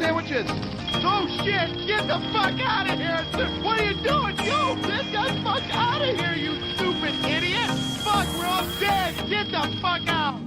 sandwiches. Oh shit, get the fuck out of here. What are you doing? You, get the fuck out of here, you stupid idiot. Fuck, we're all dead. Get the fuck out.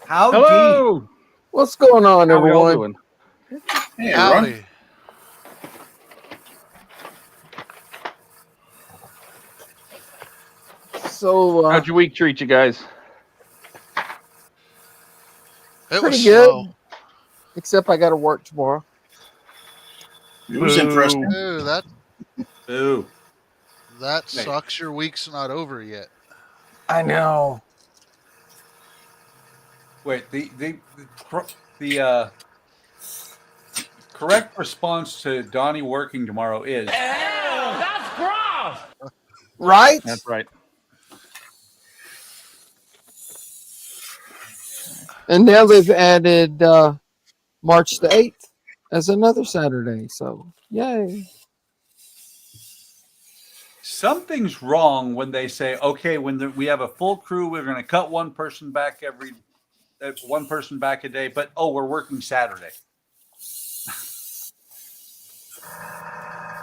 Howdy. Hello. What's going on, How we all everyone? doing? Hey, Howdy. So, How'd your week treat you guys? It was pretty good. slow. Except I got to work tomorrow. It was Boo. interesting. Ooh, Boo. that Hey. sucks. Your week's not over yet. I know. Wait, the correct response to Donnie working tomorrow is Right? That's right. And now they've added March the 8th as another Saturday. So, yay. something's wrong when they say, okay, when we have a full crew, we're going to cut one person back a day, but oh, we're working Saturday.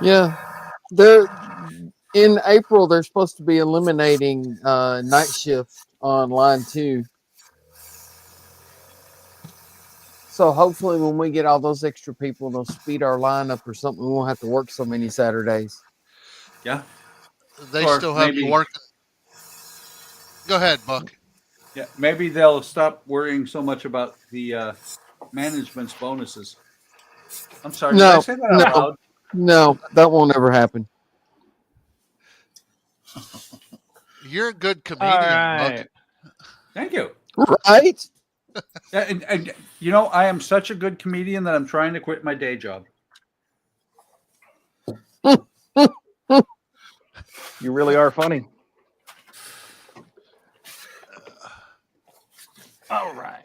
Yeah. They're in April, they're supposed to be eliminating night shift on line 2. So hopefully when we get all those extra people, they'll speed our line up or something. We won't have to work so many Saturdays. Yeah. They Or still have maybe- you working. Go ahead, Buck. Yeah. Maybe they'll stop worrying so much about the management's bonuses. I'm sorry. Did I say that out loud? No, that won't ever happen. You're a good All comedian, right. Buck. Thank you. Right? Yeah, and you know, I am such a good comedian that I'm trying to quit my day job. You really are funny. All right.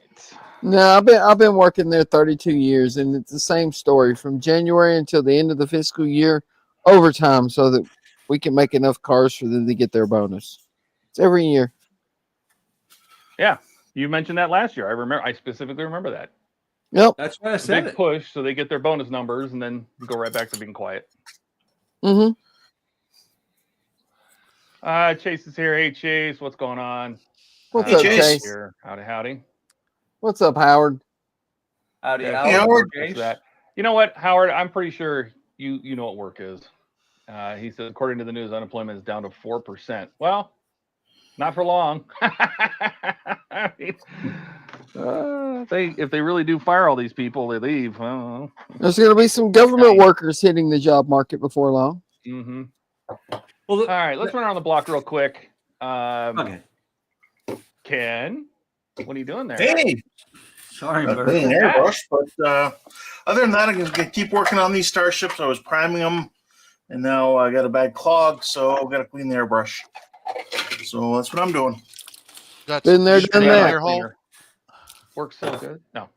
No, I've been working there 32 years, and it's the same story from January until the end of the fiscal year, overtime, so that we can make enough cars for them to get their bonus. It's every year. Yeah. You mentioned that last year. I specifically remember that. Yep. That's what I It's a said. big push so they get their bonus numbers and then go right back to being quiet. Mm-hmm. Chase is here. Hey, Chase. What's going on? What's up, Chase. Chase? Here. Howdy, howdy. What's up, Howard? Howdy, Yeah, Howard. work Chase. is that. You know what, Howard? I'm pretty sure you know what work is. He says, according to the news, unemployment is down to 4%. Well, not for long. I mean, if they really do fire all these people, they leave. I don't know. There's going to be some government workers hitting the job market before long. Mm-hmm. Well, All right, let's run around the block real quick. okay. Ken, what are you doing there? Hey, Sorry, I'm Bert. doing airbrush, but other than that, I'm gonna keep working on these starships. I was priming them, and now I got a bad clog, so I've got to clean the airbrush. So that's what I'm doing. Got Been some there, deep done in that. your hole. Works so good. No.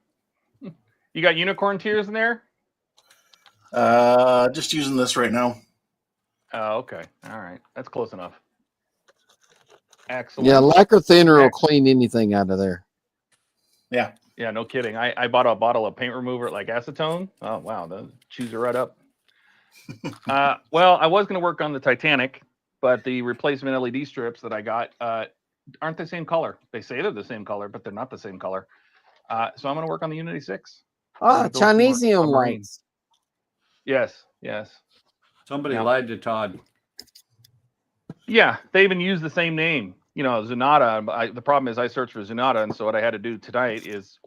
You got unicorn tears in there? Just using this right now. Oh, okay. All right. That's close enough. Excellent. Yeah, lacquer thinner will clean anything out of there. Yeah. Yeah, no kidding. I bought a bottle of paint remover like acetone. Oh wow, the chews are right up. Well, I was going to work on the Titanic, but the replacement LED strips that I got aren't the same color. They say they're the same color, but they're not the same color. So I'm going to work on the Unity 6. Ah, Build some more Chinesium submarine. lights. Yes, yes. Somebody Yeah. lied to Todd. Yeah, they even use the same name. You know, Zunata. The problem is I searched for Zunata, and so what I had to do tonight is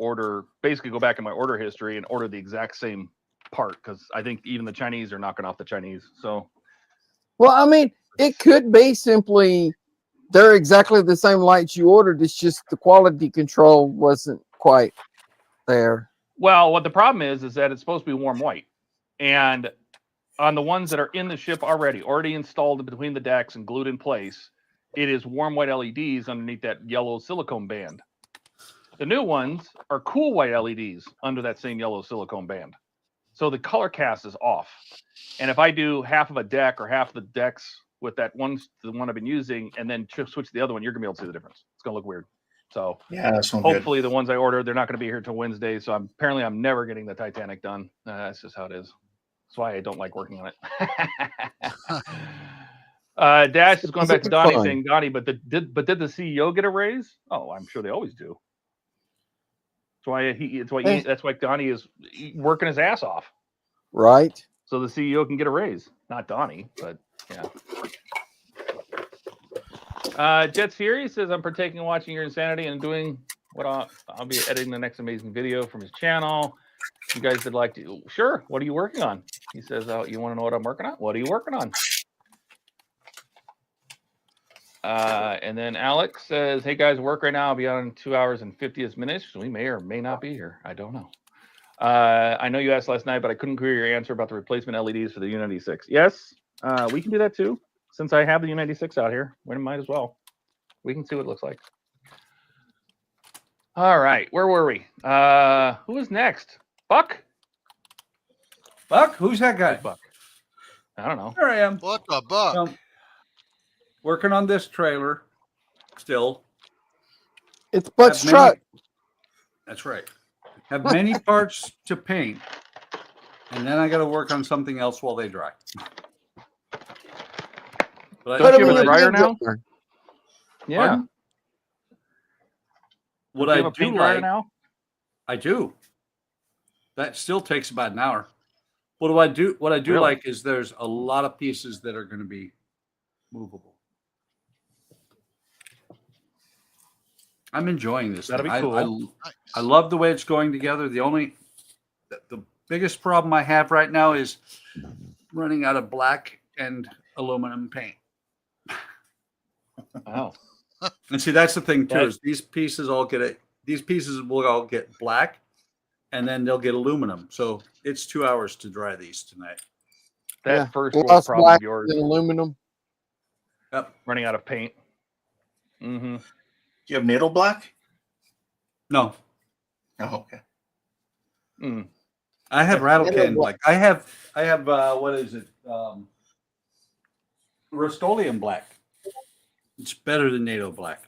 basically go back in my order history and order the exact same part, because I think even the Chinese are knocking off the Chinese. So, Well, I mean, it could be simply they're exactly the same lights you ordered. It's just the quality control wasn't quite there. well, what the problem is that it's supposed to be warm white, and on the ones that are in the ship already installed between the decks and glued in place, it is warm white LEDs underneath that yellow silicone band. The new ones are cool white LEDs under that same yellow silicone band. So the color cast is off. And if I do half of a deck or half of the decks with the one I've been using, and then switch to the other one, you're gonna be able to see the difference. It's gonna look weird. So Yeah, that's no good. hopefully the ones I ordered, they're not gonna be here till Wednesday. So I'm never getting the Titanic done. That's just how it is. That's why I don't like working on it. Dash is going back to Donnie saying, Donnie, but did the CEO get a raise? Oh, I'm sure they always do. That's why Donnie is working his ass off. Right. So the CEO can get a raise. Not Donnie, but yeah. Jet Series says, I'm partaking in watching your insanity and doing what I'll be editing the next amazing video from his channel. You guys would like to, sure. What are you working on? He says, oh, you want to know what I'm working on? What are you working on? And then Alex says, hey guys, work right now. I'll be on in 2 hours and 50 minutes. We may or may not be here. I don't know. I know you asked last night, but I couldn't hear your answer about the replacement LEDs for the Unity 6. Yes, we can do that too. Since I have the Unity 6 out here, we might as well. We can see what it looks like. All right, where were we? Who is next? Buck? Buck? Who's that guy? Buck. I don't know. Here I am. What the buck? Working on this trailer still. It's Buck's Have many- truck. That's right. Have many parts to paint, and then I got to work on something else while they dry. But Don't Put you them have in a the dryer bin now? dryer. Yeah. Pardon? What Do you I have a do paint dryer like, now? I do. That still takes about an hour. What do I do? What I do Really? like is there's a lot of pieces that are going to be movable. I'm enjoying this. That'll thing. be cool. Nice. I love the way it's going together. The biggest problem I have right now is running out of black and aluminum paint. Oh. And see, that's the thing too, That- is these pieces will all get black, and then they'll get aluminum. So it's 2 hours to dry these tonight. That Yeah. first world Gloss problem black of yours, and aluminum. Yep. running out of paint. Mm-hmm. Do you have NATO black? No, Oh, okay. Mm. I have rattle NATO can black. I have what is it? Rust-Oleum black. It's better than NATO black.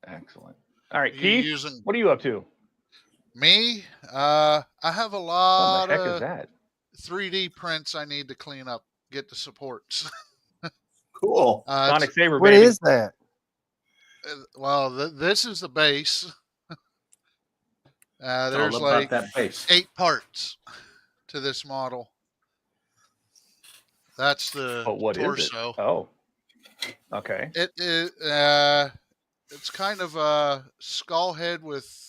Excellent. All right, You Keith, using what are you up to? me? I have a What lot the heck is of that? 3D prints I need to clean up, get the supports. Cool. Sonic Saber, What baby. is that? Well, this is the base. It's all There's about like that base. 8 parts to this model. That's the But what is torso. it? Oh. Okay. It's kind of a skull head with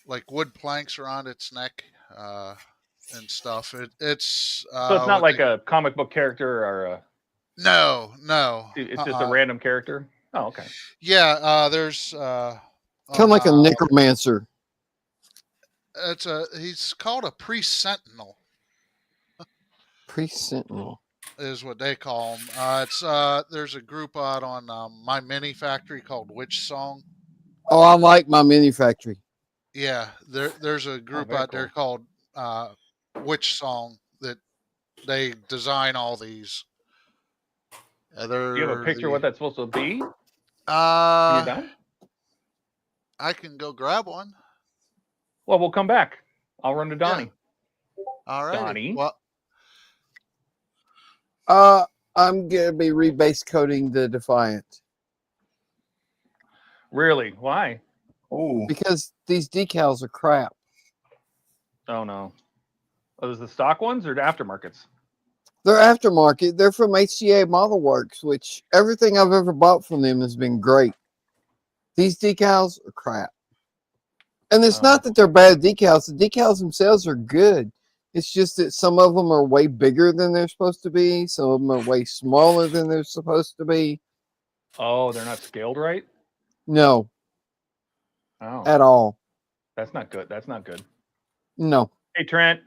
like wood planks around its neck and stuff. It's So it's not like a comic book character or no. it's just a random character. Oh, okay. Yeah, there's Kind of like a necromancer. He's called a priest sentinel. Priest Sentinel. Is what they call him. There's a group out on my mini factory called Witch Song. Oh, I like my mini factory. Yeah, there's a group very out there called Witch Song that they design all these. Do you have a picture of what that's supposed to be? Are you done? I can go grab one. Well, we'll come back. I'll run to Donnie. All right. Donnie? Well, I'm gonna be rebase coating the Defiant Really? Why? Oh, because these decals are crap. Oh no. Are those the stock ones or the aftermarkets? They're aftermarket. They're from HTA Model Works, which everything I've ever bought from them has been great. These decals are crap. And it's not that they're bad decals. The decals themselves are good. It's just that some of them are way bigger than they're supposed to be. Some of them are way smaller than they're supposed to be. Oh, they're not scaled right? No, Oh, at all. that's not good. That's not good. No. Hey, Trent.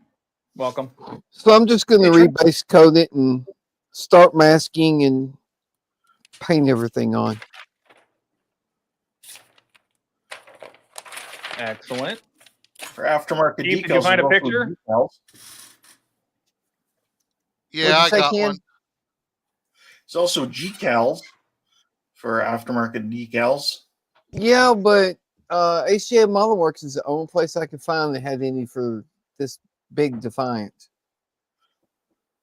Welcome. So I'm just going to Hey, Trent. rebase coat it and start masking and paint everything on. Excellent. for aftermarket Keith, decals. did you find a there's also picture? decals. yeah, I What'd you say, got Ken? one. There's also decals for aftermarket decals. Yeah, but HTA Model Works is the only place I could find that had any for this big Defiant.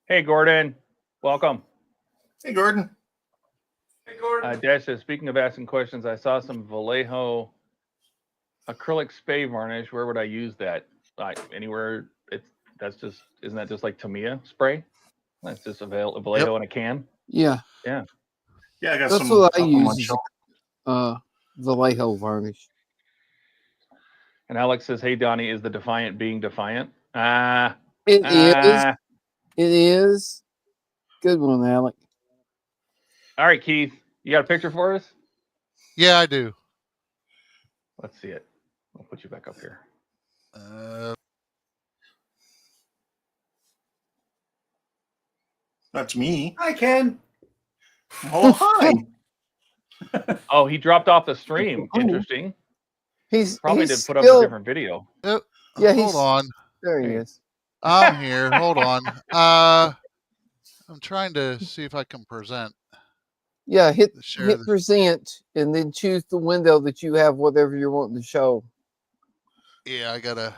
Hey, Gordon. Welcome. Hey, Gordon. Hey, Gordon. Dash says, speaking of asking questions, I saw some Vallejo acrylic spray varnish. Where would I use that? Anywhere. Isn't that just like Tamiya spray? That's just Vallejo in a can. Yeah, Yeah, I got that's some. what I up on my use. shelf. Vallejo varnish. And Alex says, hey, Donnie, is the Defiant being defiant? It is. It is. Good one, Alec. All right, Keith. You got a picture for us? Yeah, I do. Let's see it. I'll put you back up here. That's me. Hi, Ken. Oh, hi. Oh, he dropped off the stream. Interesting. He's Probably he's did put up still, a different video. Yeah, Hold on. There he Hey. is. I'm here. Hold on. I'm trying to see if I can present. Yeah, hit Share the- present and then choose the window that you have whatever you're wanting to show. Yeah, I gotta.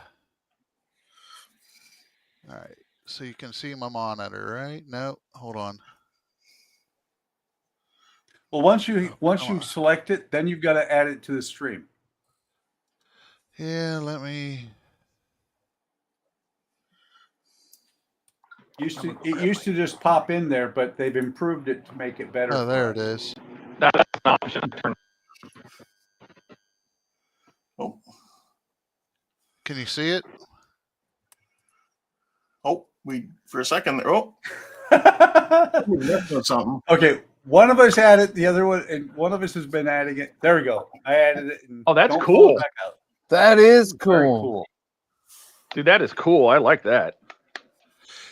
All right. So you can see my monitor, right? No, hold on. Well, once you come on. select it, then you've got to add it to the stream. Yeah, let me. It used to just pop in there, but they've improved it to make it better. Oh, for there us. it is. That's an option. Oh, Can you see it? oh, we for a second there. Oh, we're messing with something. Okay, one of us added the other one, and one of us has been adding it. There we go. I added it. And Oh, that's don't cool. pull it back out. That is Very cool. cool. Dude, that is cool. I like that.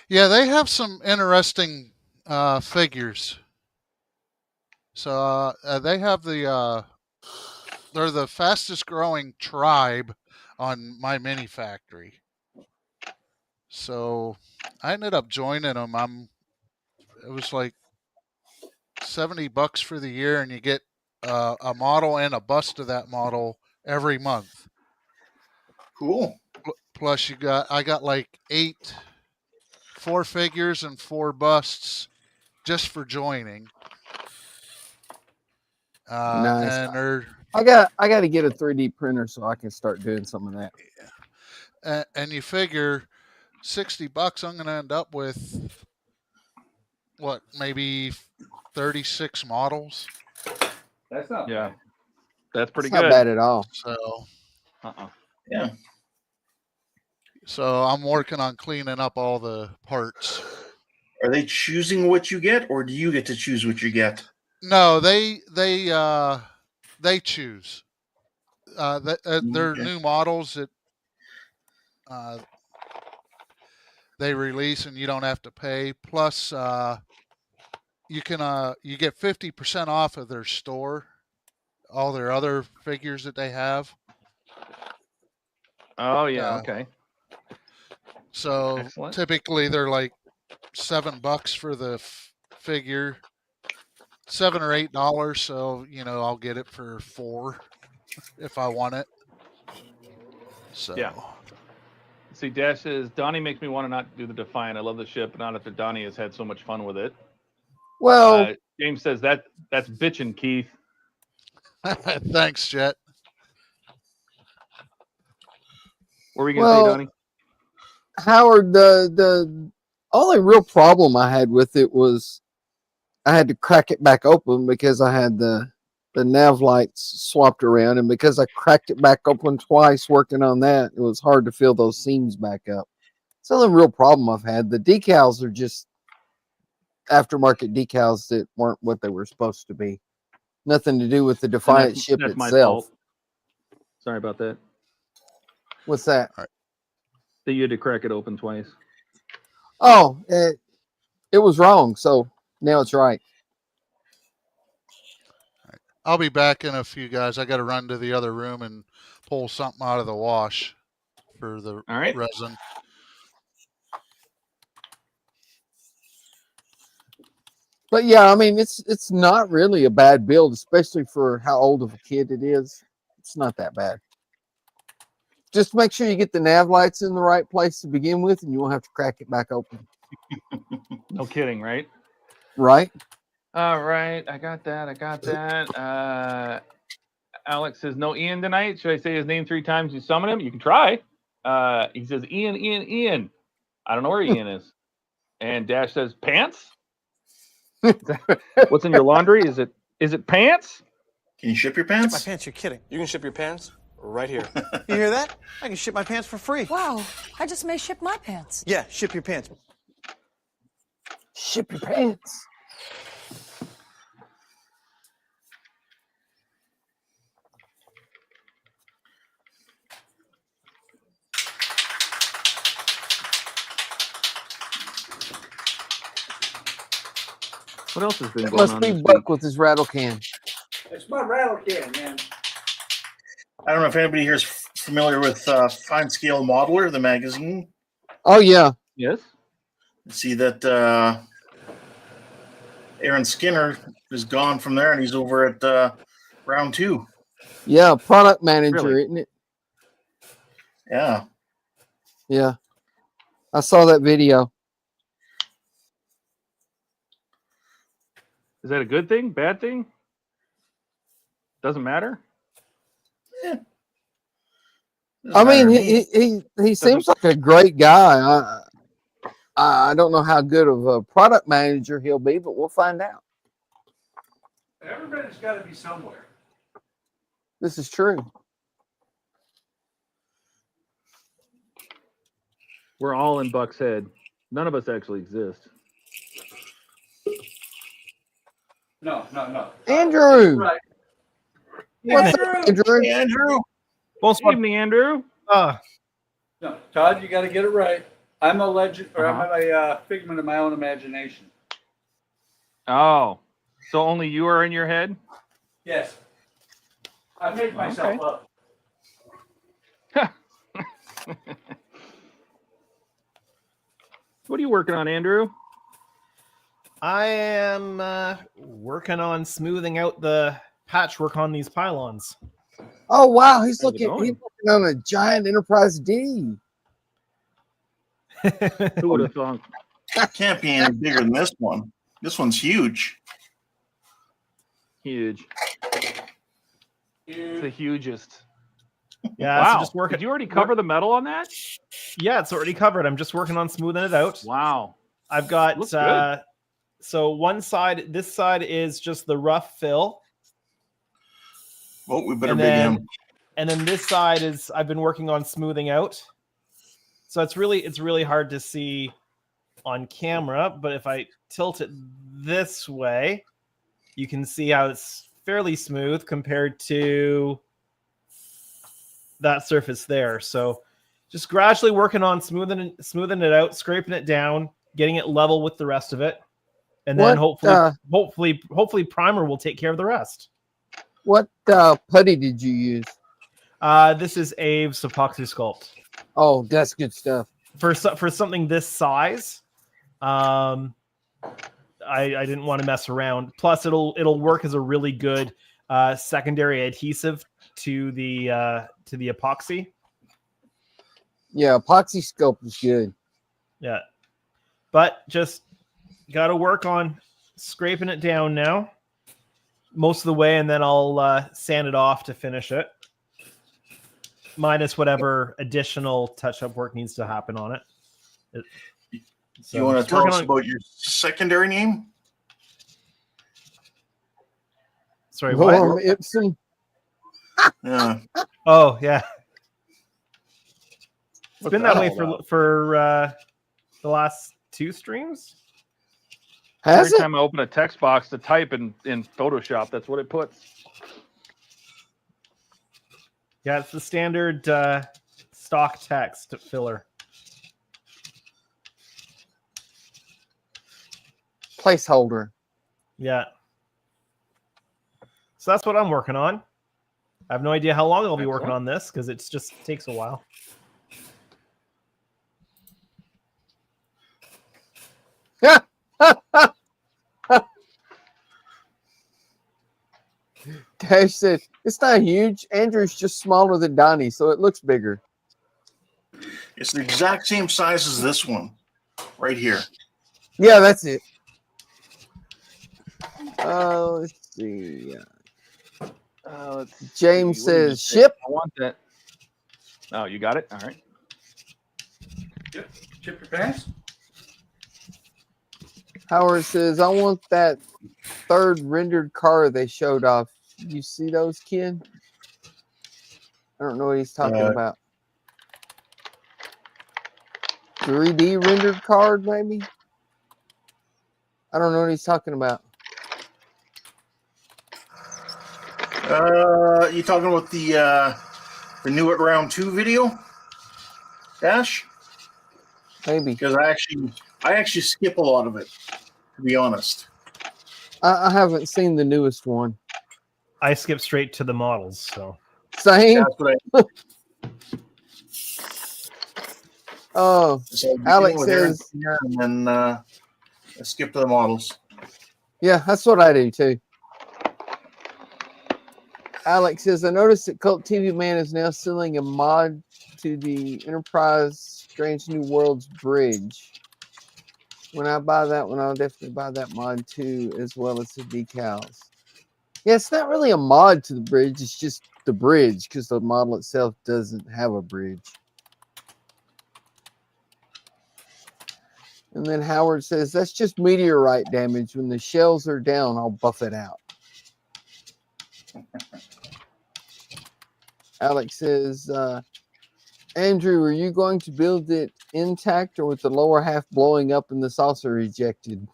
Yeah, they have some interesting figures. So they have the. They're the fastest growing tribe on My Mini Factory. So I ended up joining them. It was like $70 for the year, and you get a model and a bust of that model every month. Cool. Plus, I got like 4 figures and 4 busts just for joining. Nice. And they're I got to get a 3D printer so I can start doing some of that. and you figure $60, I'm going to end up with what, maybe 36 models. That's not Yeah. bad. That's pretty It's not good. bad at all. So Yeah. so I'm working on cleaning up all the parts. Are they choosing what you get, or do you get to choose what you get? No, they choose. They're Okay. new models that they release, and you don't have to pay. Plus, you get 50% off of their store, all their other figures that they have. Oh, yeah. Yeah. Okay. So Excellent. typically they're like $7 for the figure, $7 or $8, so I'll get it for $4 if I want it. So Yeah. See, Dash says Donnie makes me want to not do the Defiant. I love the ship, but not after Donnie has had so much fun with it. Well, James says that's bitchin', Keith. Thanks, Jet. What were you gonna say, Donnie? Howard, the only real problem I had with it was I had to crack it back open because I had the nav lights swapped around, and because I cracked it back open twice working on that, it was hard to fill those seams back up. It's the only real problem I've had. The decals are just aftermarket decals that weren't what they were supposed to be. Nothing to do with the Defiant ship that's my itself. fault. Sorry about that. What's that? That you had to crack it open twice. Oh, it was wrong, so now it's right. I'll be back in a few, guys. I got to run to the other room and pull something out of the wash for the resin. But yeah, I mean, it's not really a bad build, especially for how old of a kid it is. It's not that bad. Just make sure you get the nav lights in the right place to begin with, and you won't have to crack it back open. No kidding, right? Right? All right, I got that. Alex says no Ian tonight. Should I say his name 3 times? You summon him. You can try. He says Ian. I don't know where Ian is. And Dash says pants. What's in your laundry? Is it pants? Can you ship your pants? My pants? You're kidding. You can ship your pants right here. You hear that? I can ship my pants for free. Wow, I just may ship my pants. Yeah, ship your pants. Ship your pants. What else has been going Must on? be This Buck week? with his rattle can. It's my rattle can, man. I don't know if anybody here is familiar with Fine Scale Modeler, the magazine. Oh yeah. Yes. See that Aaron Skinner is gone from there, and he's over at round 2. Yeah, product manager, Really? isn't it? Yeah. Yeah. I saw that video. Is that a good thing? Bad thing? Doesn't matter. I mean, he seems like a great guy. I don't know how good of a product manager he'll be, but we'll find out. Everybody's got to be somewhere. This is true. We're all in Buck's head. None of us actually exist. No. Andrew. Right. What's up, Andrew? Andrew. Good evening, Andrew. No, Todd, you got to get it right. I'm a legend, or I'm a figment of my own imagination. Oh, so only you are in your head? Yes. I made myself up. What are you working on, Andrew? I am working on smoothing out the patchwork on these pylons. Oh wow, he's How's it looking going? on a giant Enterprise D. Who would have thought? Can't be any bigger than this one. This one's huge. Huge. It's the hugest. Yeah, Wow. so just working. Did you already cover the metal on that? Yeah, it's already covered. I'm just working on smoothing it out. Wow. I've got Looks good. so one side, this side is just the rough fill. Oh, we better And big then, him. and then this side is I've been working on smoothing out. So it's really hard to see on camera, but if I tilt it this way, you can see how it's fairly smooth compared to that surface there. So just gradually working on smoothing it out, scraping it down, getting it level with the rest of it. And then hopefully primer will take care of the rest. What putty did you use? This is Abe's epoxy sculpt. Oh, that's good stuff. For something this size, I didn't want to mess around. Plus, it'll work as a really good secondary adhesive to the epoxy. Yeah, epoxy sculpt is good. Yeah, but just got to work on scraping it down now, most of the way, and then I'll sand it off to finish it, minus whatever additional touch-up work needs to happen on it. So you want to just tell working us on- about your secondary name? Sorry, what? Lorem Ipsum. Yeah. Oh, yeah. It's What's been that way all about? for the last 2 streams. Has Every it? time I open a text box to type in Photoshop, that's what it puts. Yeah, it's the standard stock text filler. Placeholder. Yeah. So that's what I'm working on. I have no idea how long I'll be working on this because it just takes a while. Dash said, it's not huge. Andrew's just smaller than Donnie, so it looks bigger. It's the exact same size as this one right here. Yeah, that's it. Let's see. Let's see. James What did you says, say? ship. I want that. Oh, you got it? All right. Chip your pants? Howard says, I want that third rendered car they showed off. You see those, kid? I don't know what he's talking about. 3D rendered card, maybe? I don't know what he's talking about. You talking about the new at round 2 video, Dash? Maybe. Because I actually skip a lot of it, to be honest. I haven't seen the newest one. I skip straight to the models, so. Same. That's what Oh, so Alex with Aaron says, here and then I skip to the models. yeah, that's what I do too. Alex says, I noticed that Cult TV Man is now selling a mod to the Enterprise Strange New Worlds bridge. When I buy that one, I'll definitely buy that mod too, as well as the decals. Yeah, it's not really a mod to the bridge. It's just the bridge because the model itself doesn't have a bridge. And then Howard says, that's just meteorite damage. When the shells are down, I'll buff it out. Alex says, Andrew, are you going to build it intact or with the lower half blowing up and the saucer ejected?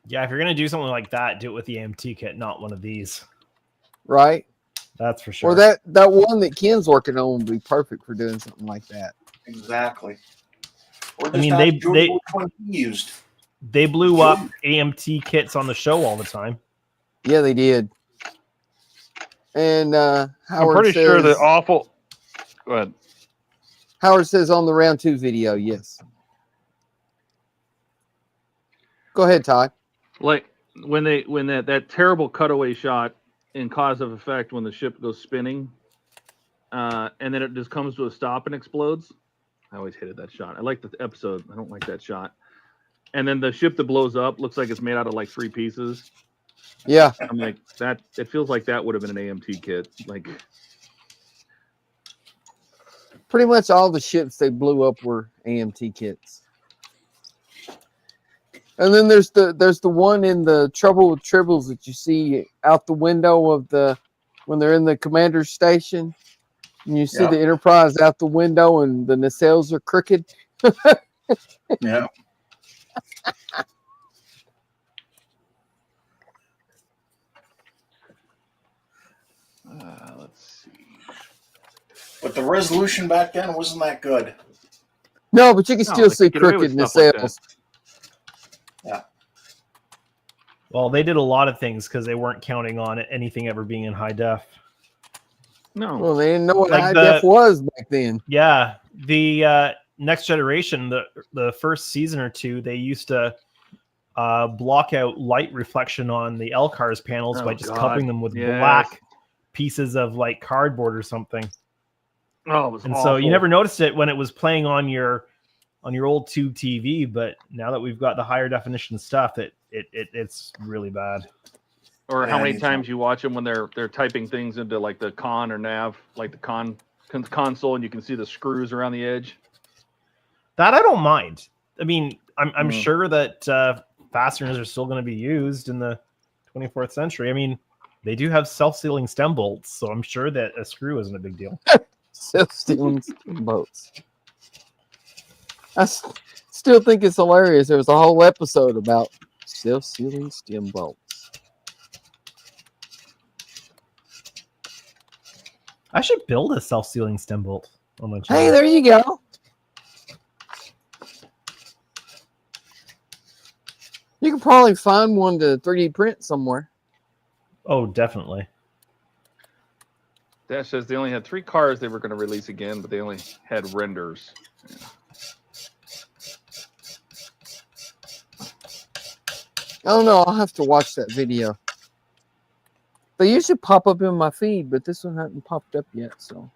Yeah, if you're going to do something like that, do it with the AMT kit, not one of these. Right? That's for sure. Or that one that Ken's working on would be perfect for doing something like that. Exactly. Or I mean, just they- have George which one he used. They blew up AMT kits on the show all the time. Yeah, they did. And I'm Howard pretty sure the says, awful. Go ahead. Howard says on the round 2 video, yes. Go ahead, Todd. Like when that terrible cutaway shot in Cause of Effect when the ship goes spinning, and then it just comes to a stop and explodes. I always hated that shot. I like the episode. I don't like that shot. And then the ship that blows up looks like it's made out of like 3 pieces. Yeah. I'm like that. It feels like that would have been an AMT kit. Like Pretty much all the ships they blew up were AMT kits. And then there's the one in the Trouble with Tribbles that you see out the window of the when they're in the commander's station. And you see Yeah. the Enterprise out the window and the nacelles are crooked. Yeah. let's see. But the resolution back then wasn't that good. No, but you can No, still they see could get away with crooked stuff like nacelles. Well, they did a lot of things because they weren't counting on anything ever being in high def. No. Well, they didn't know what Like high the- def was back then. Yeah, the Next Generation, the first season or two, they used to block out light reflection on the L-Cars panels by just covering them with black pieces of like cardboard or something. Oh, it was and awful. so you never noticed it when it was playing on your old tube TV, but now that we've got the higher definition stuff, it's really bad. Or how many times you watch them when they're typing things into like the con or nav, like the console, and you can see the screws around the edge. That I don't mind. I mean, I'm sure that fasteners are still going to be used in the 24th century. I mean, they do have self-sealing stem bolts, so I'm sure that a screw isn't a big deal. Self-sealing stem bolts. I still think it's hilarious. There was a whole episode about self-sealing stem bolts. I should build a self-sealing stem bolt on my channel. Hey, there you go. You can probably find one to 3D print somewhere. Oh, definitely. Dash says they only had 3 cars they were going to release again, but they only had renders. Yeah. I don't know. I'll have to watch that video. They usually pop up in my feed, but this one hasn't popped up yet, so.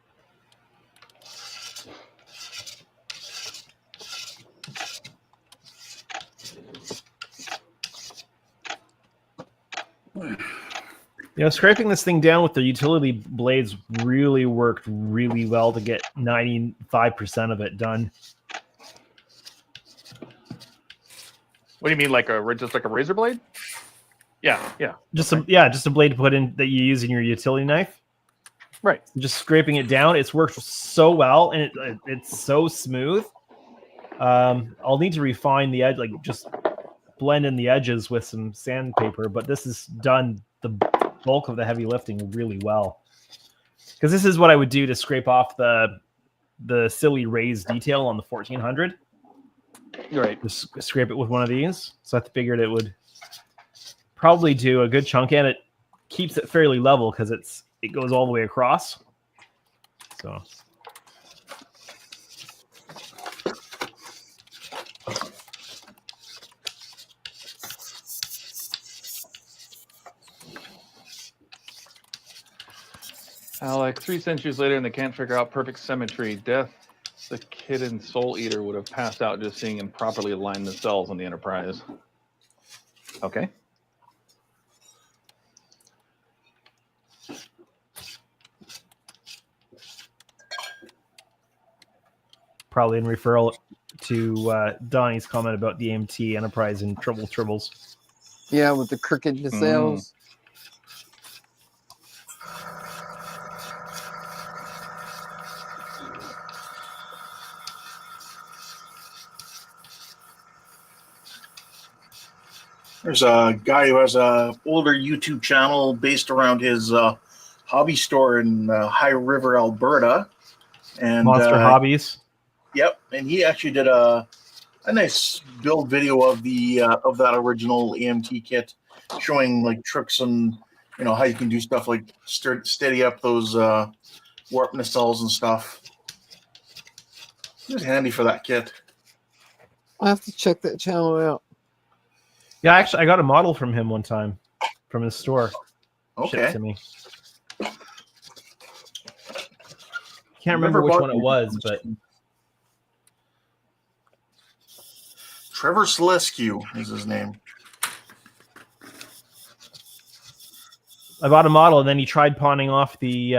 You know, scraping this thing down with the utility blades really worked really well to get 95% of it done. What do you mean, just like a razor blade? Yeah. Just a blade to put in that you use in your utility knife. Right. Just scraping it down, it's worked so well, and it's so smooth. I'll need to refine the edge, like just blend in the edges with some sandpaper, but this has done the bulk of the heavy lifting really well. Because this is what I would do to scrape off the silly raised detail on the 1400. Right. Just scrape it with one of these. So I figured it would probably do a good chunk, and it keeps it fairly level because it goes all the way across. So like 3 centuries later, and they can't figure out perfect symmetry. Death, the kid in Soul Eater would have passed out just seeing him properly align the cells on the Enterprise. Okay. probably in referral to Donnie's comment about the AMT Enterprise and Tribbles. Yeah, with the crooked nacelles. There's a guy who has a older YouTube channel based around his hobby store in High River, Alberta, and Monster Hobbies. Yep, and he actually did a nice build video of the of that original AMT kit, showing like tricks and how you can do stuff like steady up those warp nacelles and stuff. It was handy for that kit. I have to check that channel out. Yeah, actually, I got a model from him one time, from his store. Okay. Shipped to me. Can't remember which one it was, but Trevor Selescu is his name. I bought a model, and then he tried pawning off the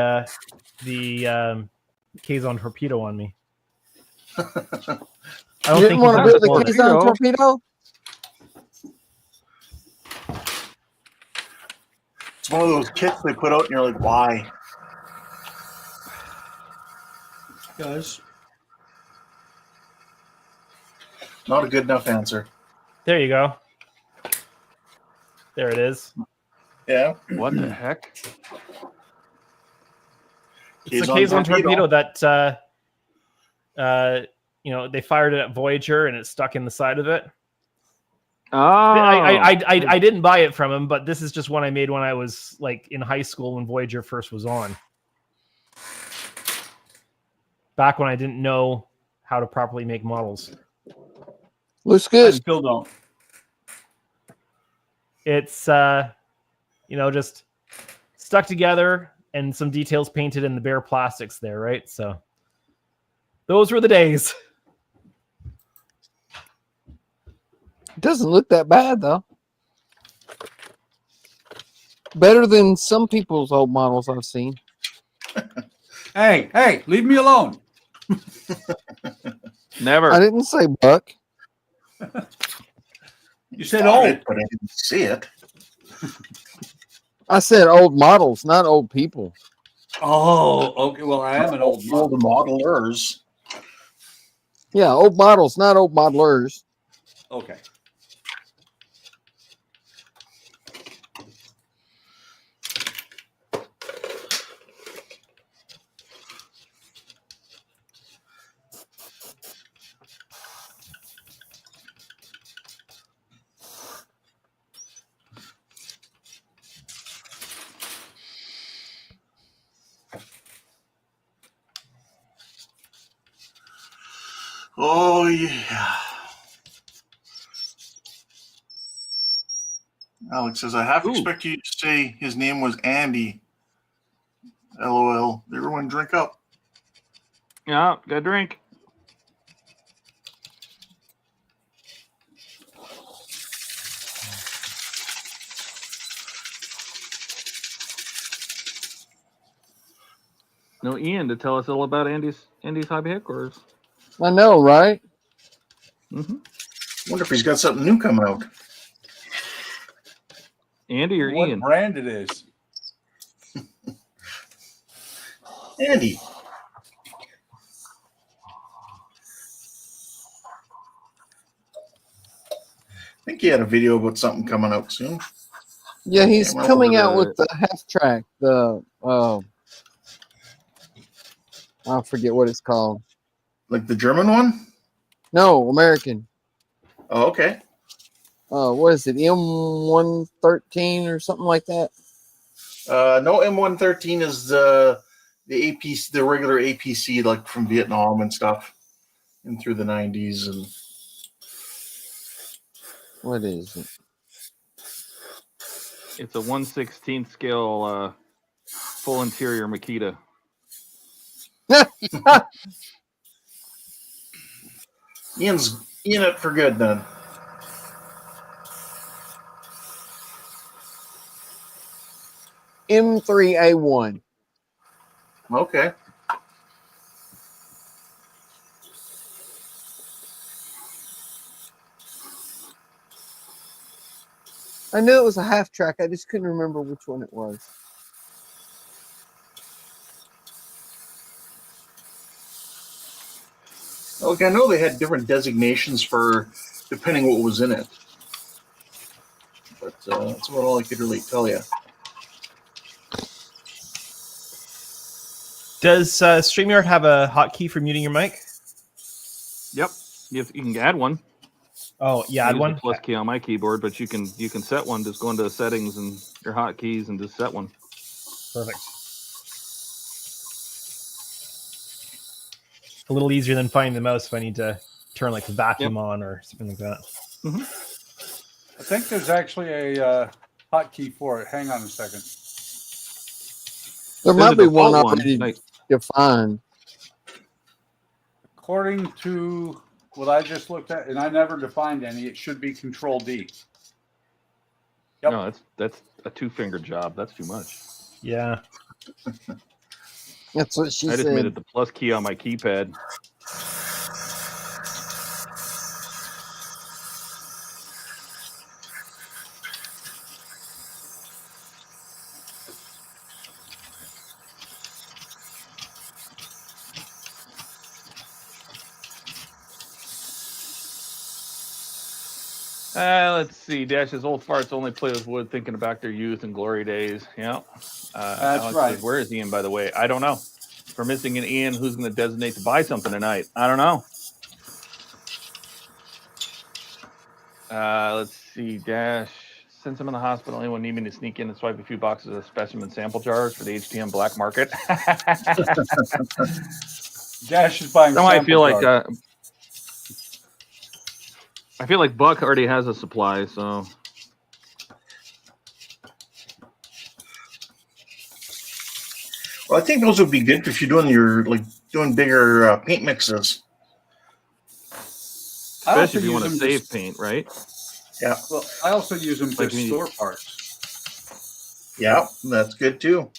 Kazon torpedo on me. I don't think want to build the Kazon torpedo. It's one of those kits they put out, and you're like, why? Guys. Not a good enough answer. There you go. There it is. Yeah. What the heck? It's the Kazon torpedo that they fired it at Voyager and it stuck in the side of it. Oh, I didn't buy it from him, but this is just one I made when I was like in high school when Voyager first was on. Back when I didn't know how to properly make models. Looks good. I still don't. It's just stuck together and some details painted in the bare plastics there, right? So those were the days. It doesn't look that bad though. Better than some people's old models I've seen. Hey, leave me alone. Never. I didn't say Buck. You said old. But I didn't see it. I said old models, not old people. Oh, okay. Well, I am an old Old model. modelers. Yeah, old models, not old modelers. Okay. Oh yeah. Alex says, I half expect you to say his name was Andy. LOL. Everyone drink up. Yeah, got a drink. No Ian to tell us all about Andy's hobby headquarters. I know, right? Wonder if he's got something new coming out. Andy or What Ian? brand it is? Andy. I think he had a video about something coming out soon. Yeah, he's Can't coming remember out with the half track. The I forget what it's called. Like the German one? No, American. Oh, okay. What is it? M113 or something like that? No, M113 is the APC, the regular APC, like from Vietnam and stuff, and through the 90s. And what is it? It's a 1/16 scale full interior Makita. Ian's in it for good then. M3A1. Okay. I knew it was a half track. I just couldn't remember which one it was. Okay, I know they had different designations for depending what was in it, but that's about all I could really tell you. Does StreamYard have a hotkey for muting your mic? Yep, you can add one. Oh, yeah, I add use one. the plus key on my keyboard, but you can set one. Just go into settings and your hotkeys and just set one. Perfect. A little easier than finding the mouse if I need to turn like the vacuum on or something like that. Mm-hmm. I think there's actually a hotkey for it. Hang on a second. There might be one already Like, defined. According to what I just looked at, and I never defined any, it should be Control D. Yep. no, that's a 2-finger job. That's too much. Yeah. That's what she I just said. made it the plus key on my keypad. Let's see. Dash's old farts only play with wood, thinking about their youth and glory days. Yeah. That's Alex right. says, where is Ian, by the way? I don't know. If we're missing an Ian, who's going to designate to buy something tonight? I don't know. Let's see. Dash, since I'm in the hospital, anyone need me to sneak in and swipe a few boxes of specimen sample jars for the HTM black market? Dash is buying. No, I feel sample like jars. I feel like Buck already has a supply, so Well, I think those would be good if you're doing bigger paint mixes. Especially if you want to save paint, right? Yeah. Well, I also use them to Like you- store parts. Yeah, that's good too.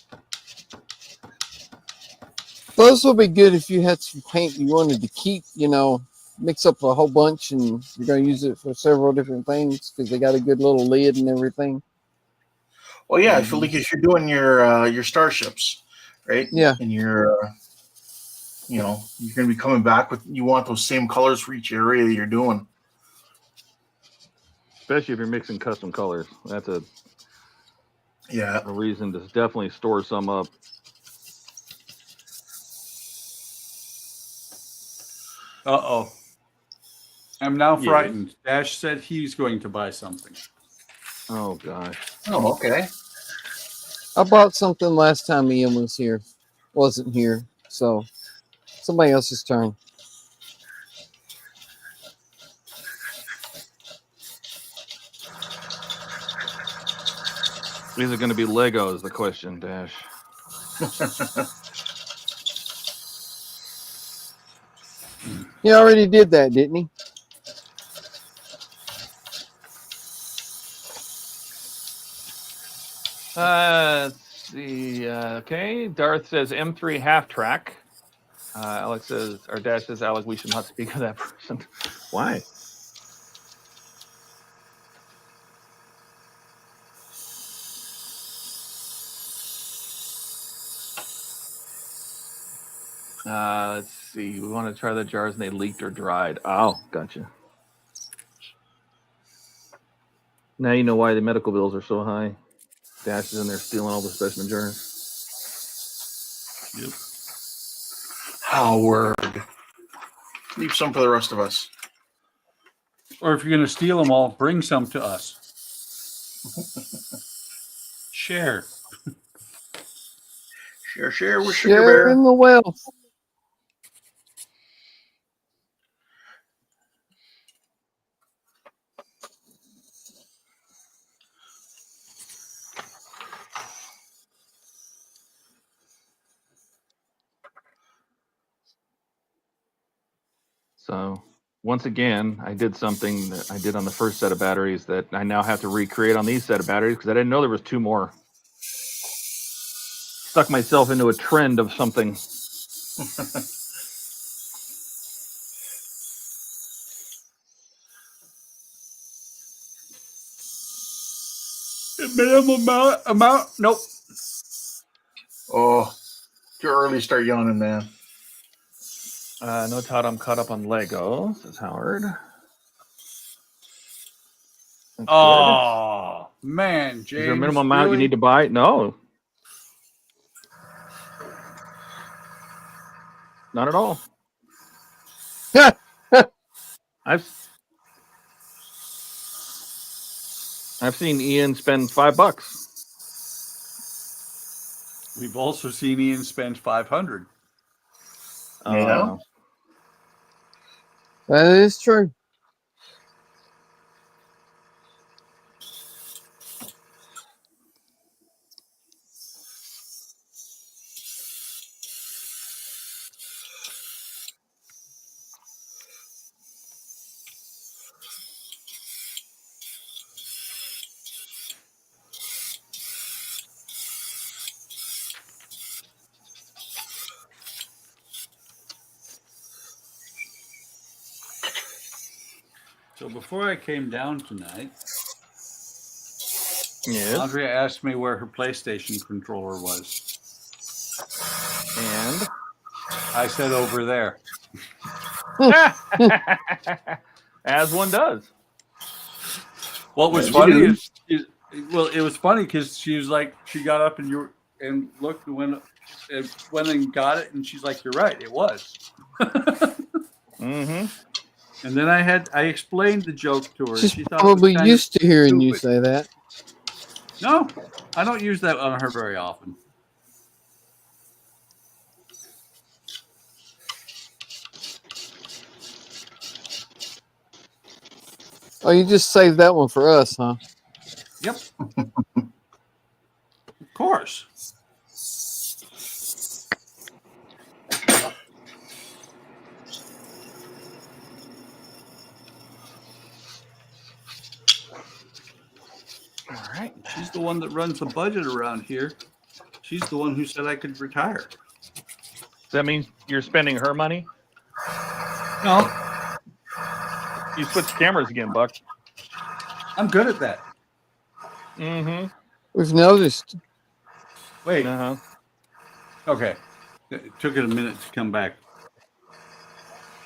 Those will be good if you had some paint you wanted to keep, you know, mix up a whole bunch and you're going to use it for several different things because they got a good little lid and everything. Well, yeah, if you're doing your starships, right? Yeah. And you're going to be coming back with, you want those same colors for each area that you're doing. Especially if you're mixing custom colors. That's a reason to definitely store some up. Uh-oh. I'm now frightened. Dash said he's going to buy something. Oh, gosh. Oh, okay. I bought something last time Ian was here. Wasn't here. So, somebody else's turn. Is it going to be Lego is the question, Dash. He already did that, didn't he? Let's see. Okay. Darth says M3 half track. Alex says, or Dash says, Alec, we should not speak of that person. Why? Let's see. We want to try the jars and they leaked or dried. Oh, gotcha. Now you know why the medical bills are so high. Dash is in there stealing all the specimen jars. Yep. Howard. Leave some for the rest of us. Or if you're going to steal them all, bring some to us. Share. Share with Sugar Bear. Share in the wealth. So once again, I did something that I did on the first set of batteries that I now have to recreate on these set of batteries because I didn't know there was two more. Stuck myself into a trend of something. Minimum amount? Nope. Oh, too early to start yawning, man. No, Todd, I'm caught up on Lego, says Howard. That's Oh, man, James. good. Is there a minimum amount really? you need to buy? No. Not at all. I've seen Ian spend $5. We've also seen Ian spend 500. Yeah. That is true. So before I came down tonight, Yes. Andrea asked me where her PlayStation controller was. And I said over there. as one does. What was funny is, it was funny because she was like, she got up and looked and went and got it, and she's like, "You're right, it was." Mm-hmm. And then I explained the joke to her. She's She thought it was probably kind of used to hearing you stupid. say that. No, I don't use that on her very often. Oh, you just saved that one for us, huh? Yep. Of course. Right. She's the one that runs the budget around here. She's the one who said I could retire. Does that mean you're spending her money? No, You switched cameras again, Buck. I'm good at that. Mm-hmm. We've noticed. Wait. Uh-huh. Okay. It took it a minute to come back.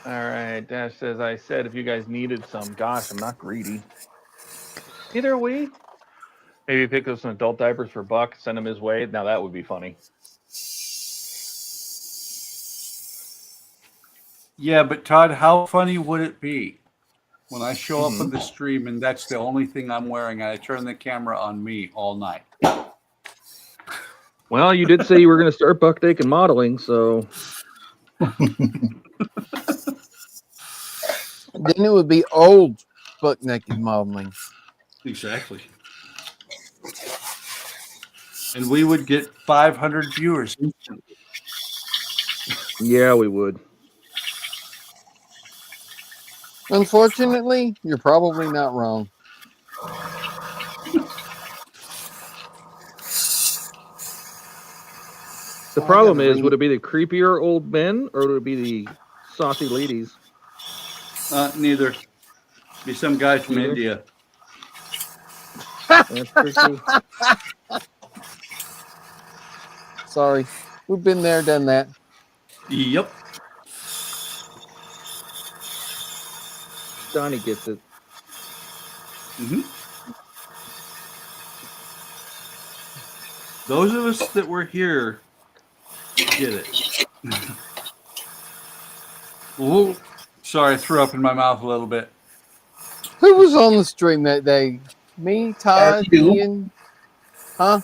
All right. Dash says, I said if you guys needed some. Gosh, I'm not greedy. Neither are we. Maybe pick up some adult diapers for Buck, send him his way. Now that would be funny. Yeah, but Todd, how funny would it be when I show up on the stream and that's the only thing I'm wearing and I turn the camera on me all night? Well, you did say you were going to start buck naked modeling, so. Then it would be old buck naked modeling. Exactly. And we would get 500 viewers. Yeah, we would. Unfortunately, you're probably not wrong. The problem is, would it be the creepier old men or would it be the saucy ladies? Neither. Be some guy from India. That's tricky. Sorry. We've been there, done that. Yep. Donnie gets it. Those of us that were here get it. Ooh, sorry, I threw up in my mouth a little bit. Who was on the stream that day? Me, Todd, Ian? Huh?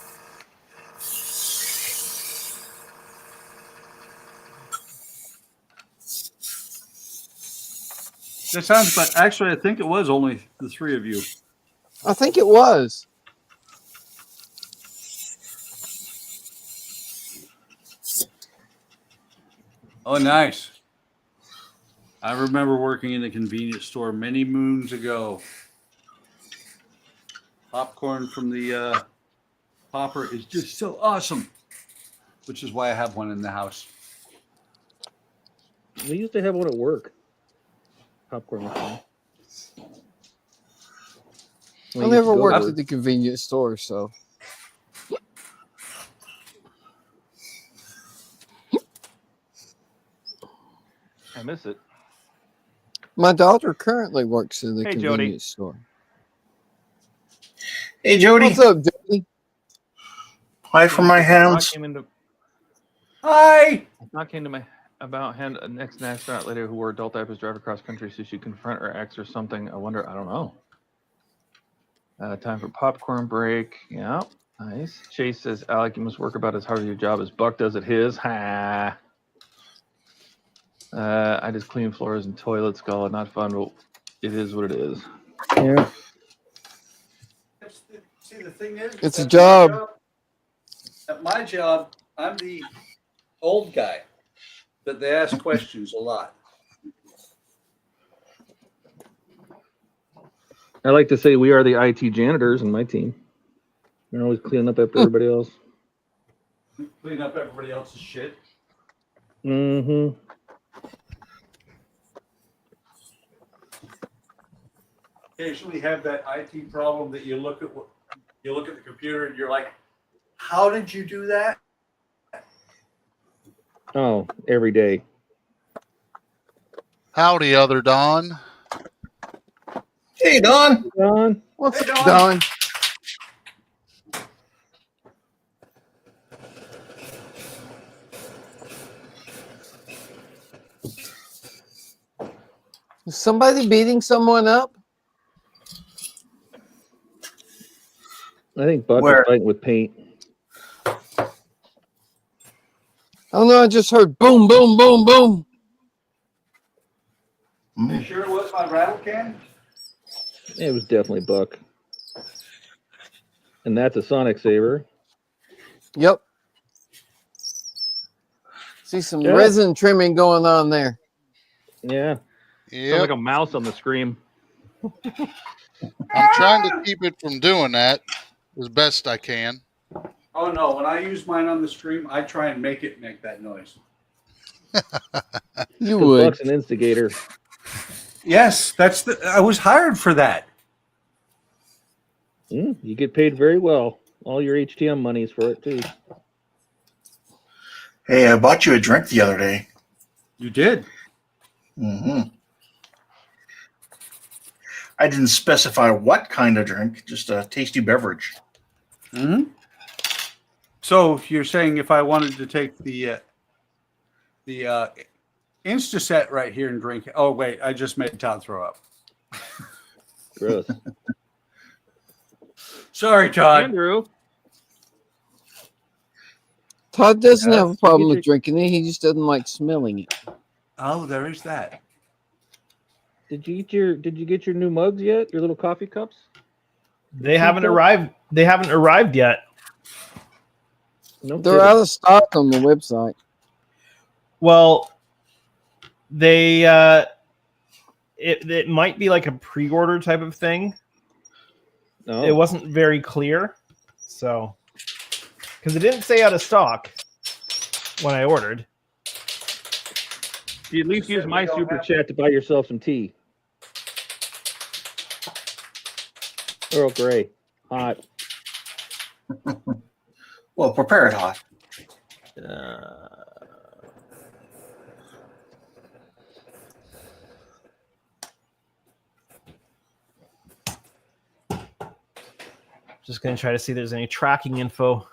That sounds, but actually, I think it was only the three of you. I think it was. Oh, nice. I remember working in a convenience store many moons ago. Popcorn from the popper is just so awesome, which is why I have one in the house. We used to have one at work. Popcorn machine. I never worked at the convenience store, so. I miss it. My daughter currently works in the Hey, convenience store. Hey, Jody. What's up, Jody? Hi from my house. Hi. Not came to my about hand next astronaut later who wore adult diapers drive across country so she confront her ex or something. I wonder. I don't know. Time for popcorn break. Yeah, nice. Chase says, Alec, you must work about as hard as your job as Buck does at his. Ha. I just clean floors and toilets. Call it not fun, but it is what it is. Yeah. See, the thing is, It's a job. At my job, I'm the old guy that they ask questions a lot. I like to say we are the IT janitors in my team. We're always cleaning up after everybody else. Clean up everybody else's shit. Mm-hmm. Occasionally have that IT problem that you look at the computer and you're like, how did you do that? Oh, every day. Howdy, other Don. Hey, Don. Don. What's Hey, up, Don. Don? Is somebody beating someone up? I think Buck Where? is fighting with paint. I don't know. I just heard boom, boom, boom, boom. You sure it was my rattle can? It was definitely Buck. And that's a Sonic Saver. Yep. See some Yeah. resin trimming going on there. Yeah. Sounds Yep. like a mouse on the screen. I'm trying to keep it from doing that. as best I can. Oh no! When I use mine on the stream, I try and make it make that noise. You 'Cause would. Buck's an instigator. Yes, that's the. I was hired for that. You get paid very well. All your HTM money's for it too. Hey, I bought you a drink the other day. You did. Mm-hmm. I didn't specify what kind of drink, just a tasty beverage. Mm-hmm. So you're saying if I wanted to take the Instaset right here and drink it? Oh wait, I just made Todd throw up. Gross. Sorry, Todd. Andrew. Todd doesn't have a problem Get with drinking it. He just doesn't like smelling it. Oh, there is that. Did you get your new mugs yet? Your little coffee cups? They haven't arrived. They haven't arrived yet. No They're kidding. out of stock on the website. Well, they it might be like a pre-order type of thing. No. It wasn't very clear, so because it didn't say out of stock when I ordered. You at least use my super chat to buy yourself some tea. Earl Grey, hot. Well, prepare it hot. Just gonna try to see if there's any tracking info.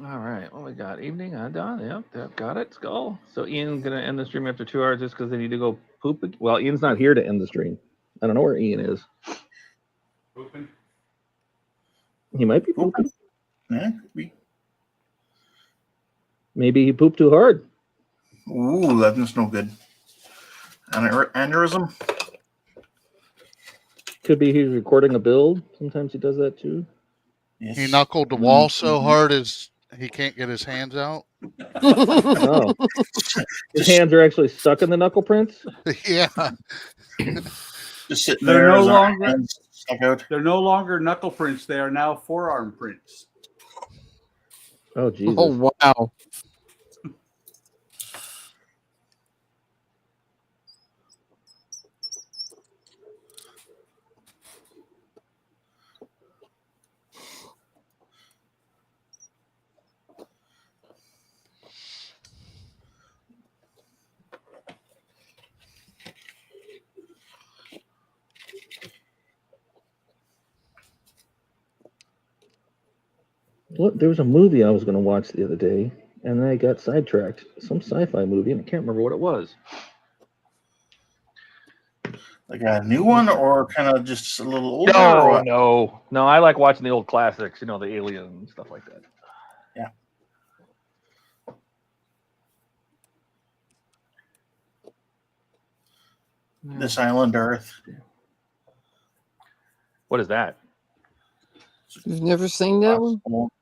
All right, what we got? Evening, done. Yep, got it. Let's go. So Ian's gonna end the stream after 2 hours just because they need to go poop. Well, Ian's not here to end the stream. I don't know where Ian is. Pooping. He might be pooping. Yeah, could be. Maybe he pooped too hard. Ooh, that's no good. Aneurysm. Could be he's recording a build. Sometimes he does that too. Yes. He knuckled the wall so hard as he can't get his hands out. Oh, his hands are actually stuck in the knuckle prints. Yeah. Just sitting They're there. no his longer- hands stuck out. They're no longer knuckle prints. They are now forearm prints. Oh Jesus! Oh wow! What? There was a movie I was going to watch the other day, and then I got sidetracked. Some sci-fi movie, and I can't remember what it was. Like a new one, or kind of just a little older? or what? No. I like watching the old classics. You know, the Alien and stuff like that. Yeah. This Island Earth. What is that? You've never seen that one? Possible.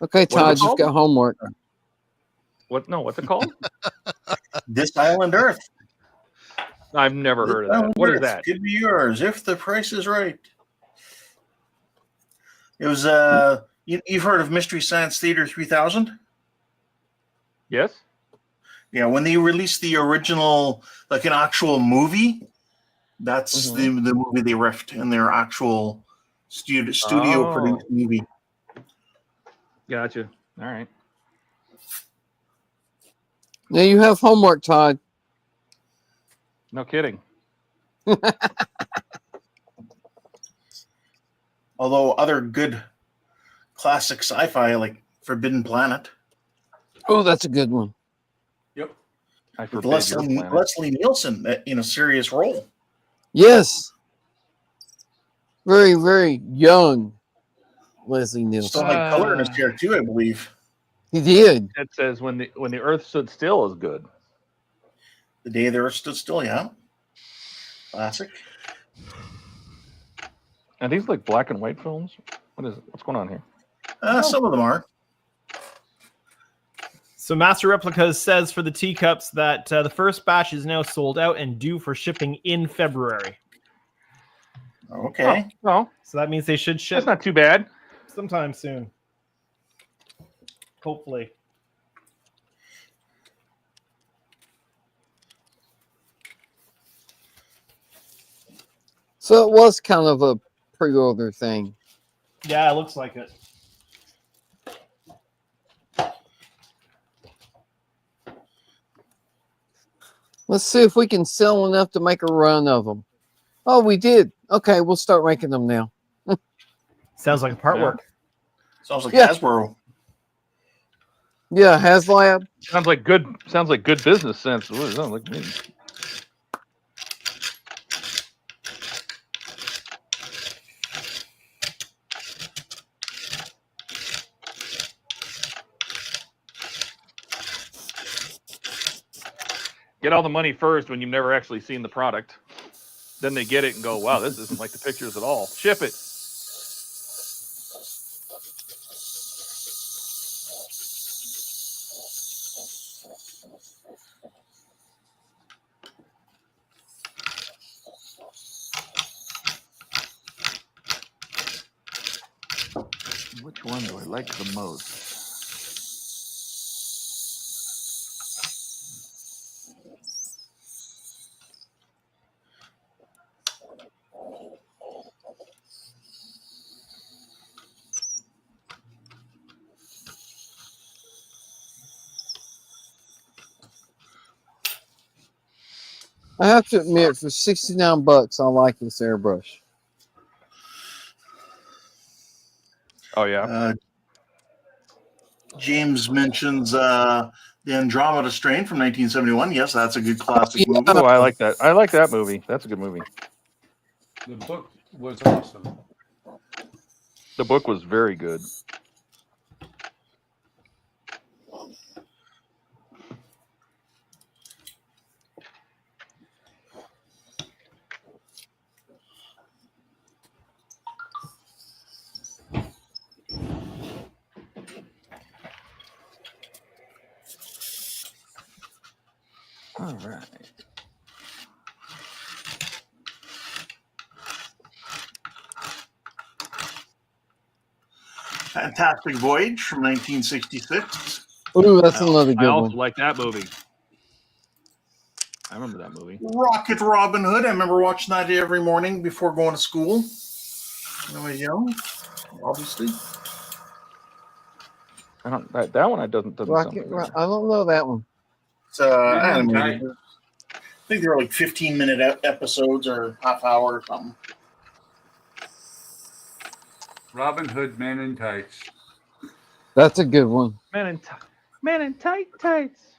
Okay, What is it Todd, you've called? got homework. What? No, what's it called? This Island Earth. I've never heard of that. What is that? Could be yours if the price is right. It was you've heard of Mystery Science Theater 3000? Yes. Yeah, when they released the original, like an actual movie, that's the movie they riffed in their actual studio produced movie. Gotcha. All right. Now you have homework, Todd. No kidding. Although other good classic sci-fi like Forbidden Planet. Oh, that's a good one. Yep. I With forbid your planet. Leslie Nielsen in a serious role. Yes. Very, very young Leslie Still Nielsen. had color in his hair too, I believe. He did. It says when the Earth stood still is good. The Day the Earth Stood Still, yeah. Classic. Are these like black and white films? What is it? What's going on here? Some of them are. So Master Replicas says for the teacups that the first batch is now sold out and due for shipping in February. Okay. Oh, So that means they should ship that's not too bad. sometime soon. Hopefully. So it was kind of a pre-order thing. Yeah, it looks like it. Let's see if we can sell enough to make a run of them. Oh, we did. Okay, we'll start making them now. Sounds like a part Yeah. work. Sounds like Yeah. Hasbro. Yeah, HasLab. Sounds like good business sense. Ooh, it sounds like me. Get all the money first when you've never actually seen the product. Then they get it and go, wow, this isn't like the pictures at all. Ship it. Which one do I like the most? I have to admit, for $69, I like this airbrush. Oh, yeah. James mentions the Andromeda Strain from 1971. Yes, that's a good classic movie. Oh, I like that. I like that movie. That's a good movie. The book was awesome. The book was very good. All right. Fantastic Voyage from 1966. Ooh, that's another I good also one. like that movie. I remember that movie. Rocket Robin Hood. I remember watching that every morning before going to school when I was young, obviously. I don't. That one doesn't sound Rocket, familiar. I don't know that one. It's Yeah, animated. okay. I think they were like 15-minute episodes or half hour or something. Robin Hood, Man in Tights. That's a good one. Man in tight tights.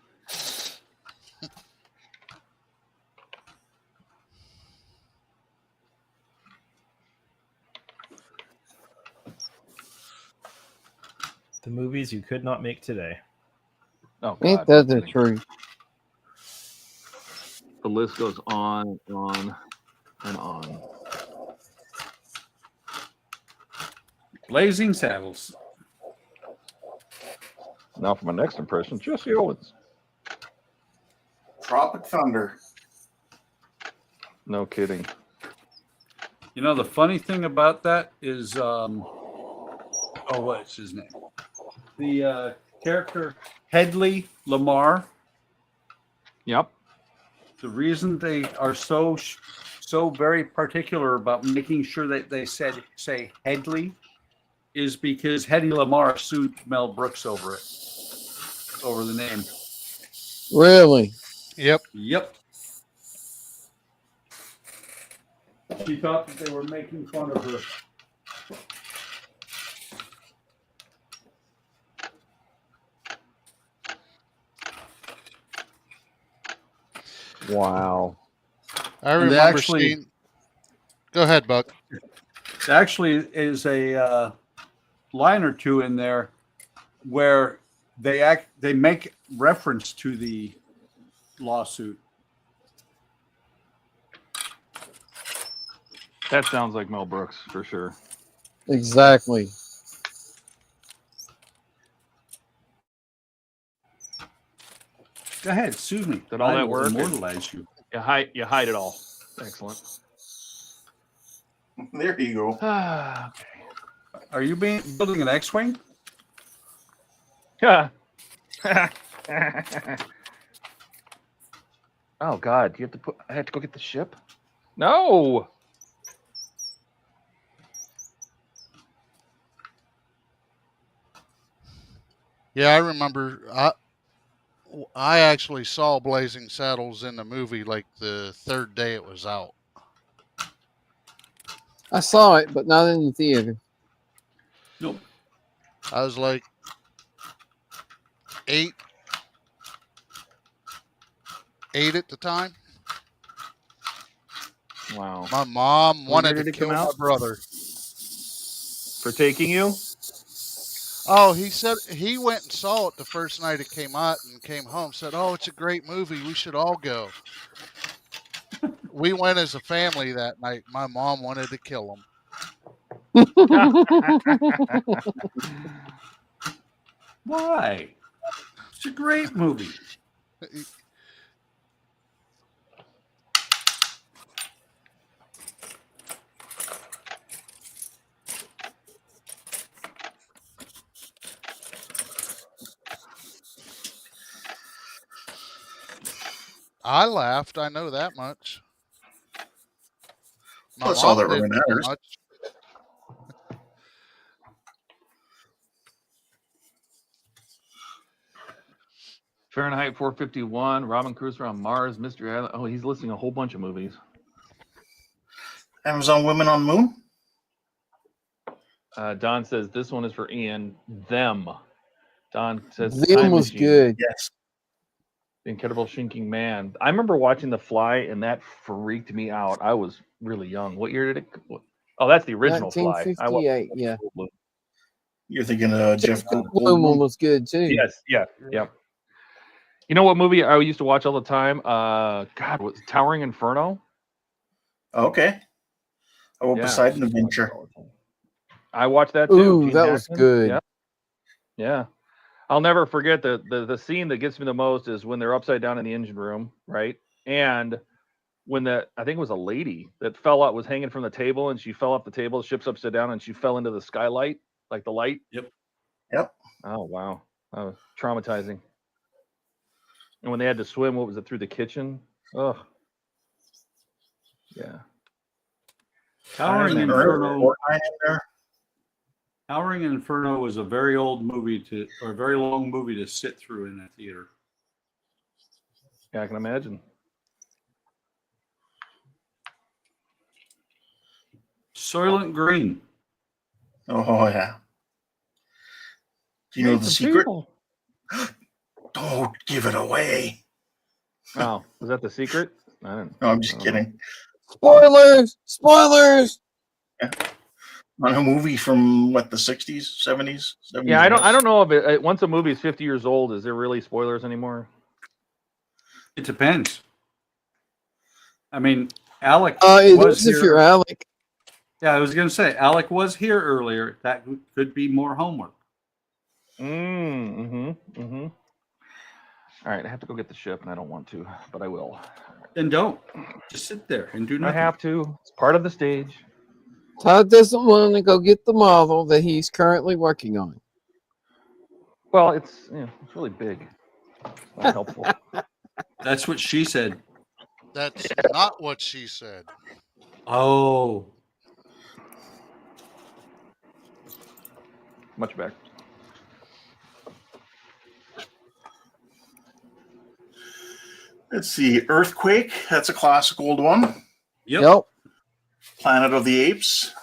The movies you could not make today. Oh, Ain't God. that the truth? The list goes on, and on. Blazing Saddles. Now for my next impression, Jesse Owens. Tropic Thunder. No kidding. You know, the funny thing about that is, what's his name? The character Hedley Lamar. Yep. The reason they are so very particular about making sure that they say Hedley is because Hedy Lamar sued Mel Brooks over it, over the name. Really? Yep. Yep. She thought that they were making fun of her. Wow. I And they remember actually- seeing. Go ahead, Buck. There actually is a line or two in there where they make reference to the lawsuit. That sounds like Mel Brooks for sure. Exactly. Go ahead, sue me. Did all I that will work? immortalize you. You hide it all. Excellent. There you go. Okay. Are you building an X-wing? Yeah. Oh God! You have to put. I have to go get the ship. No. Yeah, I remember. I actually saw Blazing Saddles in the movie like the third day it was out. I saw it, but not in the theater. Nope. I was like 8 at the time. Wow. My mom What wanted year did to it come kill my out? brother. For taking you? Oh, he said he went and saw it the first night it came out and came home. Said, "Oh, it's a great movie. We should all go." We went as a family that night. My mom wanted to kill him. Why? It's a great movie. I laughed. I know that much. My That's all mom that really didn't so matters. much. Fahrenheit 451, Robin Crusoe on Mars, Mystery Island. Oh, he's listing a whole bunch of movies. Amazon Women on the Moon. Don says this one is for Ian. Them. Don says Them Time was Machine, good. Yes. The Incredible Shrinking Man. I remember watching The Fly, and that freaked me out. I was really young. What year did it? Oh, that's the original Fly. 1958, yeah. You're thinking Jeff Bloom Goldblum. was good too. Yes, yeah, yeah. You know what movie I used to watch all the time? God, was Towering Inferno? Okay. Oh, Yeah. Poseidon Adventure. I watched that too. Ooh, Gene that was Hackman. good. Yeah. Yeah. I'll never forget the scene that gets me the most is when they're upside down in the engine room, right? And when I think it was a lady that fell out, was hanging from the table, and she fell off the table, the ship's upside down, and she fell into the skylight, like the light. Yep. Yep. Oh, wow. Traumatizing. And when they had to swim, what was it, through the kitchen? Oh. Yeah. Towering Iron Man. Inferno. Fortnite in there. Towering Inferno was a very old movie or a very long movie to sit through in a theater. Yeah, I can imagine. Soylent Green. Oh yeah. Do you know the secret? Don't give it away. Oh, was that the secret? I don't. No, I'm just kidding. Spoilers! Spoilers! Yeah. On a movie from what, the 60s, 70s? Yeah, I don't know if it. Once a movie is 50 years old, is there really spoilers anymore? It depends. I mean, Alec It was is if here. you're Alec. Yeah, I was going to say Alec was here earlier. That could be more homework. Mm-hmm. All right, I have to go get the ship, and I don't want to, but I will. Then don't. Just sit there and do I nothing. have to. It's part of the stage. Todd doesn't want to go get the model that he's currently working on. Well, it's really big. It's not helpful. That's what she said. That's not what she said. Oh. Much better. Let's see. Earthquake. That's a classic old one. Yep. Planet of the Apes.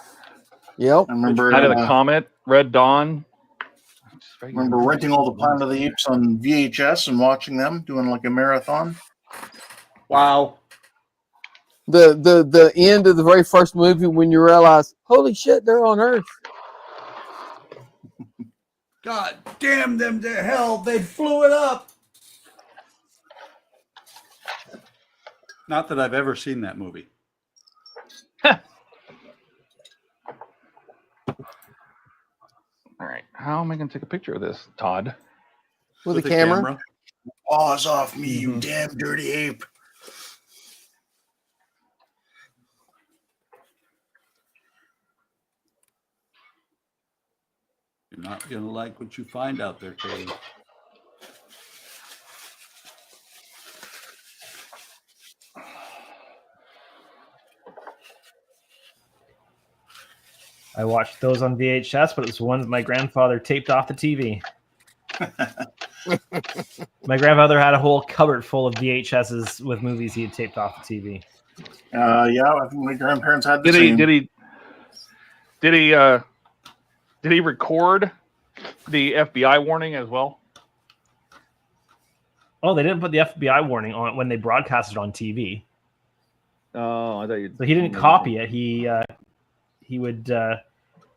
Yep. I remember Night of the Comet, Red Dawn. Remember renting all the Planet of the Apes on VHS and watching them, doing like a marathon. Wow. The end of the very first movie when you realize, holy shit, they're on Earth. God damn them to hell. They flew it up. Not that I've ever seen that movie. How am I going to take a picture of this, Todd? With a camera. Paws off me, you Mhm. damn dirty ape. You're not going to like what you find out there, Katie. I watched those on VHS, but it was ones my grandfather taped off the TV. My grandfather had a whole cupboard full of VHSs with movies he had taped off the TV. Yeah, I think my grandparents had the Did he? same. Did he record the FBI warning as well? Oh, they didn't put the FBI warning on it when they broadcast it on TV. Oh, I thought you. So he didn't copy it. He would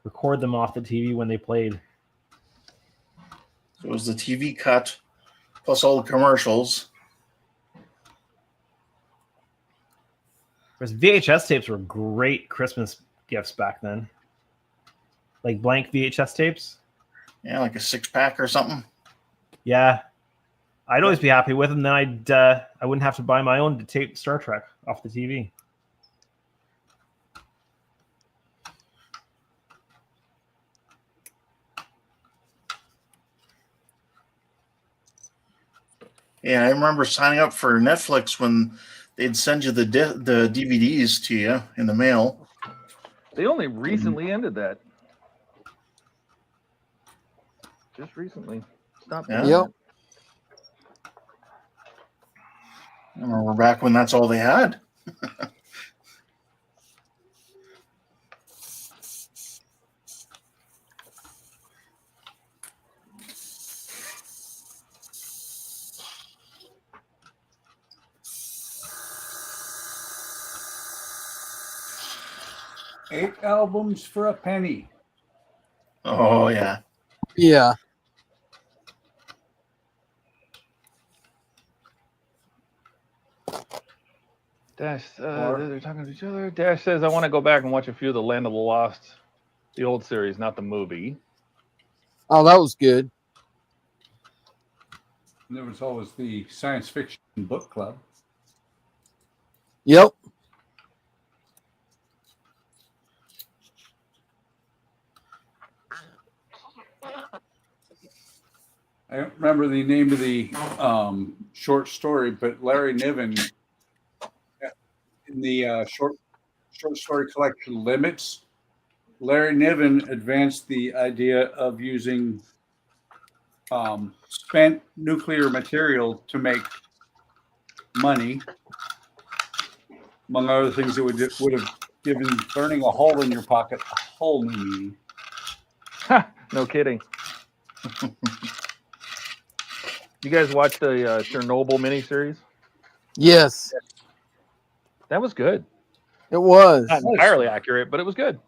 record them off the TV when they played. So it was the TV cut plus all the commercials. Because VHS tapes were great Christmas gifts back then. Like blank VHS tapes. Yeah, like a 6-pack or something. Yeah, I'd always be happy with them. Then I wouldn't have to buy my own to tape Star Trek off the TV. Yeah, I remember signing up for Netflix when they'd send you the DVDs to you in the mail. They only recently ended that. Just recently. Stop. Yeah. Yep. I remember back when that's all they had. 8 albums for a penny. Oh, yeah. Yeah. Dash, they're talking to each other. Dash says, I want to go back and watch a few of the Land of the Lost, the old series, not the movie. Oh, that was good. And there was always the science fiction book club. Yep. I don't remember the name of the short story, but Larry Niven in the short story collection Limits, Larry Niven advanced the idea of using spent nuclear material to make money. Among other things, it would have given burning a hole in your pocket a whole new meaning. No kidding. You guys watch the Chernobyl miniseries? Yes, That was good. it was. Not entirely accurate, but it was good.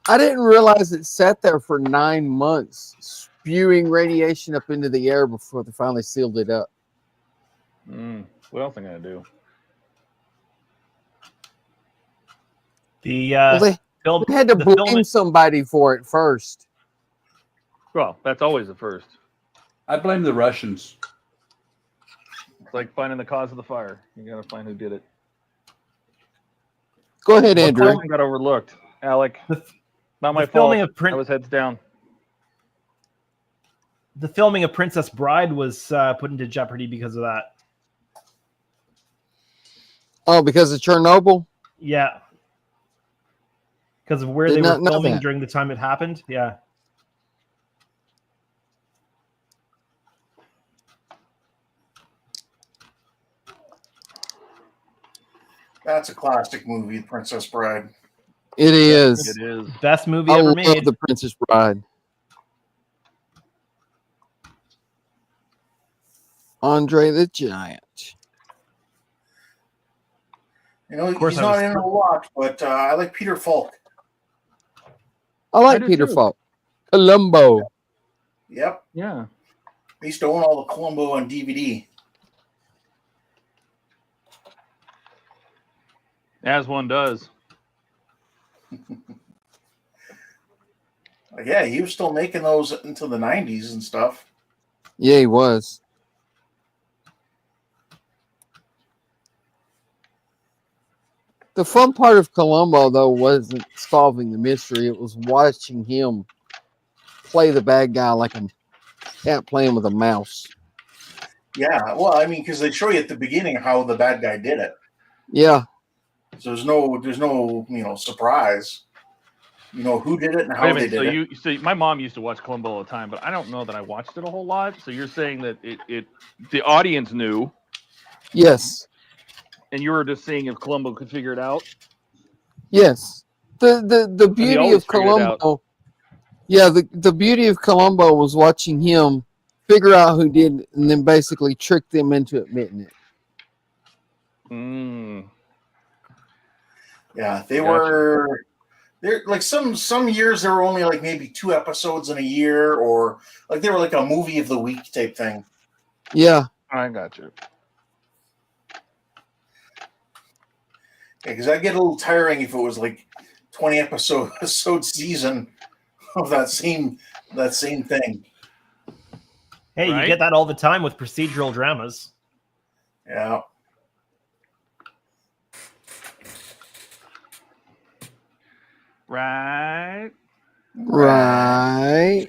I didn't realize it sat there for 9 months, spewing radiation up into the air before they finally sealed it up. What else am I going to do? The Well, they had to blame somebody for it first. Well, that's always the first. I blame the Russians. It's like finding the cause of the fire. You got to find who did it. Go ahead, Andrew. One got overlooked. Alec, not my fault. filming of I was heads down. The filming of Princess Bride was put into jeopardy because of that. Oh, because of Chernobyl? Yeah. Because of where Did they not were know filming that. during the time it happened. Yeah. That's a classic movie, Princess Bride. It is. It is. Best movie I ever love made. The Princess Bride. Andre the Giant. You know, course he's I not was- in it a lot, but I like Peter Falk. I like do Peter too. Falk. Columbo. Yep. Yeah. I used to own all the Columbo on DVD. As one does. Like, yeah, he was still making those into the 90s and stuff. Yeah, he was. The fun part of Columbo, though, wasn't solving the mystery. It was watching him play the bad guy like a cat playing with a mouse. Yeah, well, I mean, because they show you at the beginning how the bad guy did it. Yeah. So there's no surprise. You know who did it and how Wait a they minute, did it. so my mom used to watch Columbo all the time, but I don't know that I watched it a whole lot. So you're saying that the audience knew. Yes. And you were just seeing if Columbo could figure it out? Yes. The beauty of Columbo. Yeah, the beauty of Columbo was watching him figure out who did it and then basically trick them into admitting it. Yeah, they were. They're like some years there were only like maybe 2 episodes in a year, or like they were like a movie of the week type thing. Yeah, I got you. Yeah, because I'd get a little tiring if it was like 20 episode season of that same thing. Hey, Right? you get that all the time with procedural dramas. Yeah. Right. right.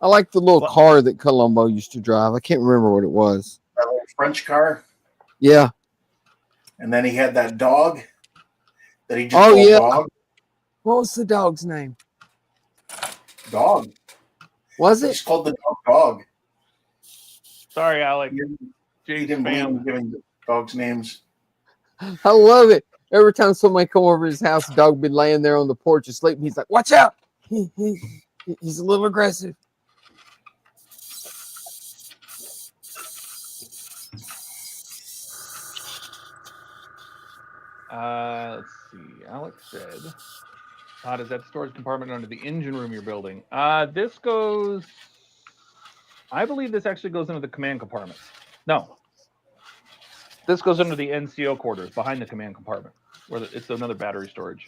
I like the little car that Columbo used to drive. I can't remember what it was. That little French car. Yeah. And then he had that dog that he just Oh, called yeah. Dog. What was the dog's name? Dog. Was It's it? called the dog. Sorry, Alec. He didn't believe in giving dogs names. I love it. Every time somebody come over his house, the dog been laying there on the porch asleep, and he's like, "Watch out! He's a little aggressive." Let's see. Alex said, "Todd, is that storage compartment under the engine room you're building?" This goes. I believe this actually goes into the command compartment. No. This goes under the NCO quarters behind the command compartment, where it's another battery storage.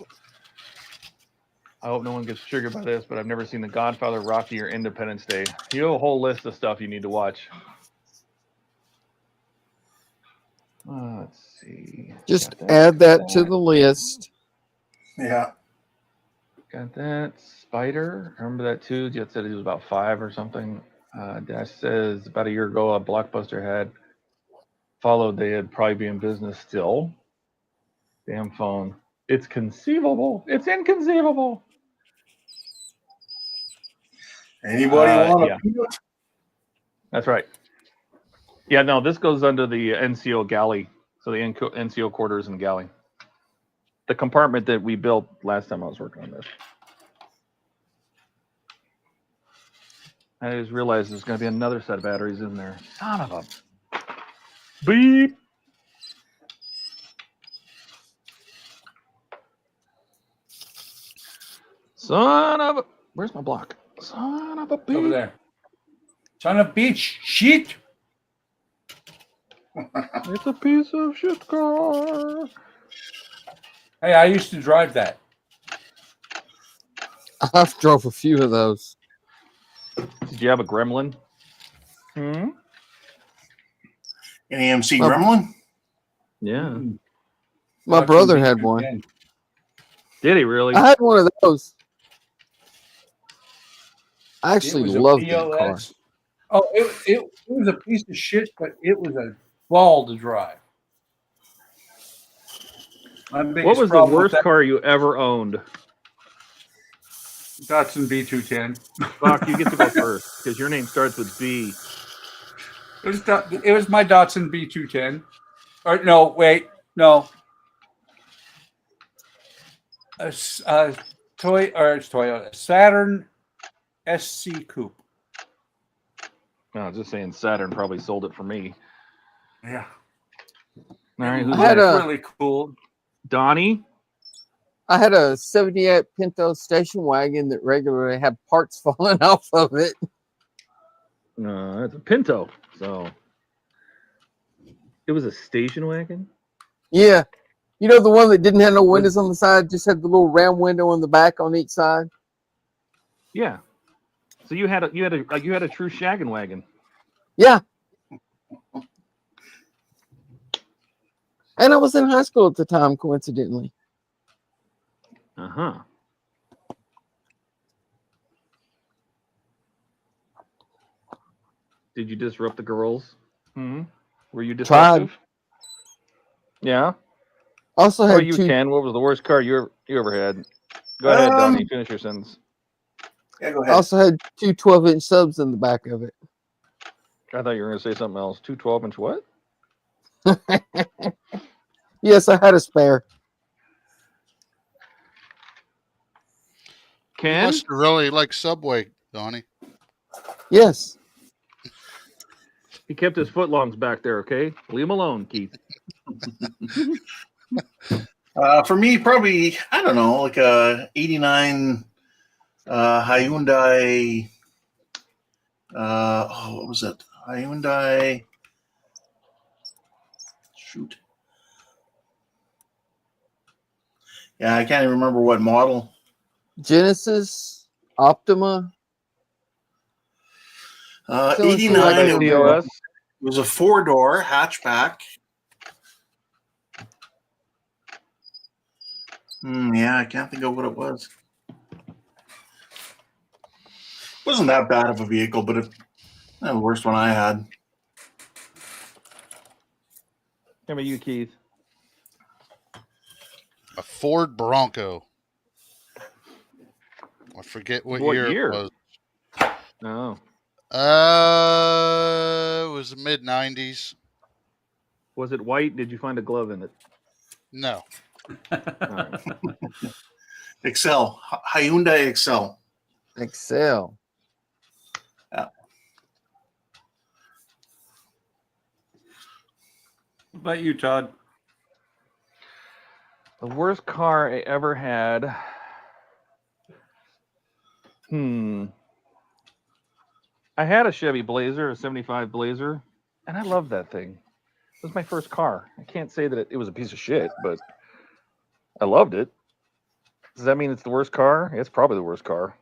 I hope no one gets triggered by this, but I've never seen The Godfather, Rocky, or Independence Day. You have a whole list of stuff you need to watch. Let's see. Just add that to the list. Yeah. Got that. Spider. Remember that too? Jet said he was about 5 or something. Dash says about a year ago, a Blockbuster had followed. They'd probably be in business still. Damn phone. It's conceivable. It's inconceivable. Anybody want yeah. a peanut? That's right. Yeah, no, this goes under the NCO galley. So the NCO quarters and galley. The compartment that we built last time I was working on this. I just realized there's going to be another set of batteries in there. Son of a beep. Son of a... Where's my block? Son of a beep. Over there. Son of a bitch. Shit. It's a piece of shit car. Hey, I used to drive that. I've drove a few of those. Did you have a Gremlin? Hmm? An AMC Gremlin? Yeah. My brother had one. Did he really? I had one of those. I It actually was a loved that car. PLS. Oh, it was a piece of shit, but it was a ball to drive. What was the worst car you ever owned? Datsun B210. Buck, you get to go first because your name starts with B. It was my Datsun B210. Or no, wait, no. It's Toyota Saturn SC Coupe. No, I was just saying Saturn probably sold it for me. Yeah. All right, It was really cool. Donnie? I had a 78 Pinto station wagon that regularly had parts falling off of it. No, it's a Pinto. So it was a station wagon? Yeah. You know the one that didn't have no windows on the side, just had the little round window on the back on each side. Yeah. So you had a true shaggin' wagon. Yeah. And I was in high school at the time, coincidentally. Uh-huh. Did you disrupt the girls? Hmm? Were you disruptive? Yeah. Also How had you, two. Ken? What was the worst car you ever had? Go ahead, Donnie. Finish your sentence. Yeah, go I ahead. also had two 12-inch subs in the back of it. I thought you were going to say something else. Two 12-inch what? Yes, I had a spare. You Ken? must really like Subway, Donnie. Yes. He kept his footlongs back there, okay? Leave him alone, Keith. For me, probably, I don't know, like a 89 Hyundai. What was it? Hyundai. Shoot. Yeah, I can't even remember what model. Genesis, Optima. 89. DOS. It was a 4-door hatchback. Yeah, I can't think of what it was. It wasn't that bad of a vehicle, but the worst one I had. How about you, Keith? A Ford Bronco. I forget what year it was. No. It was the mid-90s. Was it white? Did you find a glove in it? No. Right. Excel. Hyundai Excel. Excel. Yeah. What about you, Todd? The worst car I ever had. I had a Chevy Blazer, a 75 Blazer, and I loved that thing. It was my first car. I can't say that it was a piece of shit, but I loved it. Does that mean it's the worst car? It's probably the worst car.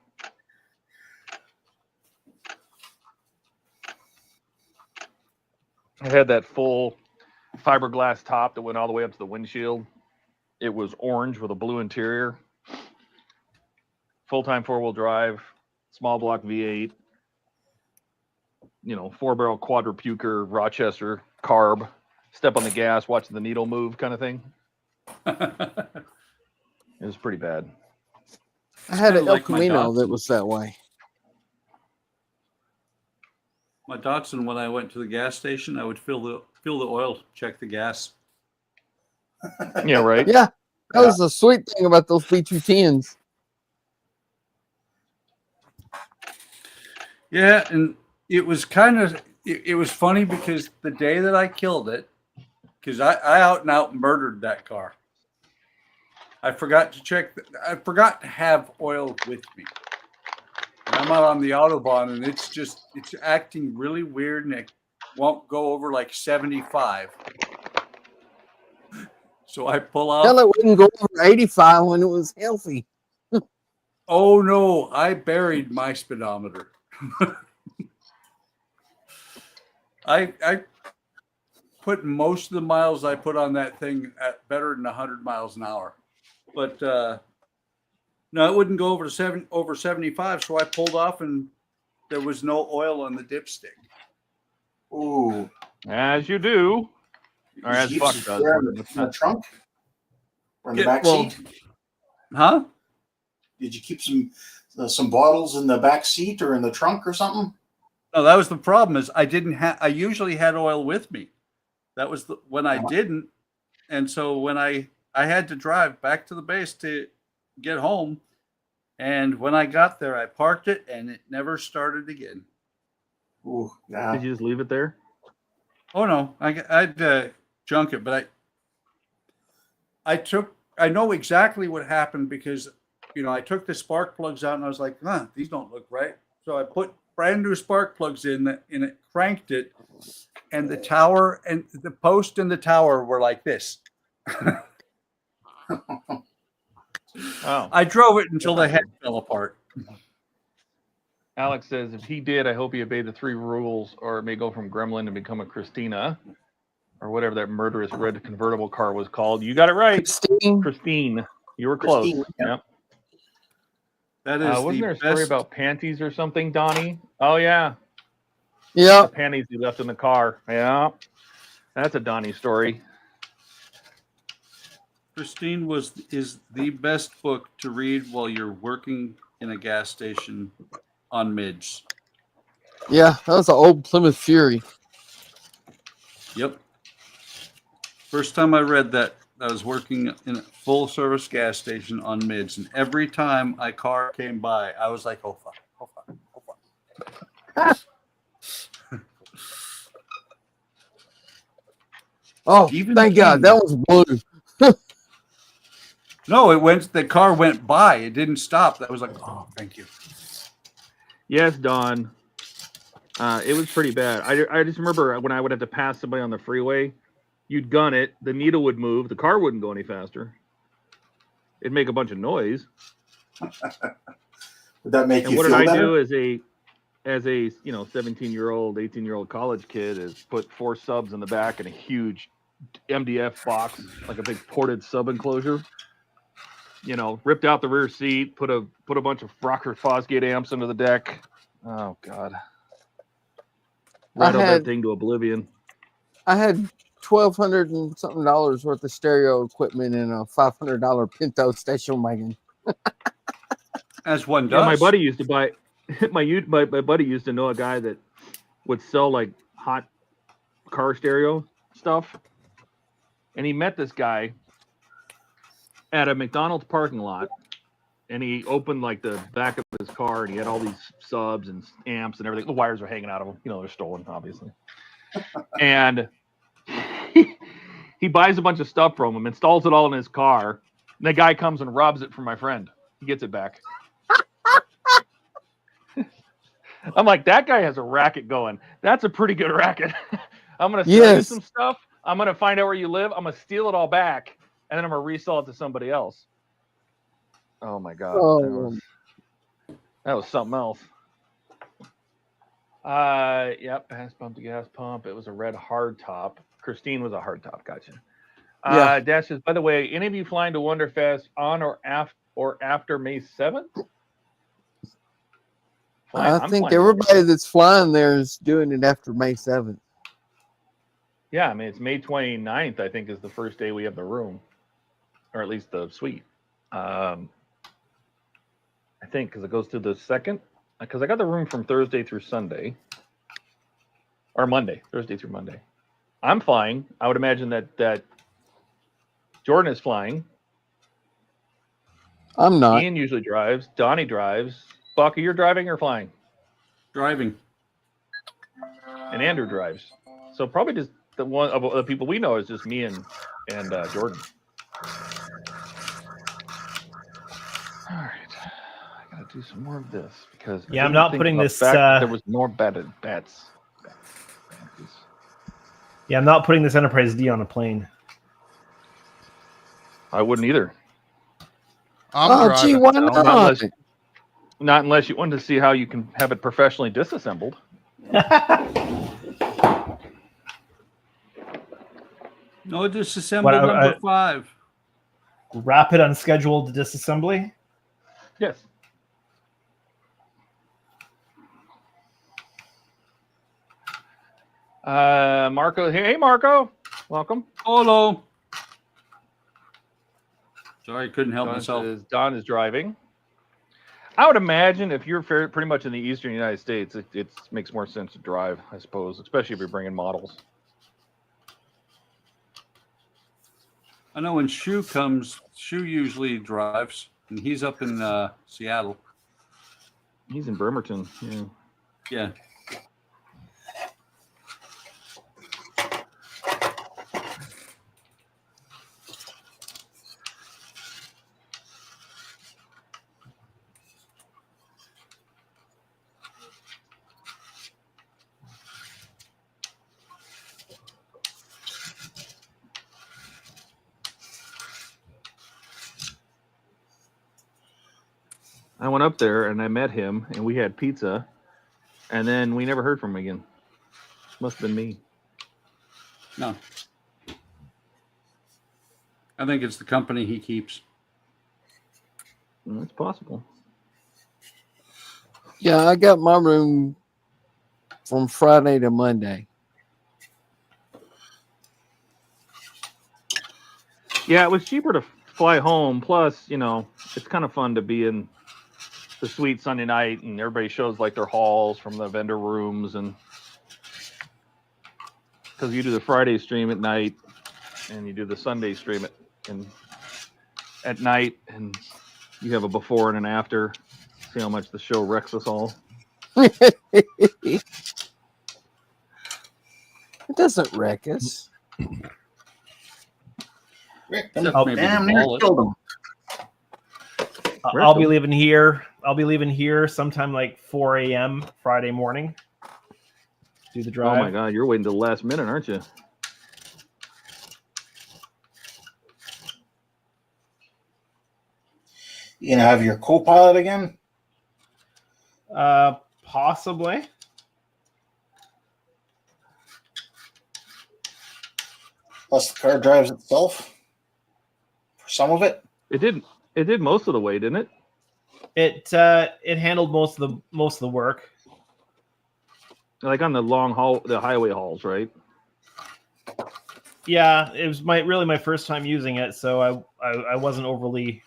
I had that full fiberglass top that went all the way up to the windshield. It was orange with a blue interior. Full-time four-wheel drive, small block V8. 4-barrel quadrupuker, Rochester, carb, step on the gas, watch the needle move kind of thing. It was pretty bad. I had an El like my Camino that Datsun. was that way. My Datsun, when I went to the gas station, I would fill the oil, check the gas. Yeah, right. Yeah, that was the sweet thing about those B210s. Yeah, and it was kind of it was funny because the day that I killed it, because I out and out murdered that car. I forgot to check. I forgot to have oil with me. And I'm out on the Autobahn, and it's acting really weird, and it won't go over like 75. So I pull out. Hell, it wouldn't go over 85 when it was healthy. Oh no! I buried my speedometer. I put most of the miles I put on that thing at better than 100 miles an hour, but no, it wouldn't go over 75. So I pulled off, and there was no oil on the dipstick. Ooh. As you do. Or as Did you Buck keep does. some in the trunk? Or in the back seat? Huh? Did you keep some bottles in the back seat or in the trunk or something? No, that was the problem. Is I didn't have. I usually had oil with me. That was when I didn't, and so when I had to drive back to the base to get home, and when I got there, I parked it, and it never started again. Ooh, yeah. Did you just leave it there? Oh no, I'd junk it, but I know exactly what happened because I took the spark plugs out and I was like, these don't look right. So I put brand new spark plugs in it, cranked it, and the tower and the post and the tower were like this. Oh, I drove it until the head fell apart. Alex says if he did, I hope he obeyed the 3 rules, or it may go from Gremlin to become a Christina, or whatever that murderous red convertible car was called. You got it right, Christine. Christine. You were close. Christine, yeah. Yep. That is Wasn't the there a story best. about panties or something, Donnie? Oh yeah, Yeah. the panties he left in the car. Yeah, that's a Donnie story. Christine is the best book to read while you're working in a gas station on mids. Yeah, that was an old Plymouth Fury. Yep. First time I read that, I was working in a full service gas station on mids, and every time a car came by, I was like, "Oh fuck! Oh fuck! Oh fuck!" Oh, Even thank God, King. that was blue. No, it went. The car went by. It didn't stop. That was like, "Oh, thank you." Yes, Don. It was pretty bad. I just remember when I would have to pass somebody on the freeway, you'd gun it, the needle would move, the car wouldn't go any faster. It'd make a bunch of noise. Would that make And you what feel did I better? do as a 17-year-old, 18-year-old college kid is put 4 subs in the back in a huge MDF box, like a big ported sub enclosure. Ripped out the rear seat, put a bunch of Rocker Fosgate amps under the deck. Oh God. Rattled that thing to oblivion. I had $1,200 and something worth of stereo equipment in a $500 Pinto station wagon. As one does. Yeah, my buddy used to buy. My buddy used to know a guy that would sell like hot car stereo stuff, and he met this guy at a McDonald's parking lot, and he opened like the back of his car, and he had all these subs and amps and everything. The wires were hanging out of them. They're stolen, obviously. And he buys a bunch of stuff from him, installs it all in his car, and the guy comes and robs it from my friend. He gets it back. I'm like, that guy has a racket going. That's a pretty good racket. I'm going to sell you some stuff. I'm going to find out where you live. I'm going to steal it all back, and then I'm going to resell it to somebody else. Oh, my God. That was something else. Yep, gas pump to gas pump. It was a red hard top. Christine was a hard top. Gotcha. Yeah. Dash says, by the way, any of you flying to Wonderfest on or after May 7th? I think everybody that's flying there is doing it after May 7th. Yeah, I mean, it's May 29th, I think, is the first day we have the room, or at least the suite. I think, because it goes to the 2nd, because I got the room from Thursday through Sunday, or Monday, Thursday through Monday. I'm flying. I would imagine that Jordan is flying. I'm not. Ian usually drives. Donnie drives. Buck, you're driving or flying? Driving. And Andrew drives. So probably just the one of the people we know is just me and Jordan. All right, I gotta do some more of this because I'm not putting this. There was more batted bats. Yeah, I'm not putting this Enterprise D on a plane. I wouldn't either. Gee, why not? Not unless you wanted to see how you can have it professionally disassembled. No, disassemble number 5. Rapid unscheduled disassembly? Yes. Marco, hey Marco, welcome. Hello. Sorry, I couldn't help myself. Don is driving. I would imagine if you're pretty much in the eastern United States, it makes more sense to drive, I suppose, especially if you're bringing models. I know when Shu comes, Shu usually drives, and he's up in Seattle. He's in Bremerton. Yeah. Yeah. I went up there and I met him, and we had pizza, and then we never heard from him again. Must have been me. No. I think it's the company he keeps. It's possible. Yeah, I got my room from Friday to Monday. Yeah, it was cheaper to fly home. Plus, you know, it's kind of fun to be in the suite Sunday night, and everybody shows like their hauls from the vendor rooms, and because you do the Friday stream at night, and you do the Sunday stream at night, and you have a before and an after. See how much the show wrecks us all. It doesn't wreck us. Rick, Except maybe damn the near wallet. killed him. I'll be leaving here. I'll be leaving here sometime like 4 a.m. Friday morning. Do the drive. Oh my God, you're waiting till the last minute, aren't you? You gonna have your co-pilot again? Possibly. Plus the car drives itself for some of it. It did. It did most of the way, didn't it? It handled most of the work. Like on the long haul, the highway hauls, right? Yeah, it was my first time using it, so I wasn't overly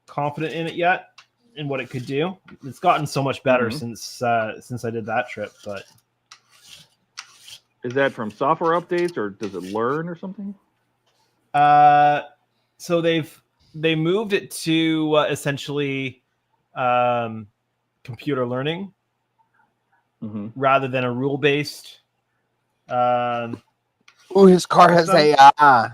confident in it yet, in what it could do. It's gotten so much better since I did that trip. But is that from software updates, or does it learn or something? So they moved it to essentially computer learning rather than a rule based. Oh, his car has AI.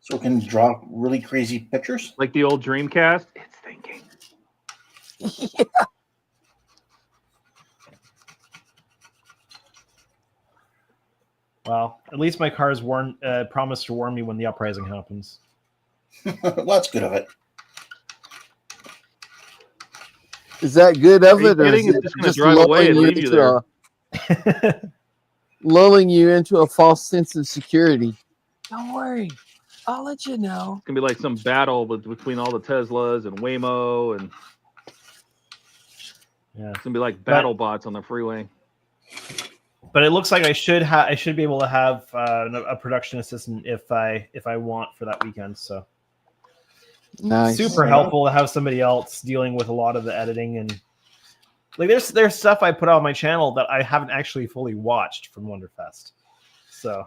So it can draw really crazy pictures? Like the old Dreamcast? It's thinking. Yeah. Well, at least my car is promised to warn me when the uprising happens. Well, that's good of it. Is that good of Are you it, or kidding? is It's it just gonna drive away and leave you there. lulling you into a false sense of security? Don't worry, I'll let you know. It's gonna be like some battle between all the Teslas and Waymo, and yeah, it's gonna be like battle bots on the freeway. But it looks like I should be able to have a production assistant if I want for that weekend. So nice, super helpful to have somebody else dealing with a lot of the editing, and like there's stuff I put on my channel that I haven't actually fully watched from Wonderfest. So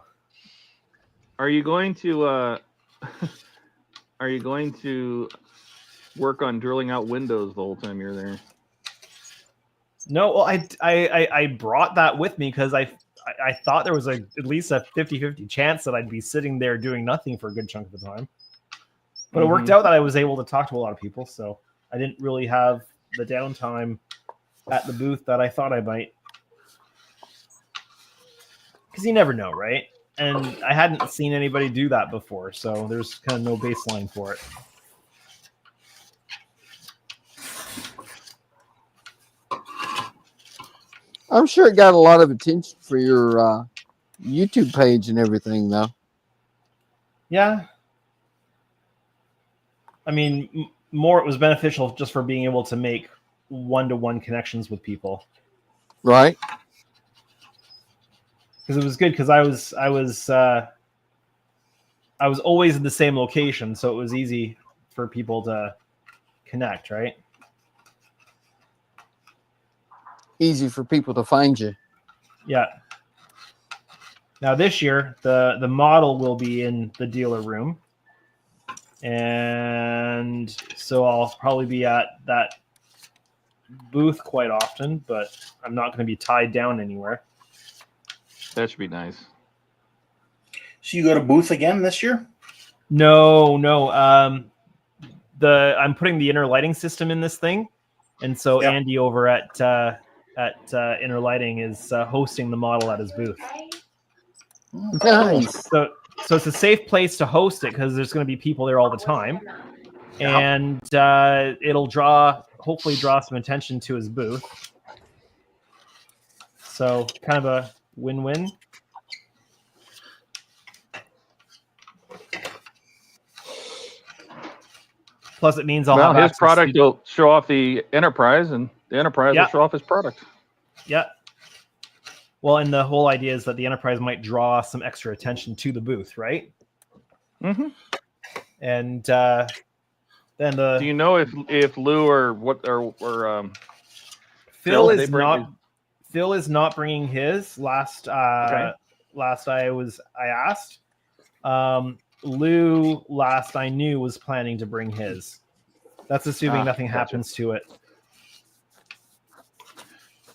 are you going to work on drilling out windows the whole time you're there? no, well, I brought that with me because I thought there was at least a 50-50 chance that I'd be sitting there doing nothing for a good chunk of the time. But it worked out that I was able to talk to a lot of people, so I didn't really have the downtime at the booth that I thought I might. Because you never know, right? And I hadn't seen anybody do that before, so there's kind of no baseline for it. I'm sure it got a lot of attention for your YouTube page and everything, though. Yeah. I mean, more it was beneficial just for being able to make one-to-one connections with people. Right. Because it was good because I was always in the same location, so it was easy for people to connect, right? Easy for people to find you. Yeah. Now this year, the model will be in the dealer room, and so I'll probably be at that booth quite often, but I'm not going to be tied down anywhere. That should be nice. So you go to booth again this year? No. I'm putting the inner lighting system in this thing, and so Andy over at Inner Lighting is hosting the model at his booth. Nice. so it's a safe place to host it because there's going to be people there all the time, and it'll hopefully draw some attention to his booth. So kind of a win-win. Plus, it means I'll have his access product will show off the Enterprise, and the Enterprise will show off his product. Yeah. Well, and the whole idea is that the Enterprise might draw some extra attention to the booth, right? Mm-hmm. And then the. Do you know if Lou or Phil is not bringing his last. Last I asked. Lou, last I knew, was planning to bring his. That's assuming nothing happens to it.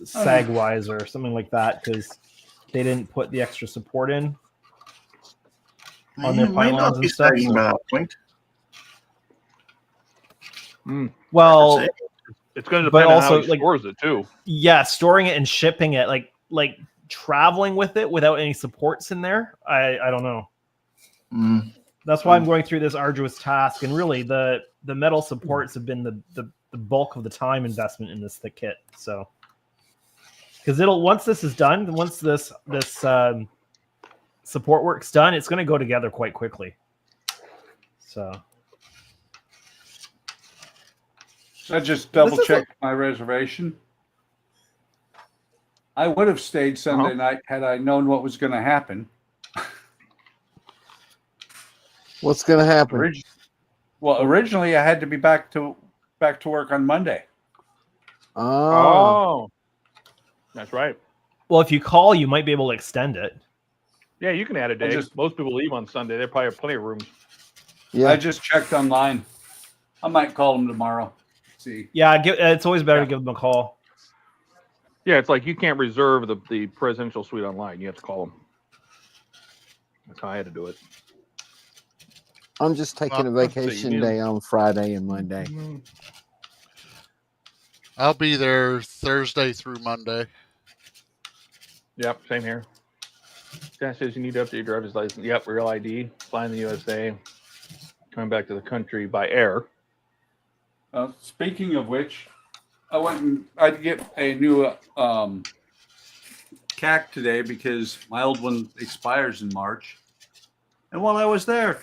SAG-wise or something like that, because they didn't put the extra support in on their pylons and stuff. Well, it's going to depend on how he like, stores it too. Yeah, storing it and shipping it, like traveling with it without any supports in there. I don't know. That's why I'm going through this arduous task, and really the metal supports have been the bulk of the time investment in this thick kit. So, because once this is done, once this support work's done, it's going to go together quite quickly. So I just double checked my reservation. I would have stayed Sunday night had I known what was going to happen. What's going to happen? Originally I had to be back to work on Monday. Oh, that's right. Well, if you call, you might be able to extend it. Yeah, you can add a day. Most people leave on Sunday. They probably have plenty of rooms. Yeah, I just checked online. I might call them tomorrow. See. Yeah, it's always better to give them a call. Yeah, it's like you can't reserve the presidential suite online. You have to call them. That's how I had to do it. I'm just taking a vacation day on Friday and Monday. I'll be there Thursday through Monday. Yep, same here. Stan says you need to update your driver's license. Yep, real ID, flying the USA, coming back to the country by air. Speaking of which, I'd get a new CAC today because my old one expires in March. And while I was there,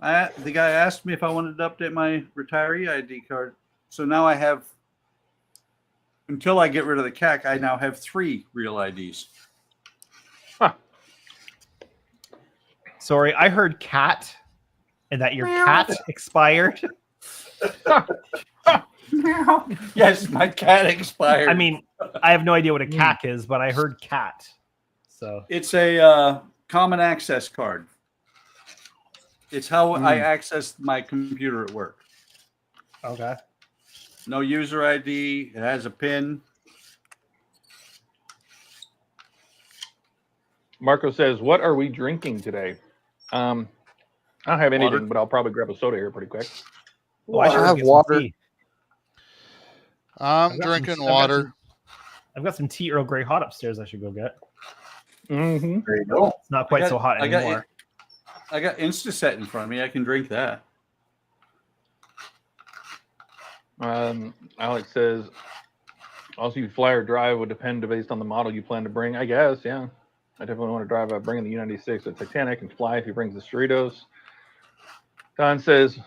the guy asked me if I wanted to update my retiree ID card. So now I have, until I get rid of the CAC, I now have 3 real IDs. Huh. Sorry, I heard cat, and that your cat expired. Yes, my cat expired. I mean, I have no idea what a CAC is, but I heard cat. So it's a common access card. It's how I access my computer at work. Okay. No user ID. It has a PIN. Marco says, "What are we drinking today?" I don't have anything, but I'll probably grab a soda here pretty quick. I have water. I'm drinking water. I've got some tea Earl Grey hot upstairs. I should go get. There you go. It's not quite so hot anymore. I got Instaset in front of me. I can drink that. Alex says, also you fly or drive would depend based on the model you plan to bring. I guess, yeah. I definitely want to drive. I'm bringing the U96 at Titanic and fly if he brings the Cerritos. Don says,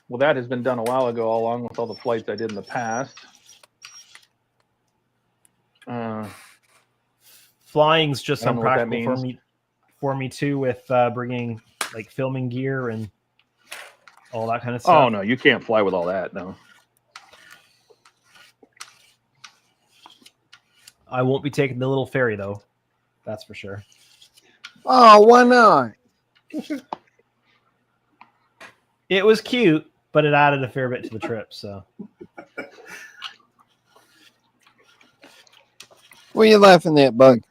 well, that has been done a while ago, along with all the flights I did in the past. Flying's just unpractical for me too, with bringing like filming gear and all that kind of stuff. Oh no, you can't fly with all that. No. I won't be taking the little ferry though. That's for sure. Oh, why not? It was cute, but it added a fair bit to the trip. So, what are you laughing at, Bug?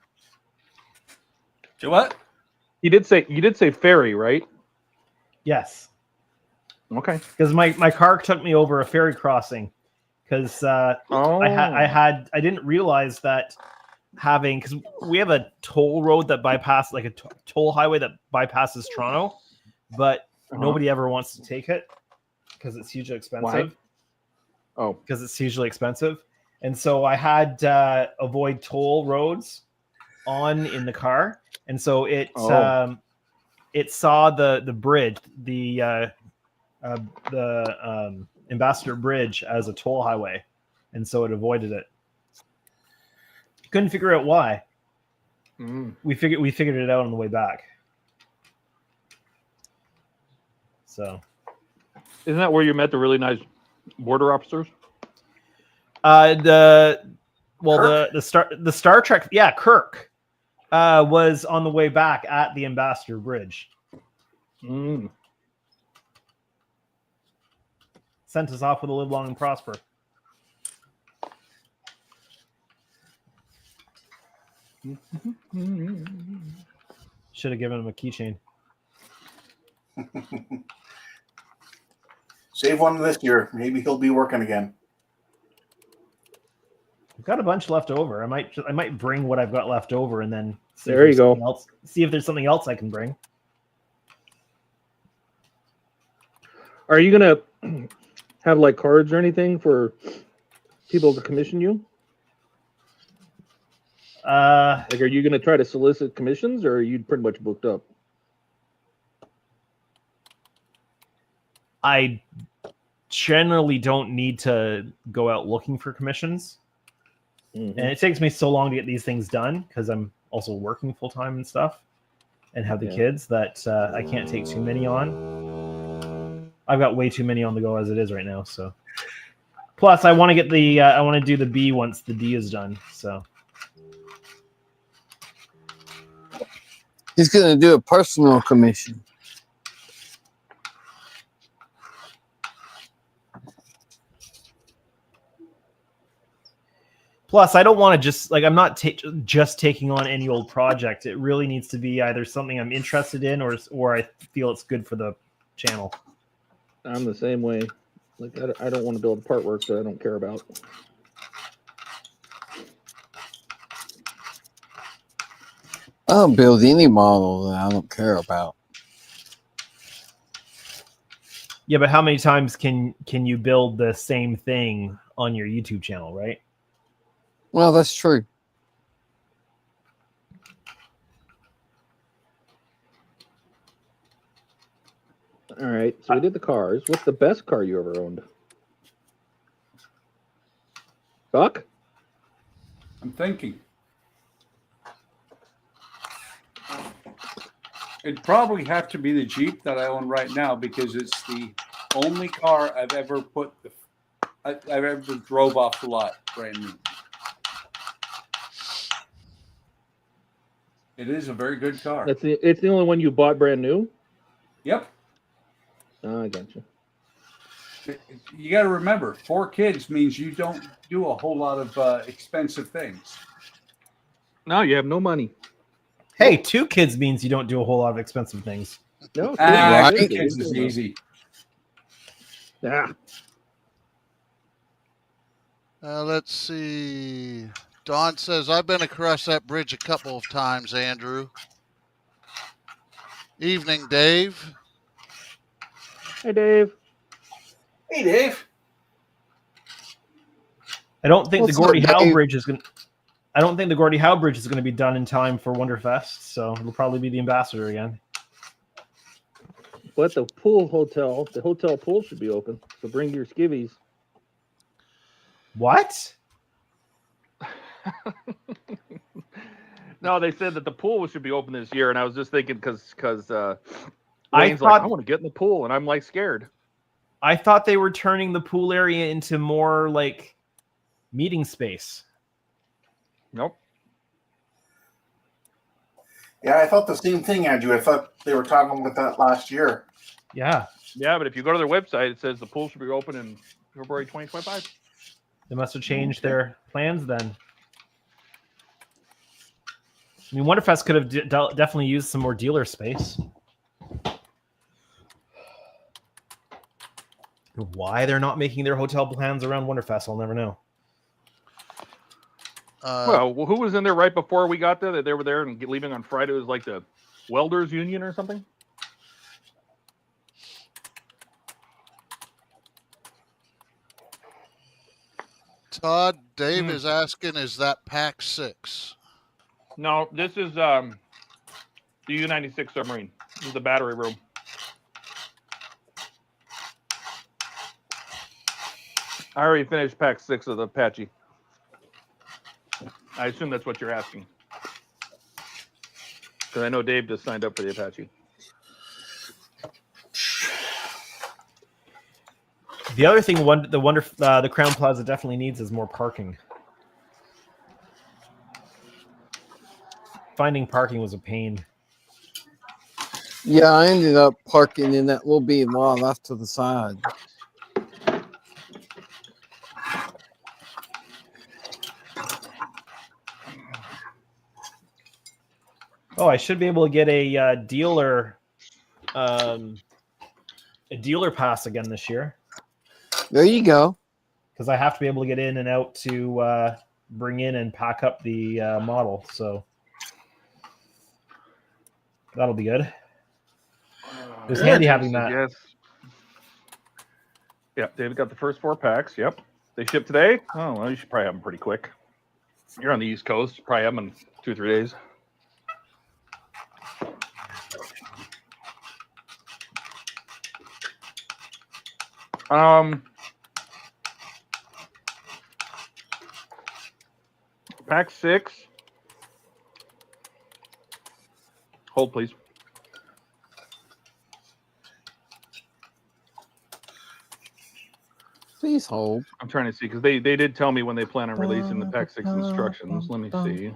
Do what? You did say ferry, right? Yes. Okay. Because my car took me over a ferry crossing. Because I didn't realize that having, because we have a toll road that bypasses, like a toll highway that bypasses Toronto, but nobody ever wants to take it because it's hugely expensive. Oh, because it's hugely expensive. And so I had avoid toll roads on in the car, and so it it saw the bridge, the Ambassador Bridge, as a toll highway, and so it avoided it. Couldn't figure out why. We figured it out on the way back. So, isn't that where you met the really nice border officers? The Star Trek, yeah, Kirk was on the way back at the Ambassador Bridge. Sent us off with a live long and prosper. Should have given him a keychain. Save one this year. Maybe he'll be working again. I've got a bunch left over. I might bring what I've got left over and then see there you go. See if there's something else I can bring. Are you gonna have like cards or anything for people to commission you? Like, are you gonna try to solicit commissions, or are you pretty much booked up? I generally don't need to go out looking for commissions. And it takes me so long to get these things done because I'm also working full time and stuff and have the kids that I can't take too many on. I've got way too many on the go as it is right now. So, plus I want to get the I want to do the B once the D is done. So he's going to do a personal commission. Plus, I don't want to just I'm not just taking on any old project. It really needs to be either something I'm interested in or I feel it's good for the channel. I'm the same way. Like, I don't want to build part work that I don't care about. I don't build any model that I don't care about. Yeah, but how many times can you build the same thing on your YouTube channel, right? Well, that's true. All right, so we did the cars. What's the best car you ever owned? Buck? I'm thinking. It'd probably have to be the Jeep that I own right now because it's the only car I've ever I've ever drove off the lot brand new. It is a very good car. It's the only one you bought brand new? Yep. Oh, I got you. You got to remember, 4 kids means you don't do a whole lot of expensive things. No, you have no money. Hey, 2 kids means you don't do a whole lot of expensive things. No, 2 kids is easy. Yeah. Let's see. Don says, I've been across that bridge a couple of times, Andrew. Evening, Dave. Hey, Dave. Hey, Dave. I don't think What's the Gordie up, Howe Dave? Bridge is going. I don't think the Gordie Howe Bridge is going to be done in time for Wonderfest, so it'll probably be the Ambassador again. But the hotel pool should be open. So bring your skivvies. What? No, they said that the pool should be open this year, and I was just thinking because Wayne's like, I want to get in the pool, and I'm like scared. I thought they were turning the pool area into more like meeting space. Nope. Yeah, I thought the same thing, Andrew. I thought they were talking about that last year. Yeah. Yeah, but if you go to their website, it says the pool should be open in February 2025. They must have changed their plans then. I mean, Wonderfest could have definitely used some more dealer space. Why they're not making their hotel plans around Wonderfest, I'll never know. Well, who was in there right before we got there? That they were there and leaving on Friday. It was like the Welders Union or something. Todd, Dave is asking, is that Pack 6? No, this is the U-96 submarine. This is the battery room. I already finished Pack 6 of the Apache. I assume that's what you're asking. Because I know Dave just signed up for the Apache. The other thing, the Crown Plaza definitely needs is more parking. Finding parking was a pain. Yeah, I ended up parking in that little B lot off to the side. Oh, I should be able to get a dealer pass again this year. There you go. Because I have to be able to get in and out to bring in and pack up the model. So that'll be good. It was handy having that. Yes. Yep, David got the first 4 packs. Yep. They shipped today? Oh, well, you should probably have them pretty quick. You're on the East Coast. Probably have them in 2 or 3 days. Pack 6. Hold, please. Please hold. I'm trying to see because they did tell me when they plan on releasing the Pack 6 instructions. Let me see.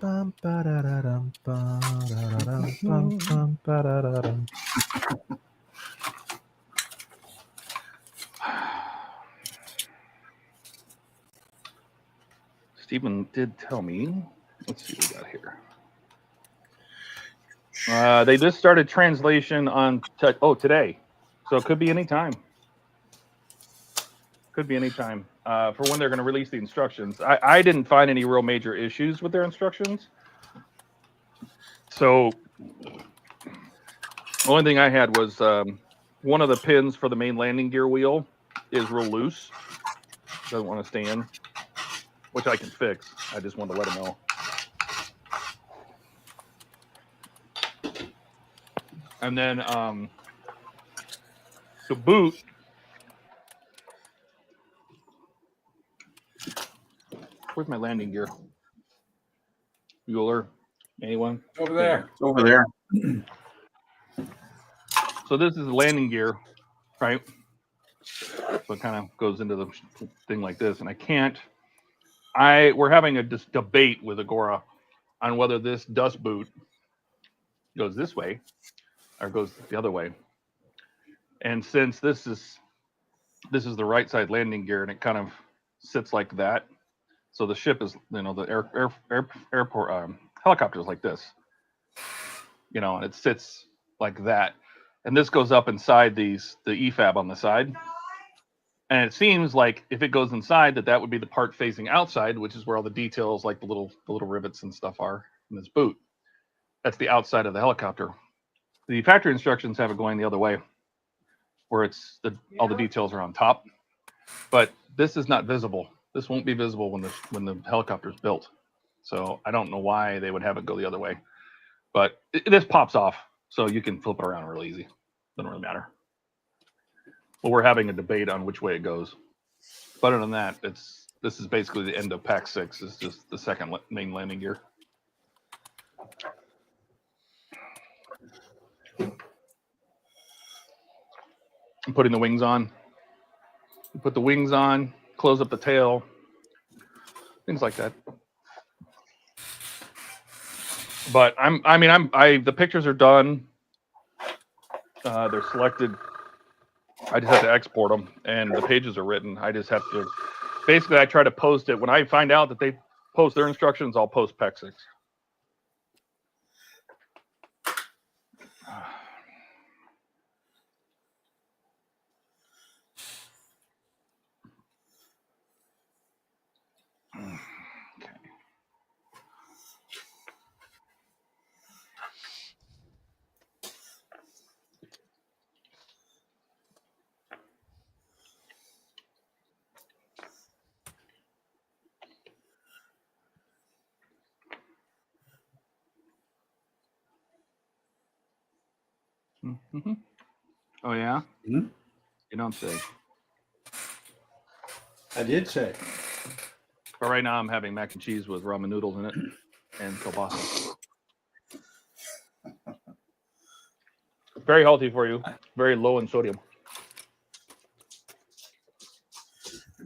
Stephen did tell me. Let's see what we got here. They just started translation on today, so it could be any time. Could be any time for when they're going to release the instructions. I didn't find any real major issues with their instructions. So the only thing I had was one of the pins for the main landing gear wheel is real loose. Doesn't want to stay in, which I can fix. I just wanted to let them know. And then the boot. Where's my landing gear? Bueller? Anyone? Over there. It's over there. So this is the landing gear, right? So it kind of goes into the thing like this, and I can't. We're having a debate with Agora on whether this dust boot goes this way or goes the other way. And since this is the right side landing gear, and it kind of sits like that, so the ship is, the airport helicopter is like this, and it sits like that, and this goes up inside the EFAB on the side. And it seems like if it goes inside, that would be the part facing outside, which is where all the details, like the little rivets and stuff, are in this boot. That's the outside of the helicopter. The factory instructions have it going the other way, where all the details are on top. But this is not visible. This won't be visible when the helicopter is built. So I don't know why they would have it go the other way. But this pops off, so you can flip it around real easy. Doesn't really matter. But we're having a debate on which way it goes. But other than that, this is basically the end of Pack 6. It's just the second main landing gear. I'm putting the wings on. Put the wings on, close up the tail, things like that. But the pictures are done. They're selected. I just have to export them, and the pages are written. I just have to, basically, I try to post it. When I find out that they post their instructions, I'll post Pack 6. Okay. Mm-hmm. Oh yeah. Hmm? You don't say. I did say. But right now I'm having mac and cheese with ramen noodles in it and kielbasa. Very healthy for you. Very low in sodium.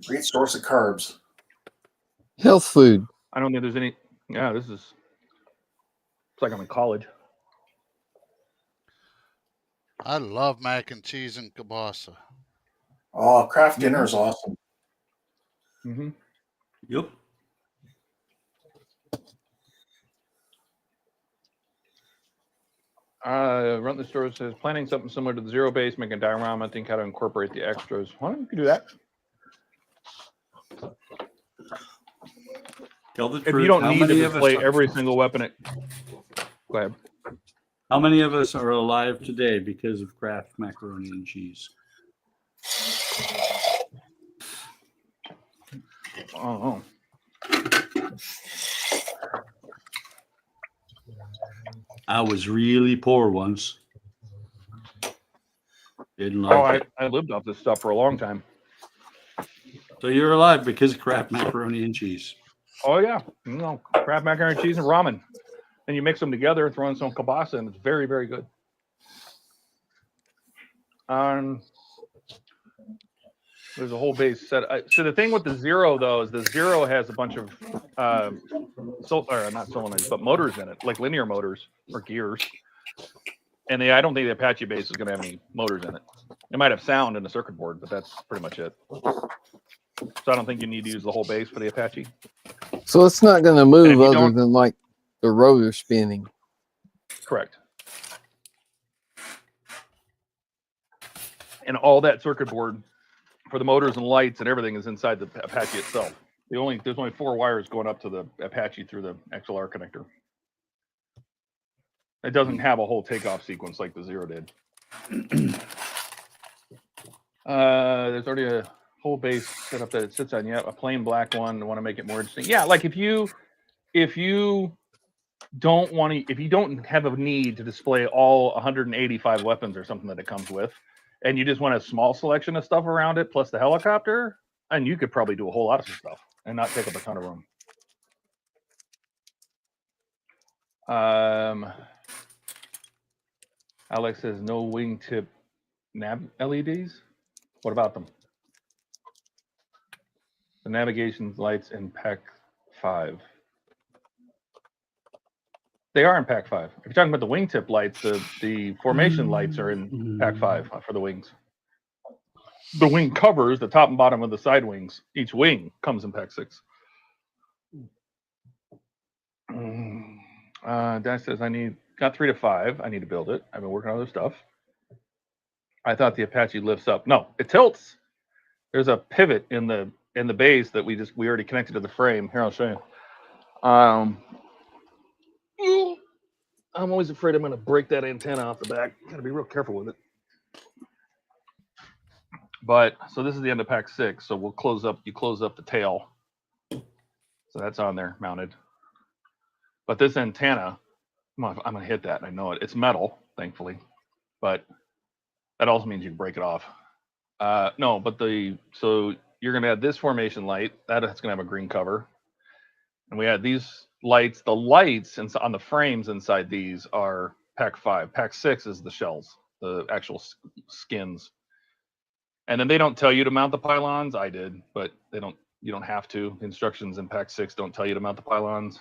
Great source of carbs. Health food. I don't think there's any. Yeah, this is. It's like I'm in college. I love mac and cheese and kielbasa. Oh, craft dinner is awesome. Mm-hmm. Yep. Run the store says planning something similar to the zero base, making a diorama. Think how to incorporate the extras. Well, you can do that. Tell the If truth. you don't How need to many of us display are- every single weapon, go ahead. How many of us are alive today because of Kraft macaroni and cheese? Oh. I was really poor once. Didn't like it. I lived off this stuff for a long time. So you're alive because of Kraft macaroni and cheese. Oh yeah, Kraft macaroni and cheese and ramen, and you mix them together, throw in some kielbasa, and it's very, very good. There's a whole base set. So the thing with the Zero though is the Zero has a bunch of not solenoids, but motors in it, like linear motors or gears. And I don't think the Apache base is going to have any motors in it. It might have sound in the circuit board, but that's pretty much it. So I don't think you need to use the whole base for the Apache. So it's not going to move other than like the rotor spinning. Correct. And all that circuit board for the motors and lights and everything is inside the Apache itself. There's only 4 wires going up to the Apache through the XLR connector. It doesn't have a whole takeoff sequence like the Zero did. There's already a whole base set up that it sits on. Yeah, a plain black one. I want to make it more interesting. Yeah, like if you don't have a need to display all 185 weapons or something that it comes with, and you just want a small selection of stuff around it plus the helicopter, and you could probably do a whole lot of stuff and not take up a ton of room. Alex says no wingtip nav LEDs. What about them? The navigation lights in Pack 5. They are in Pack 5. If you're talking about the wingtip lights, the formation lights are in Pack 5 for the wings. The wing covers, the top and bottom of the side wings, each wing comes in Pack 6. Dash says got 3 to 5. I need to build it. I've been working on other stuff. I thought the Apache lifts up. No, it tilts. There's a pivot in the base that we already connected to the frame. Here, I'll show you. I'm always afraid I'm going to break that antenna off the back. Got to be real careful with it. But so this is the end of Pack 6. So we'll close up. You close up the tail. So that's on there mounted. But this antenna, I'm going to hit that. I know it. It's metal, thankfully, but that also means you can break it off. No, but so you're going to have this formation light. That's going to have a green cover. And we had these lights. The lights on the frames inside these are Pack 5. Pack 6 is the shells, the actual skins. And then they don't tell you to mount the pylons. I did, but you don't have to. The instructions in Pack 6 don't tell you to mount the pylons.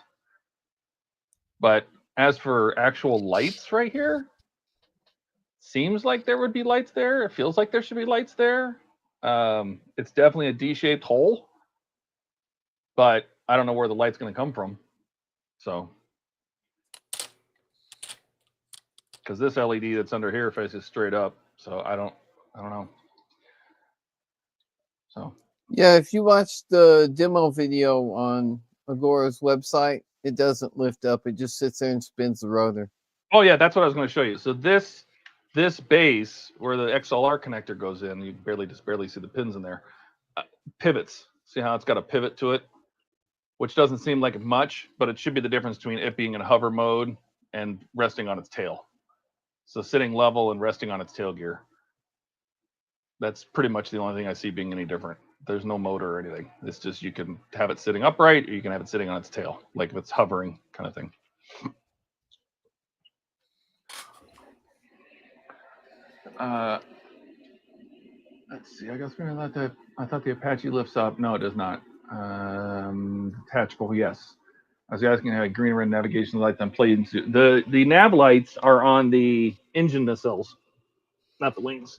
But as for actual lights right here, seems like there would be lights there. It feels like there should be lights there. It's definitely a D-shaped hole, but I don't know where the light's going to come from. So, because this LED that's under here faces straight up, so I don't know. So yeah, if you watch the demo video on Agora's website, it doesn't lift up. It just sits there and spins the rotor. Oh yeah, that's what I was going to show you. So this base where the XLR connector goes in, you barely see the pins in there. Pivots. See how it's got a pivot to it, which doesn't seem like much, but it should be the difference between it being in hover mode and resting on its tail. So sitting level and resting on its tail gear. That's pretty much the only thing I see being any different. There's no motor or anything. It's just you can have it sitting upright or you can have it sitting on its tail, like if it's hovering kind of thing. Let's see. I guess I thought the Apache lifts up. No, it does not. Detachable, yes. I was asking how green and red navigation lights on planes. The nav lights are on the engine nacelles, not the wings.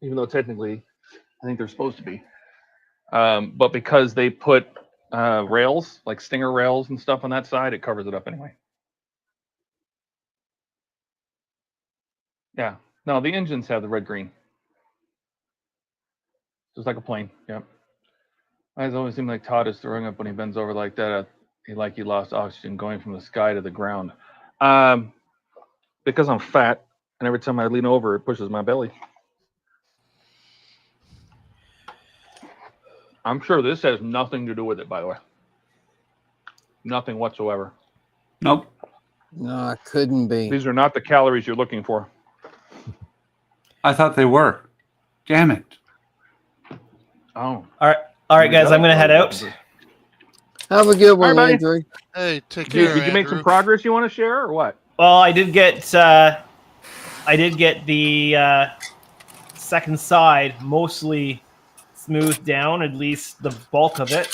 Even though technically, I think they're supposed to be. But because they put rails, like Stinger rails and stuff on that side, it covers it up anyway. Yeah. No, the engines have the red-green. Just like a plane. Yep. Eyes always seem like Todd is throwing up when he bends over like that. He lost oxygen going from the sky to the ground. Because I'm fat, and every time I lean over, it pushes my belly. I'm sure this has nothing to do with it, by the way. Nothing whatsoever. Nope. No, it couldn't be. These are not the calories you're looking for. I thought they were. Damn it. Oh. All right, guys. I'm gonna head out. Have a good one, All right, Andrew. Hey, take care. Did you make some progress you want to share, or what? Well, I did get the second side mostly smoothed down, at least the bulk of it.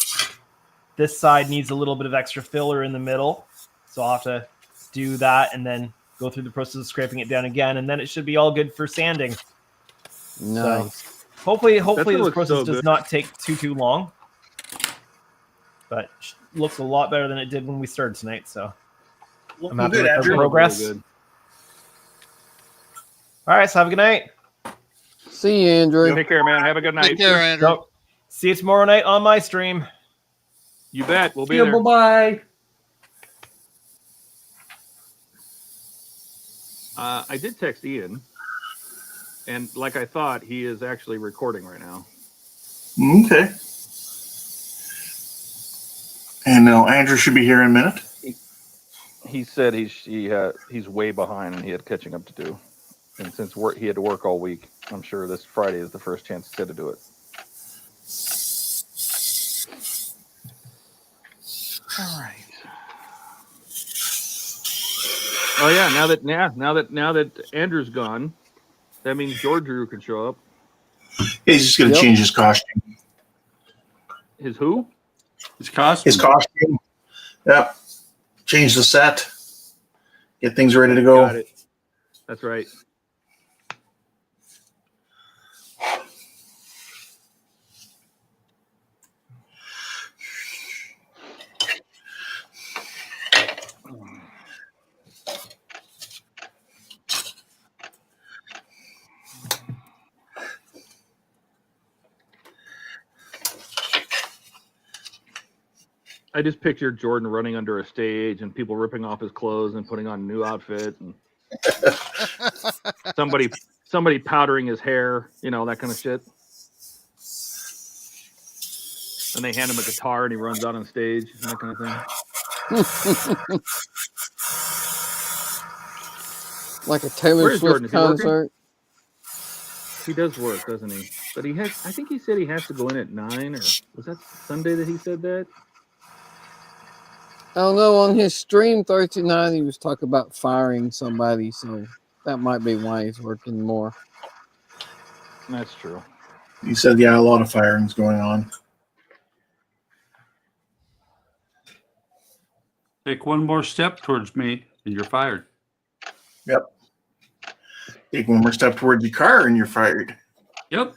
This side needs a little bit of extra filler in the middle, so I'll have to do that and then go through the process of scraping it down again, and then it should be all good for sanding. Nice. So hopefully this looks process so does good. not take too long, but looks a lot better than it did when we started tonight. So I'm happy good, with the Andrew. progress. Really good. All right, so have a good night. See you, Andrew. Take care, man. Have a good night. Take care, Andrew. So, see you tomorrow night on my stream. You bet. We'll be Yeah, there. bye-bye. I did text Ian, and like I thought, he is actually recording right now. Okay. And now Andrew should be here in a minute. He said he's way behind and he had catching up to do. And since he had to work all week, I'm sure this Friday is the first chance he said to do it. All right. Oh yeah, now that Andrew's gone, that means George Drew can show up. He's just going to change his costume. His who? His costume. His costume. Yep. Change the set. Get things ready to go. Got it. That's right. I just pictured Jordan running under a stage and people ripping off his clothes and putting on a new outfit, and somebody powdering his hair, that kind of shit. And they hand him a guitar and he runs out on stage, and that kind of thing. Like a Taylor Where's Swift Jordan? Is he working? concert. He does work, doesn't he? But I think he said he has to go in at 9, or was that Sunday that he said that? I don't know. On his stream Thursday night, he was talking about firing somebody, so that might be why he's working more. That's true. He said, yeah, a lot of firings going on. Take one more step towards me and you're fired. Yep. Take one more step toward your car and you're fired. Yep.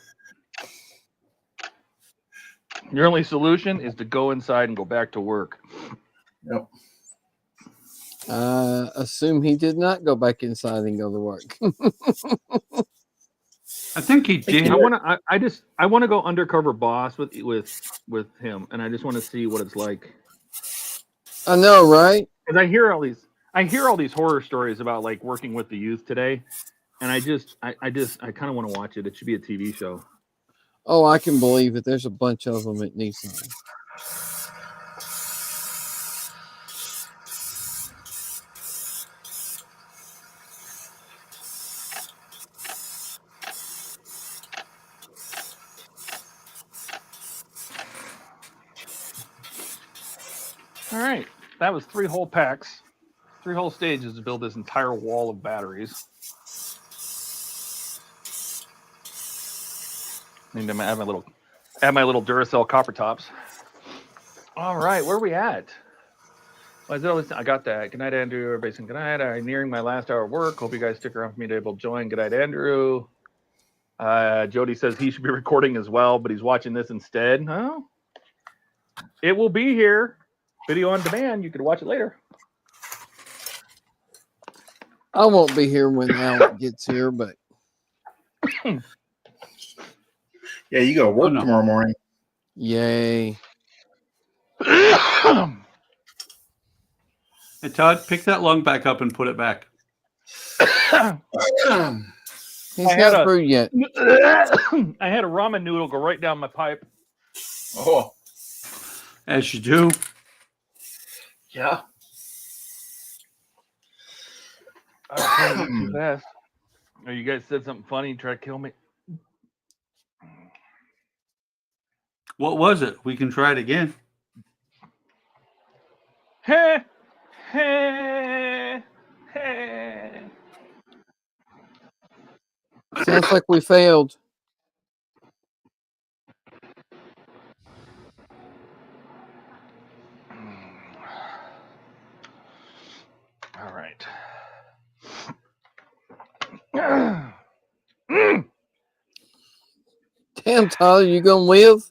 Your only solution is to go inside and go back to work. Yep. Assume he did not go back inside and go to work. I think he did. I want to go undercover boss with him, and I just want to see what it's like. I know, right? Because I hear all these horror stories about like working with the youth today, and I kind of want to watch it. It should be a TV show. Oh, I can believe it. There's a bunch of them at Nissan. All right, that was 3 whole packs, 3 whole stages to build this entire wall of batteries. Need to add my little Duracell copper tops. All right, where are we at? Why is it always? I got that. Good night, Andrew. Everybody saying good night. I'm nearing my last hour of work. Hope you guys stick around for me to be able to join. Good night, Andrew. Jody says he should be recording as well, but he's watching this instead. Huh? It will be here. Video on demand. You can watch it later. I won't be here when Alec gets here, but Yeah, you got to work tomorrow morning. yay. Hey, Todd, pick that lung back up and put it back. He's not through yet. I had a ramen noodle go right down my pipe. Oh, as you do. Yeah. Too fast. Oh, you guys said something funny and tried to kill me. What was it? We can try it again. Hey, hey, hey. Sounds like we failed. All right. Damn, Tyler, you gonna live?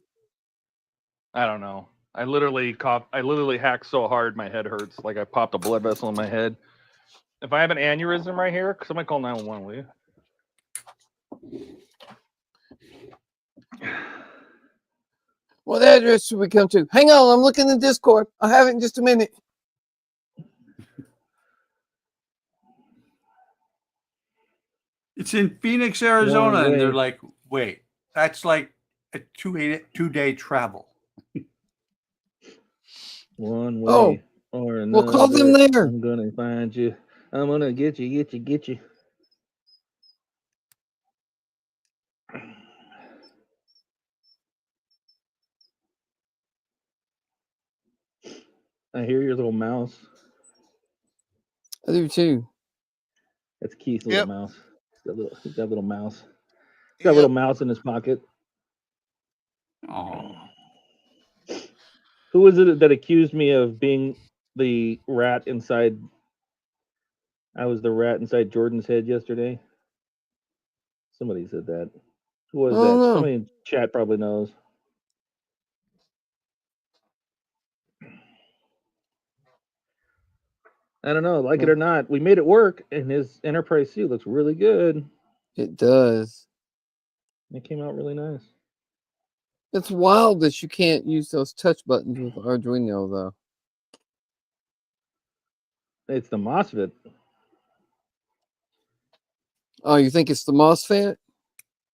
I don't know. I literally hacked so hard my head hurts. Like I popped a blood vessel in my head. If I have an aneurysm right here, somebody call 911, will you? What address should we come to? Hang on, I'm looking in Discord. I'll have it in just a minute. It's in Phoenix, Arizona, and they're like, wait, that's like a two-day travel. One way or another. We'll call them there. I'm gonna find you. I'm gonna get you. I hear your little mouse. I do too. That's Keith's little mouse. He's got a little mouse. He's got a little mouse in his pocket. Oh. Who was it that accused me of being the rat inside? I was the rat inside Jordan's head yesterday. Somebody said that. Who was that? Somebody in chat probably knows. I don't know, like it or not, we made it work, and his Enterprise suit looks really good. It does. It came out really nice. It's wild that you can't use those touch buttons with Arduino, though. It's the MOSFET. Oh, you think it's the MOSFET?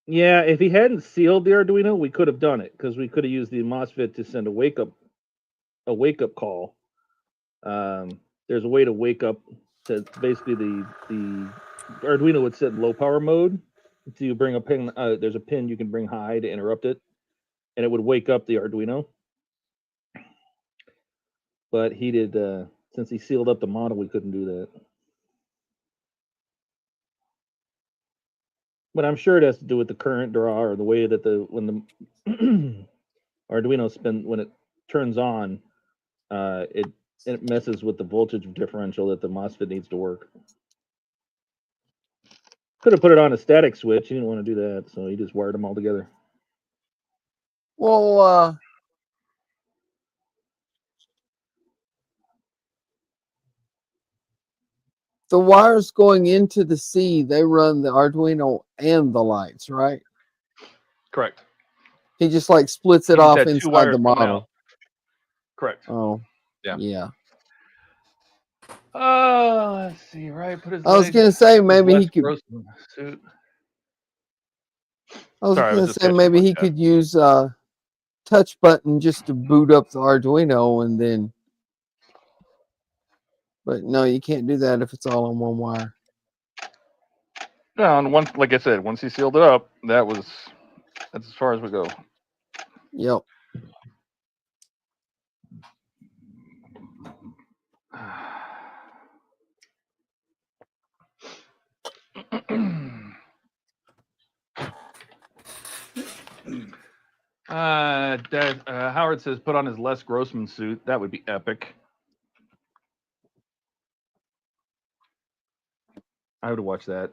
Yeah, if he hadn't sealed the Arduino, we could have done it because we could have used the MOSFET to send a wake up call. There's a way to wake up. To basically the Arduino would set low power mode. So you bring a pin. There's a pin you can bring high to interrupt it, and it would wake up the Arduino. But he did. Since he sealed up the model, we couldn't do that. But I'm sure it has to do with the current draw or the way that when the Arduino when it turns on, it messes with the voltage differential that the MOSFET needs to work. Could have put it on a static switch. He didn't want to do that, so he just wired them all together. Well, the wires going into the C, they run the Arduino and the lights, right? Correct. He just like splits it off inside the model. Correct. Oh, yeah. Yeah. Let's see. Right. Put his. I was gonna say maybe he could. Suit. I was gonna say maybe he could use touch button just to boot up the Arduino and then. But no, you can't do that if it's all on one wire. No, and once, like I said, once he sealed it up, that's as far as we go. Yep. Howard says put on his Les Grossman suit. That would be epic. I would watch that.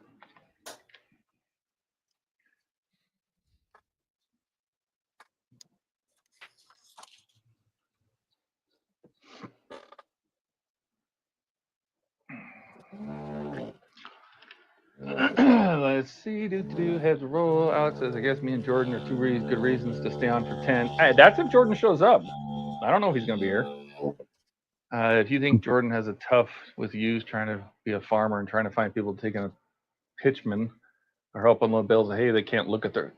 Let's see. Heads roll. Alex says, I guess me and Jordan are two good reasons to stay on for 10. That's if Jordan shows up. I don't know if he's going to be here. If you think Jordan has a tough with yous trying to be a farmer and trying to find people taking a pitchman or help unload bills, hey, they can't look at their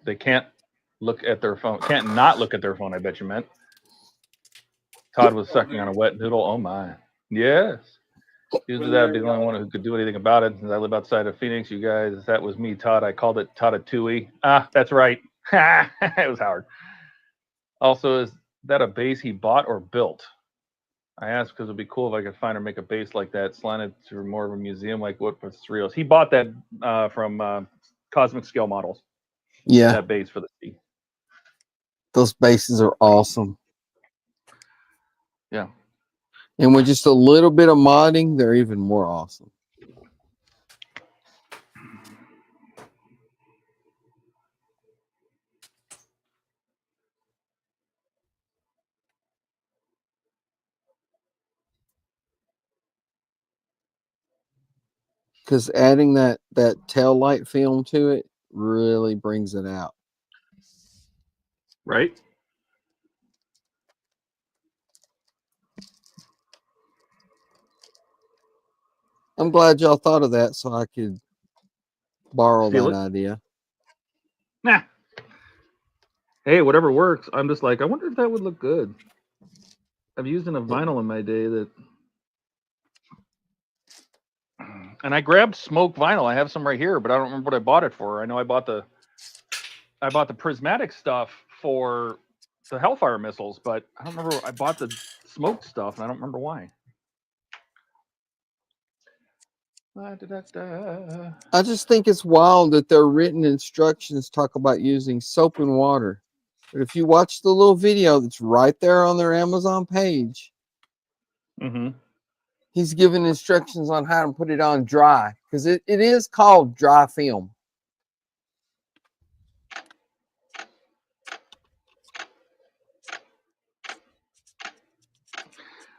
phone. Can't not look at their phone. I bet you meant. Todd was sucking on a wet noodle. Oh my. Yes. Usually that would be the only one who could do anything about it. Since I live outside of Phoenix, you guys, that was me, Todd. I called it Todd-a-Tui. Ah, that's right. It was Howard. Also, is that a base he bought or built? I asked because it'd be cool if I could find or make a base like that, slanted to more of a museum like what with Rios. He bought that from Cosmic Scale Models. Yeah. That base for the sea. Those bases are awesome. Yeah. And with just a little bit of modding, they're even more awesome. Because adding that tail light film to it really brings it out. Right? I'm glad y'all thought of that so I could borrow Steal that it? idea. Nah. Hey, whatever works. I'm just like, I wonder if that would look good. I've used a vinyl in my day that, and I grabbed smoke vinyl. I have some right here, but I don't remember what I bought it for. I know I bought the prismatic stuff for the Hellfire missiles, but I don't remember. I bought the smoke stuff, and I don't remember why. I just think it's wild that their written instructions talk about using soap and water. But if you watch the little video that's right there on their Amazon page, he's giving instructions on how to put it on dry. Because it is called dry film.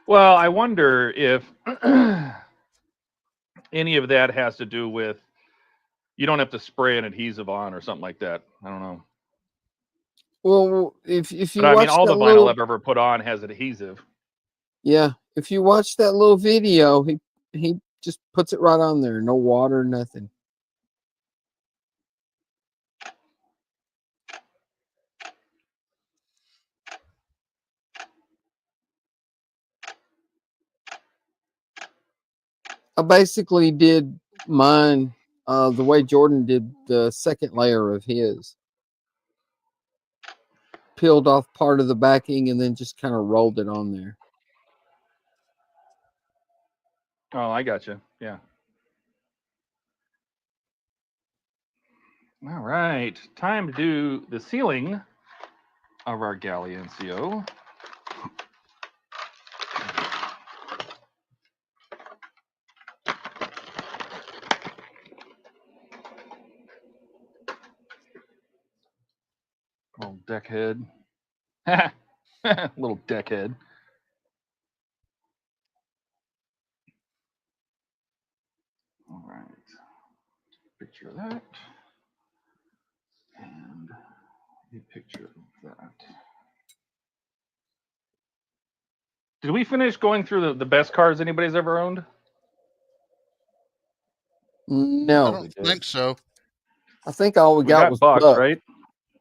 Well, I wonder if any of that has to do with you don't have to spray an adhesive on or something like that. I don't know. Well, if you But I mean, watch all the that vinyl little, I've ever put on has adhesive. yeah, if you watch that little video, he just puts it right on there. No water, nothing. I basically did mine the way Jordan did the second layer of his. Peeled off part of the backing and then just kind of rolled it on there. Oh, I got you. Yeah. All right. Time to do the ceiling of our galley NCO. Little deck head. Little deck head. All right. Picture of that. And a picture of that. Did we finish going through the best cars anybody's ever owned? No. I don't think so. I think all we got was Buck, Buck. right?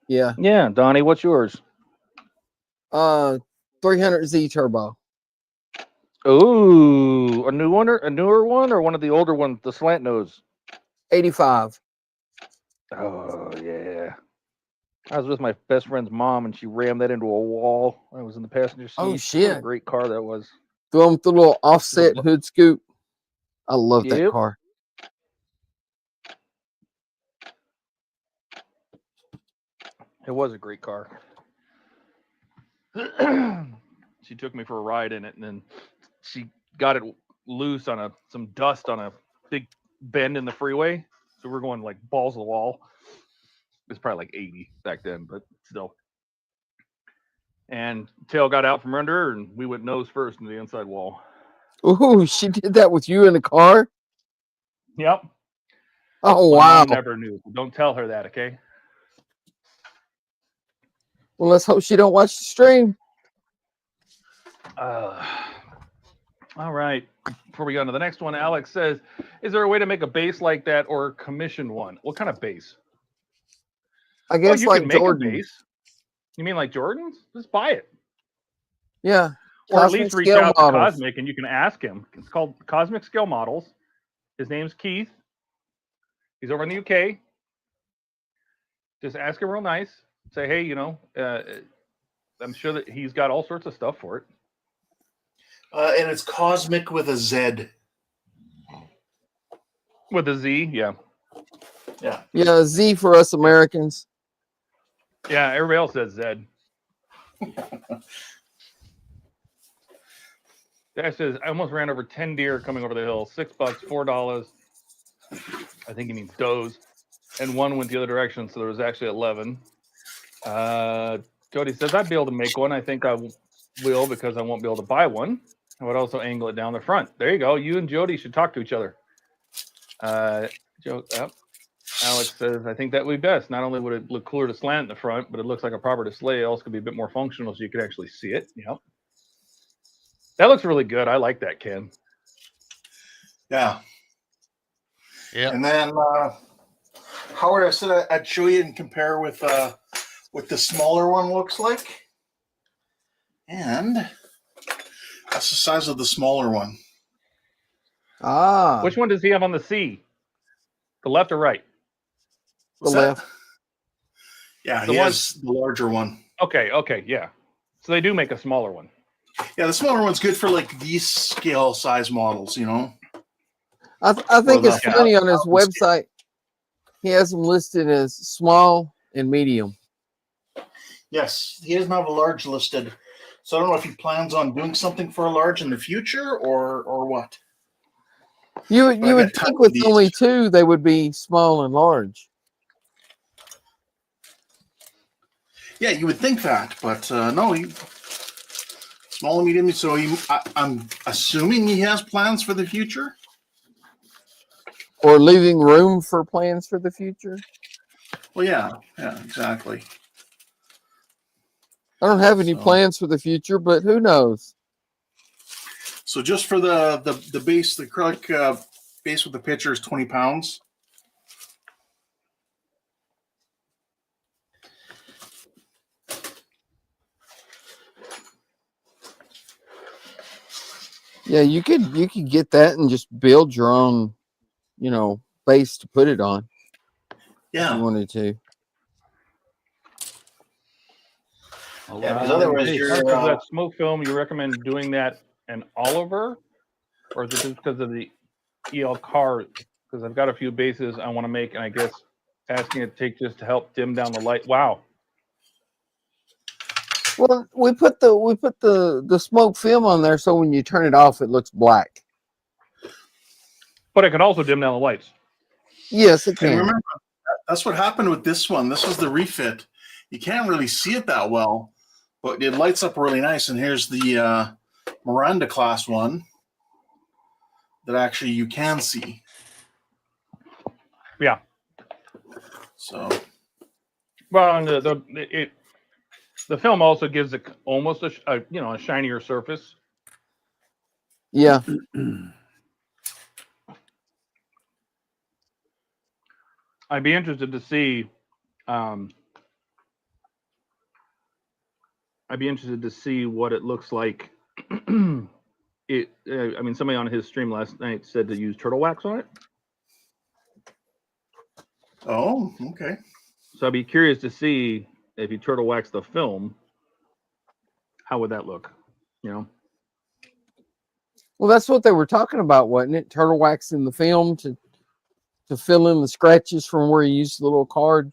Yeah. Yeah, Donnie, what's yours? 300Z turbo. Ooh, a newer one, or one of the older ones, the slant nose? 85. Oh yeah. I was with my best friend's mom, and she rammed that into a wall. I was in the passenger seat. Oh, What a shit. great car that was. Throw them through a little offset hood scoop. I love that Yep. car. It was a great car. She took me for a ride in it, and then she got it loose on some dust on a big bend in the freeway. So we're going like balls to the wall. It was probably like 80 back then, but still. And tail got out from under her, and we went nose first into the inside wall. Ooh, she did that with you in the car? Yep. Oh, My wow. mom never knew. Don't tell her that, okay? Well, let's hope she don't watch the stream. All right. Before we go on to the next one, Alex says, is there a way to make a base like that or commission one? What kind of base? I guess you like can make Jordan. a base. You mean like Jordan's? Just buy it. Yeah. Or at Cosmic least reach scale out to models. Cosmic and you can ask him. It's called Cosmic Scale Models. His name's Keith. He's over in the UK. Just ask him real nice. Say, hey, you know, I'm sure that he's got all sorts of stuff for it. And it's Cosmic with a Z. With a Z, yeah. Yeah. Yeah, Z for us Americans. Yeah, everybody else says Z. That says, I almost ran over 10 deer coming over the hill. $6, $4. I think he means does. And one went the other direction, so there was actually 11. Jody says, I'd be able to make one. I think I will because I won't be able to buy one. I would also angle it down the front. There you go. You and Jody should talk to each other. Alex says, I think that would be best. Not only would it look cooler to slant in the front, but it looks like a proper display. It also could be a bit more functional so you could actually see it. Yep. That looks really good. I like that, Ken. Yeah. Yeah. And then Howard, I said I'd show you and compare with what the smaller one looks like. And that's the size of the smaller one. Ah. Which one does he have on the C? The left or right? What's The that? left. Yeah, The he one- has the larger one. Okay, yeah. So they do make a smaller one. Yeah, the smaller one's good for like these scale size models, you know. I think Well, it's the- funny on his website. He has them listed as small and medium. Yes, he doesn't have a large listed. So I don't know if he plans on doing something for a large in the future or what. You I would got think tons with of these. only two they would be small and large. Yeah, you would think that, but no, he small and medium. So I'm assuming he has plans for the future. Or leaving room for plans for the future. Well, yeah, exactly. I don't have any So- plans for the future, but who knows? So just for the base, the acrylic base with the pitcher is 20 pounds. Yeah, you could get that and just build your own, base to put it on if you Yeah, wanted to. yeah. Because otherwise, Hey, you're because of that smoke film, you recommend doing that in Oliver? Or is it just because of the EL car? Because I've got a few bases I want to make, and I guess asking it to take just to help dim down the light. Wow. Well, we put the smoke film on there so when you turn it off, it looks black. But it can also dim down the lights. Yes, it And can. remember, that's what happened with this one. This was the refit. You can't really see it that well, but it lights up really nice. And here's the Miranda class one that actually you can see. Yeah. So Well, and the film also gives it almost a shinier surface. Yeah. I'd be interested to see. What it looks like. I mean, somebody on his stream last night said to use turtle wax on it. oh, okay. So I'd be curious to see if you turtle wax the film, how would that look? You know. Well, that's what they were talking about, wasn't it? Turtle wax in the film to fill in the scratches from where you used the little card.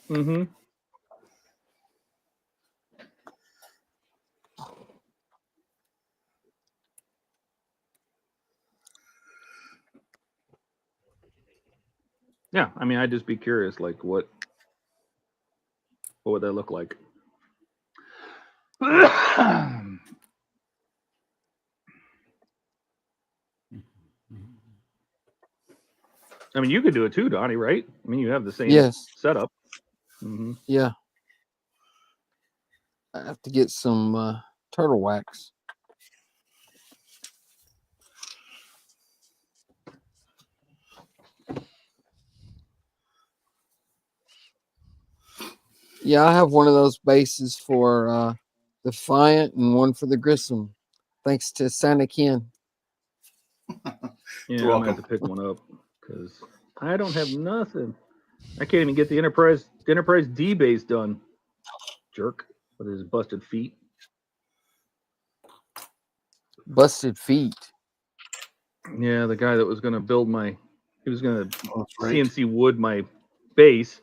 Mm-hmm. Yeah, I mean, I'd just be curious, like, what would that look like? I mean, you could do it too, Donnie, right? I mean, you have the same Yes. setup. Mm-hmm. Yeah. I have to get some turtle wax. Yeah, I have one of those bases for Defiant and one for the Grissom. Thanks to Santa Ken. Yeah, I'm gonna have to pick one up because I don't have nothing. I can't even get the Enterprise D base done. Jerk with his busted feet. Busted feet. Yeah, the guy that was gonna build he was gonna CNC wood my base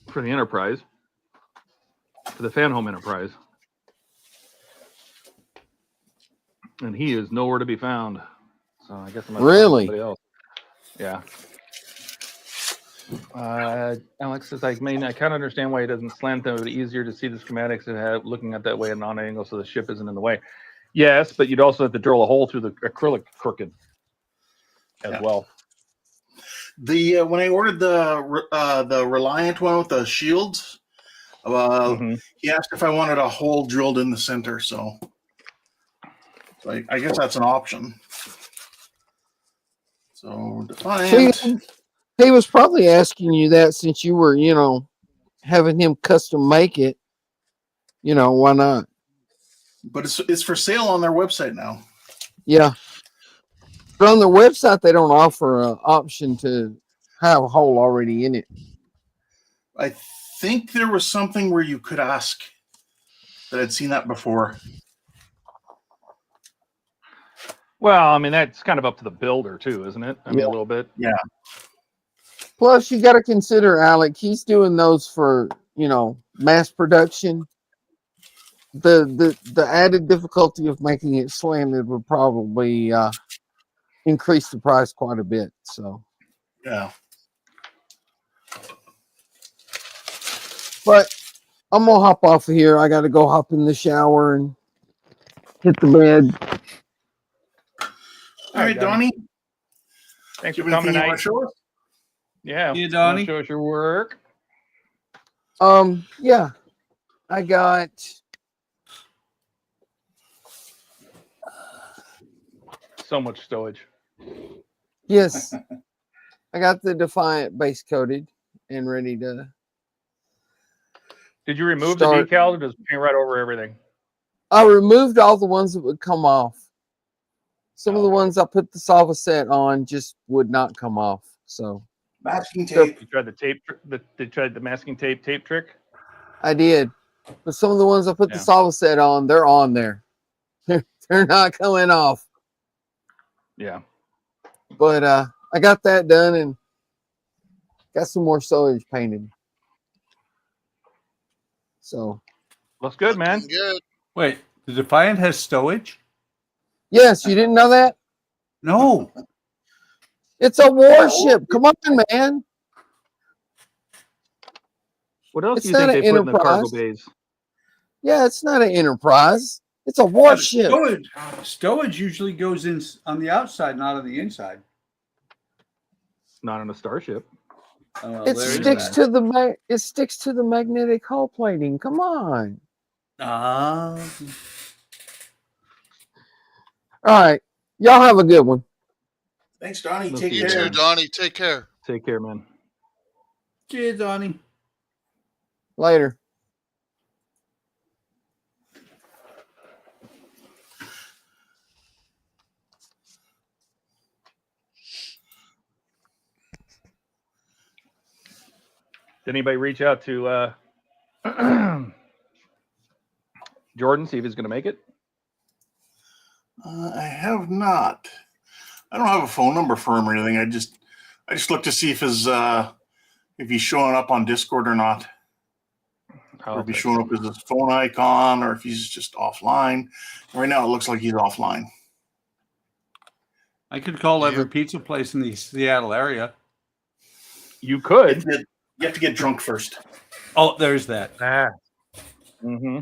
for the Enterprise, for the Fan Home Enterprise, and he is nowhere to be found. So I guess I'm gonna find somebody else. Yeah. Alex says, I mean, I kind of understand why he doesn't slant them. It would be easier to see the schematics and have looking at that way at an angle so the ship isn't in the way. Yes, but you'd also have to drill a hole through the acrylic crooked as well. The when I ordered the Reliant one with the shields, he asked if I wanted a hole drilled in the center. So I guess that's an option. So Defiant. He was probably asking you that since you were, having him custom make it. Why not? But it's for sale on their website now. Yeah. But on their website, they don't offer an option to have a hole already in it. I think there was something where you could ask that I'd seen that before. Well, I mean, that's kind of up to the builder too, isn't it? I mean, a little bit. Yeah. Plus, you got to consider, Alec, he's doing those for, mass production. The added difficulty of making it slanted would probably increase the price quite a bit. So, yeah. But I'm gonna hop off of here. I got to go hop in the shower and hit the bed. All right, Donnie. Thanks for coming tonight. Yeah, you, Donnie. Show us your work. Yeah, I got so much stowage. Yes, I got the Defiant base coated and ready to. Did you remove the decal or just paint right over everything? I removed all the ones that would come off. Some of the ones I put the Salva set on just would not come off. So masking tape. You tried the tape. They tried the masking tape trick. I did, but some of the ones I put the Salva set on, they're on there. They're not coming off. Yeah. But I got that done and got some more stowage painted. So looks good, man. Good. Wait, the Defiant has stowage? Yes, you didn't know that? No. It's a warship. Come on, man. What else It's do you think not they an put in the cargo Enterprise. bays? Yeah, it's not an Enterprise. It's a warship. Stowage usually goes in on the outside, not on the inside. Not on a starship. It sticks to the magnetic hull plating. Come on. Ah. All right. Y'all have a good one. Thanks, Donnie. We'll Take see care. You too, Donnie. Take care. Take care, man. Cheers, Donnie. Later. Did anybody reach out to Jordan, see if he's going to make it? I have not. I don't have a phone number for him or anything. I just look to see if he's showing up on Discord or not. Or if he's showing up as a phone icon, or if he's just offline. Right now, it looks like he's offline. I could call every pizza place in the Seattle area. You could. You have to get drunk first. Oh, there's that. Ah. Mm-hmm.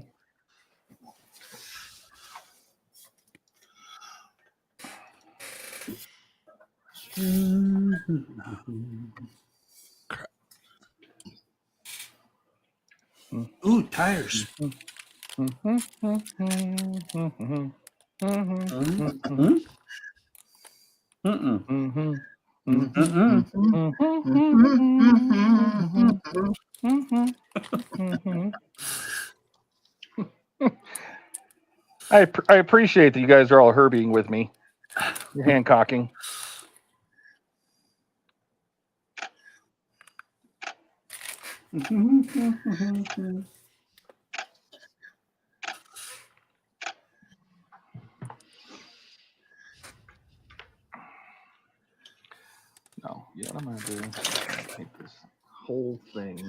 Ooh, tires. I appreciate that you guys are all herbying with me. You're hand cocking. No, you know what I'm gonna do? I'm gonna take this whole thing.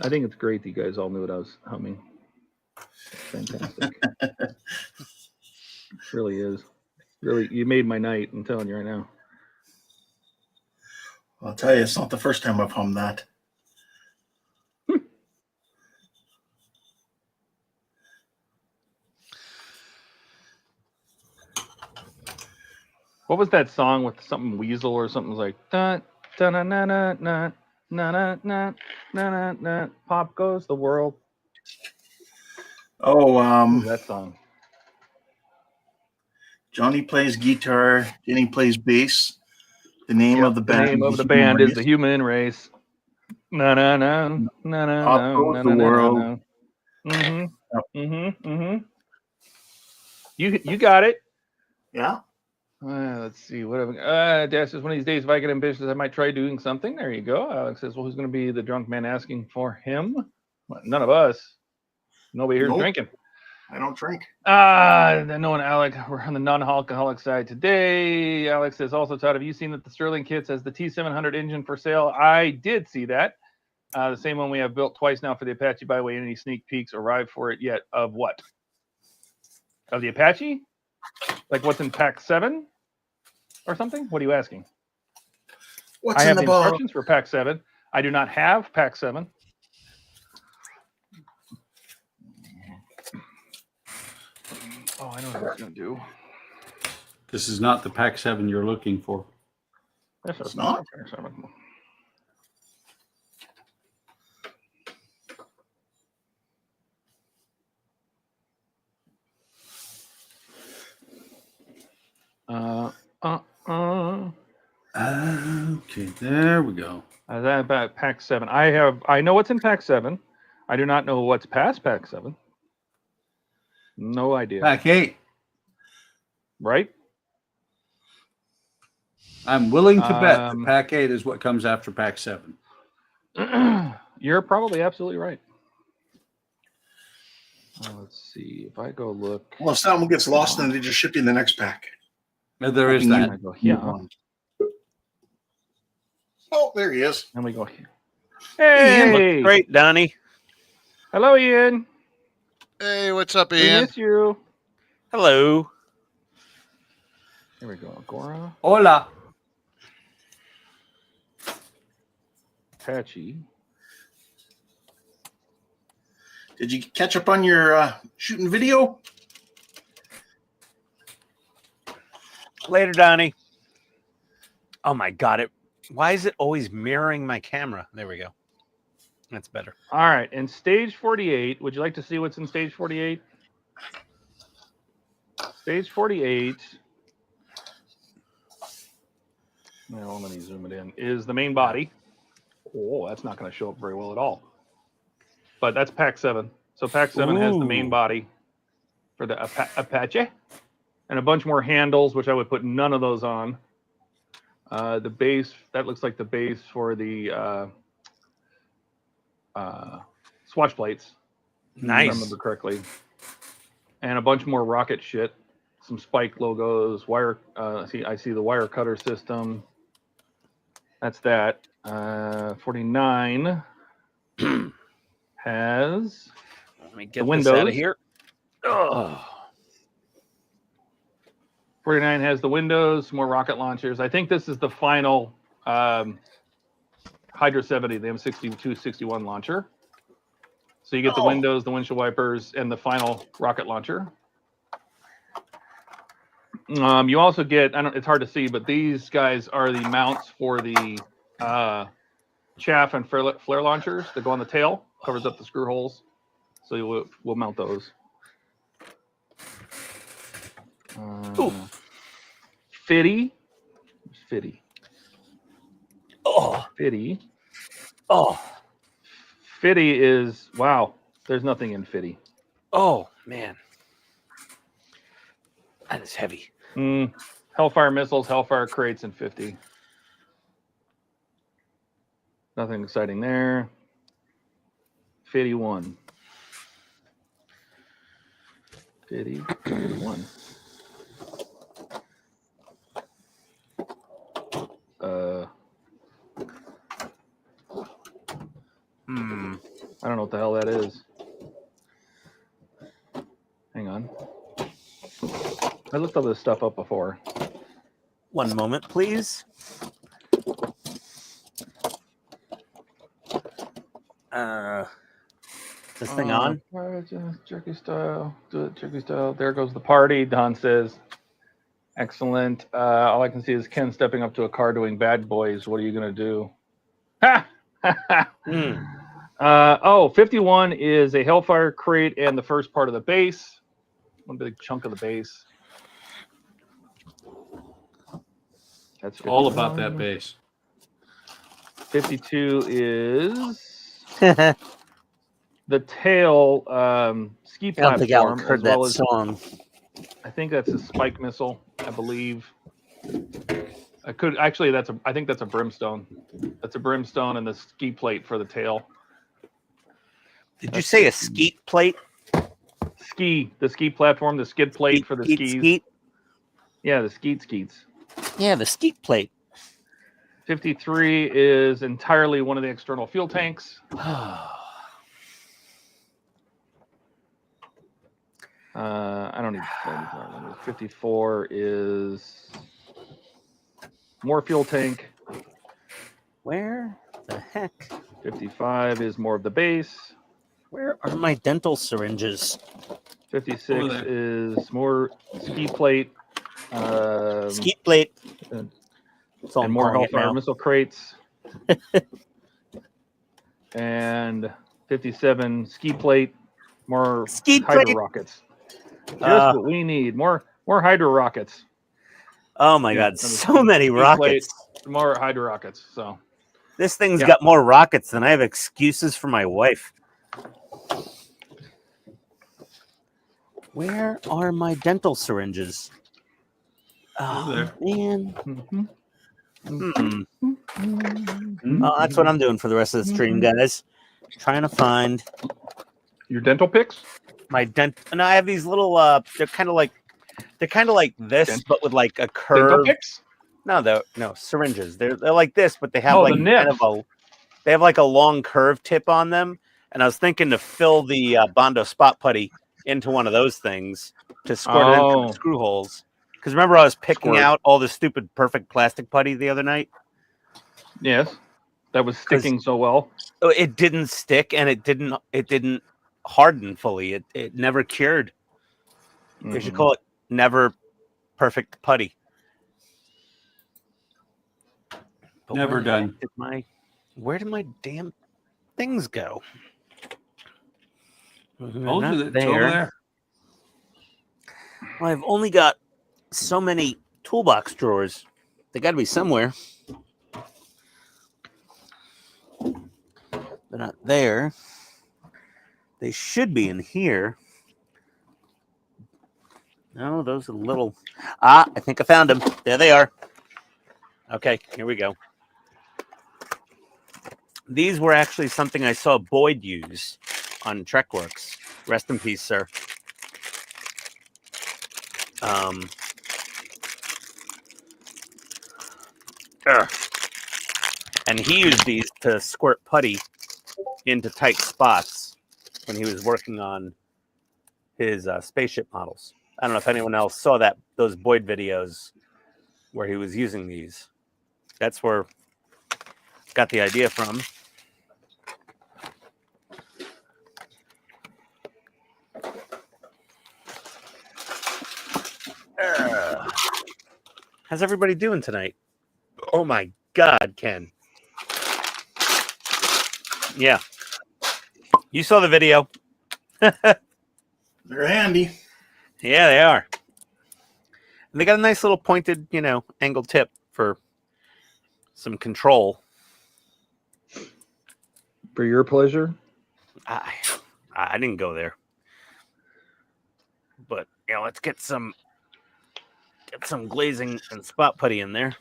I think it's great that you guys all knew what I was humming. It's fantastic. It really is. Really, you made my night. I'm telling you right now. I'll tell you, it's not the first time I've hummed that. What was that song with something weasel or something like da da na na na na na na na na na pop goes the world. Oh, What was that song? Johnny plays guitar, Jenny plays bass. The name of the band. The name of the band is the Human Race. Na na na na na Pop na goes na the na world. na. You got it. Yeah. Let's see. What Dash says, one of these days, if I get ambitious, I might try doing something. There you go. Alex says, well, who's going to be the drunk man asking for him? Well, none of us. Nobody here's drinking. I don't drink. No one, Alec. We're on the non-alcoholic side today. Alex says, also, Todd, have you seen that the Sterling Kits has the T700 engine for sale? I did see that. The same one we have built twice now for the Apache. By the way, any sneak peeks arrived for it yet? Of what? Of the Apache? Like what's in Pack 7 or something? What are you asking? What's I have in the the box? instructions for Pack 7. I do not have Pack 7. Oh, I know what I was going to do. This is not the Pack 7 you're looking for. Yes, It's not? Pack 7. Okay, there we go. That about Pack 7. I know what's in Pack 7. I do not know what's past Pack 7. No idea. Pack 8. Right? I'm willing to bet that Pack 8 is what comes after Pack 7. You're probably absolutely right. Let's see. If I go look. Well, if someone gets lost, then they just ship you the next pack. There is that. I go here. Oh, there he is. And we go here. Hey! Great, Donnie. Hello, Ian. Hey, what's up, We Ian? miss you. Hello. Here we go. Agora. Hola. Apache. Did you catch up on your shooting video? Later, Donnie. Oh my God! Why is it always mirroring my camera? There we go. That's better. All right. In stage 48, would you like to see what's in stage 48? Stage 48. Well, let me zoom it in. Is the main body. Oh, that's not going to show up very well at all. But that's Pack 7. So Pack 7 has the main body for the Apache, and a bunch more handles, which I would put none of those on. The base, that looks like the base for the swatch plates. Nice. If I remember correctly. And a bunch more rocket shit. Some Spike logos, wire. I see the wire cutter system. That's that. 49 has Let me get the this windows out of here. Oh. 49 has the windows, more rocket launchers. I think this is the final Hydra 70, the M6261 launcher. So you get the windows, the windshield wipers, and the final rocket launcher. You also get, it's hard to see, but these guys are the mounts for the chaff and flare launchers that go on the tail, covers up the screw holes. So we'll mount those. Fitty. Fitty. Oh. Fitty. Oh. Fitty is, wow, there's nothing in Fitty. Oh, man. That is heavy. Hellfire missiles, Hellfire crates, and 50. Nothing exciting there. 51. 51. I don't know what the hell that is. Hang on. I looked all this stuff up before. One moment, please. This thing on? Jerky style. Do it jerky style. There goes the party. Don says, excellent. All I can see is Ken stepping up to a car doing bad boys. What are you going to do? Ha! 51 is a Hellfire crate and the first part of the base. One big chunk of the base. That's all about that base. 52 is the tail ski platform. I don't think Alec heard that as, song. I think that's a Spike missile, I believe. I could actually. I think that's a brimstone. That's a brimstone and the ski plate for the tail. Did you say a skeet plate? The ski platform, the skid plate for the skis. Skeet? Yeah, the skeets. Yeah, the skeet plate. 53 is entirely one of the external fuel tanks. I don't need 54 is more fuel tank. Where the heck? 55 is more of the base. Where are my dental syringes? 56 is more ski plate. Ski plate. And more Hellfire missile crates. And 57 ski plate. More Hydra rockets. Just what we need. More Hydra rockets. Oh my God! So many rockets. More Hydra rockets. So this thing's got more rockets than I have excuses for my wife. Where are my dental syringes? Oh man. Oh, that's what I'm doing for the rest of the stream, guys. Trying to find your dental picks. My and I have these little. They're kind of like this, but with like a curve. Dental picks? No, syringes. They're like this, but they have like kind of they have like a long curve tip on them. And I was thinking to fill the Bondo spot putty into one of those things to squirt it into the screw holes. Because remember, I was picking out all the stupid perfect plastic putty the other night. Yes, that was sticking so well. It didn't stick, and it didn't harden fully. It never cured. They should call it never perfect putty. But never done. Where did my damn things go? Over there. Well, I've only got so many toolbox drawers. They got to be somewhere. They're not there. They should be in here. No, those are little. Ah, I think I found them. There they are. Okay, here we go. These were actually something I saw Boyd use on TrekWorks. Rest in peace, sir. And he used these to squirt putty into tight spots when he was working on his spaceship models. I don't know if anyone else saw those Boyd videos where he was using these. That's where I got the idea from. How's everybody doing tonight? Oh my God, Ken. Yeah. You saw the video. They're handy. Yeah, they are. And they got a nice little pointed, angled tip for some control. For your pleasure? I didn't go there. But, let's get some glazing and spot putty in there.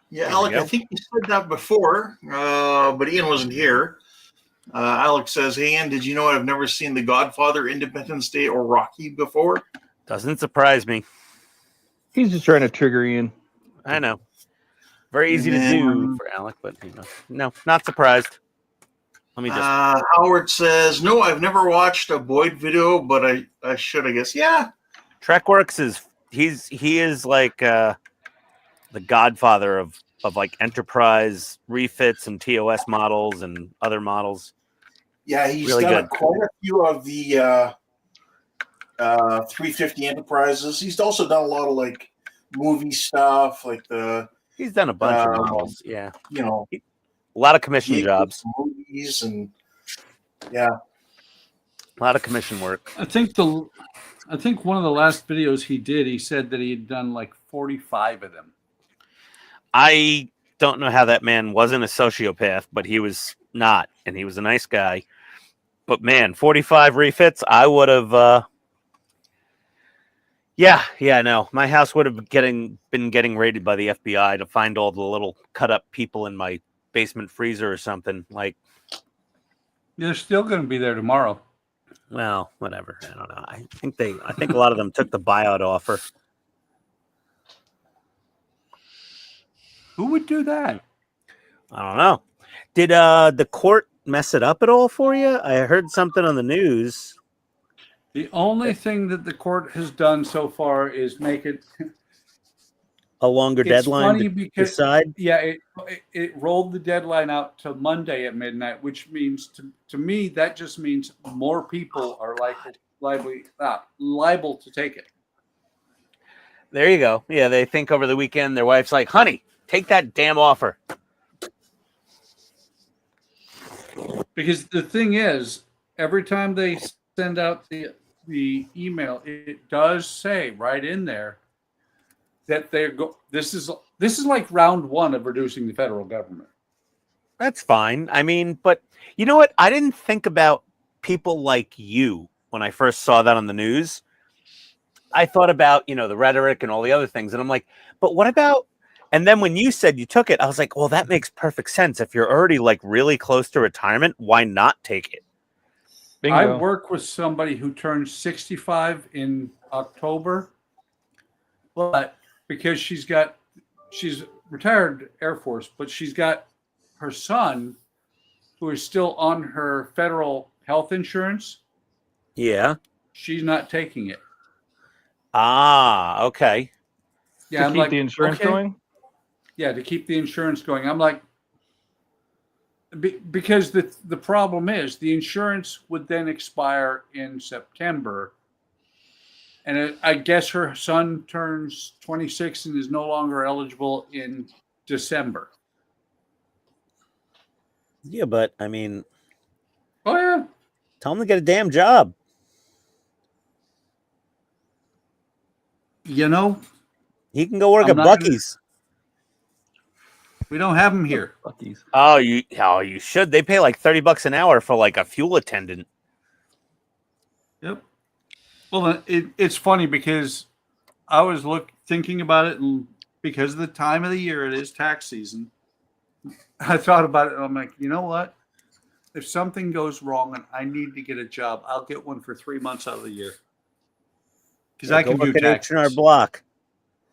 Yeah, Alec, I think you said that before, but Ian wasn't here. Alex says, "Hey, Ian, did you know I've never seen The Godfather, Independence Day, or Rocky before?" Doesn't surprise me. He's just trying to trigger Ian. I know. Very easy to do for Alec, but no, not surprised. Let me just. Howard says, "No, I've never watched a Boyd video, but I should, I guess." Yeah. TrekWorks is he is like the godfather of like enterprise refits and TOS models and other models. Yeah, he's really done good. Quite a few of the 350 Enterprises. He's also done a lot of like movie stuff, like he's done a bunch of models. Yeah, a lot of commission jobs, movies, and yeah, a lot of commission work. I think one of the last videos he did, he said that he had done like 45 of them. I don't know how that man wasn't a sociopath, but he was not, and he was a nice guy. But man, 45 refits, I would have. No, my house would have been getting raided by the FBI to find all the little cut up people in my basement freezer or something. Like, they're still going to be there tomorrow. Well, whatever. I don't know. I think a lot of them took the buyout offer. Who would do that? I don't know. Did the court mess it up at all for you? I heard something on the news. The only thing that the court has done so far is make it a longer deadline to decide. Yeah, it rolled the deadline out to Monday at midnight, which means to me that just means more people are liable to take it. There you go. Yeah, they think over the weekend their wife's like, "Honey, take that damn offer." Because the thing is, every time they send out the email, it does say right in there that this is like round one of reducing the federal government. That's fine. I mean, but you know what? I didn't think about people like you when I first saw that on the news. I thought about, the rhetoric and all the other things. And I'm like, but what about, and then when you said you took it, I was like, well, that makes perfect sense. If you're already like really close to retirement, why not take it? Bingo. I work with somebody who turned 65 in October, but because she's retired Air Force, but she's got her son who is still on her federal health insurance. Yeah. She's not taking it. Ah, okay. Yeah, to keep the insurance going? Yeah, to keep the insurance going. I'm like, because the problem is the insurance would then expire in September. And I guess her son turns 26 and is no longer eligible in December. Yeah, but I mean, oh yeah, tell him to get a damn job. He can go work at Bucky's. We don't have them here. Buckies. Oh, you should. They pay like $30 an hour for like a fuel attendant. Yep. Well, it's funny because I was thinking about it, and because of the time of the year, it is tax season. I thought about it, and I'm like, you know what? If something goes wrong and I need to get a job, I'll get one for 3 months out of the year. Because I can do taxes. H&R Block.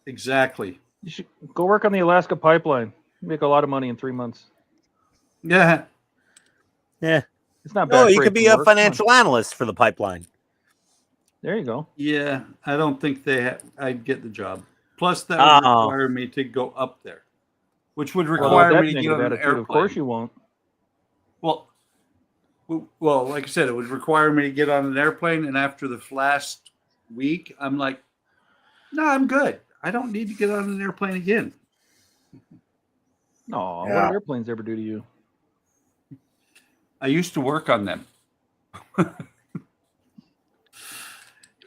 Exactly. You should go work on the Alaska pipeline. You make a lot of money in 3 months. Yeah. Yeah. It's not bad. Oh, you could be a financial analyst for the pipeline. There you go. Yeah, I don't think I'd get the job. Plus, that would require me to go up there, which would require me to get on an airplane. Of course you won't. Well, like I said, it would require me to get on an airplane, and after the last week, I'm like, no, I'm good. I don't need to get on an airplane again. No, what do airplanes ever do to you? I used to work on them.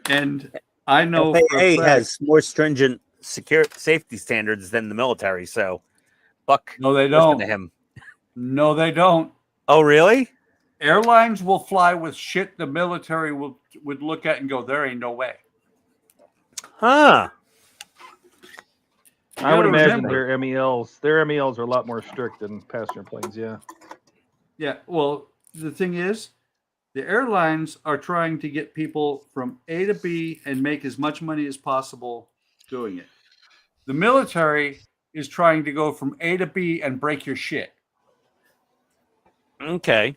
And I know FAA has more stringent safety standards than the military, so Buck. No, they don't. To him. No, they don't. Oh, really? Airlines will fly with shit the military would look at and go, there ain't no way. Huh. I would imagine their MELs are a lot more strict than passenger planes, yeah. Yeah, well, the thing is, the airlines are trying to get people from A to B and make as much money as possible doing it. The military is trying to go from A to B and break your shit. Okay.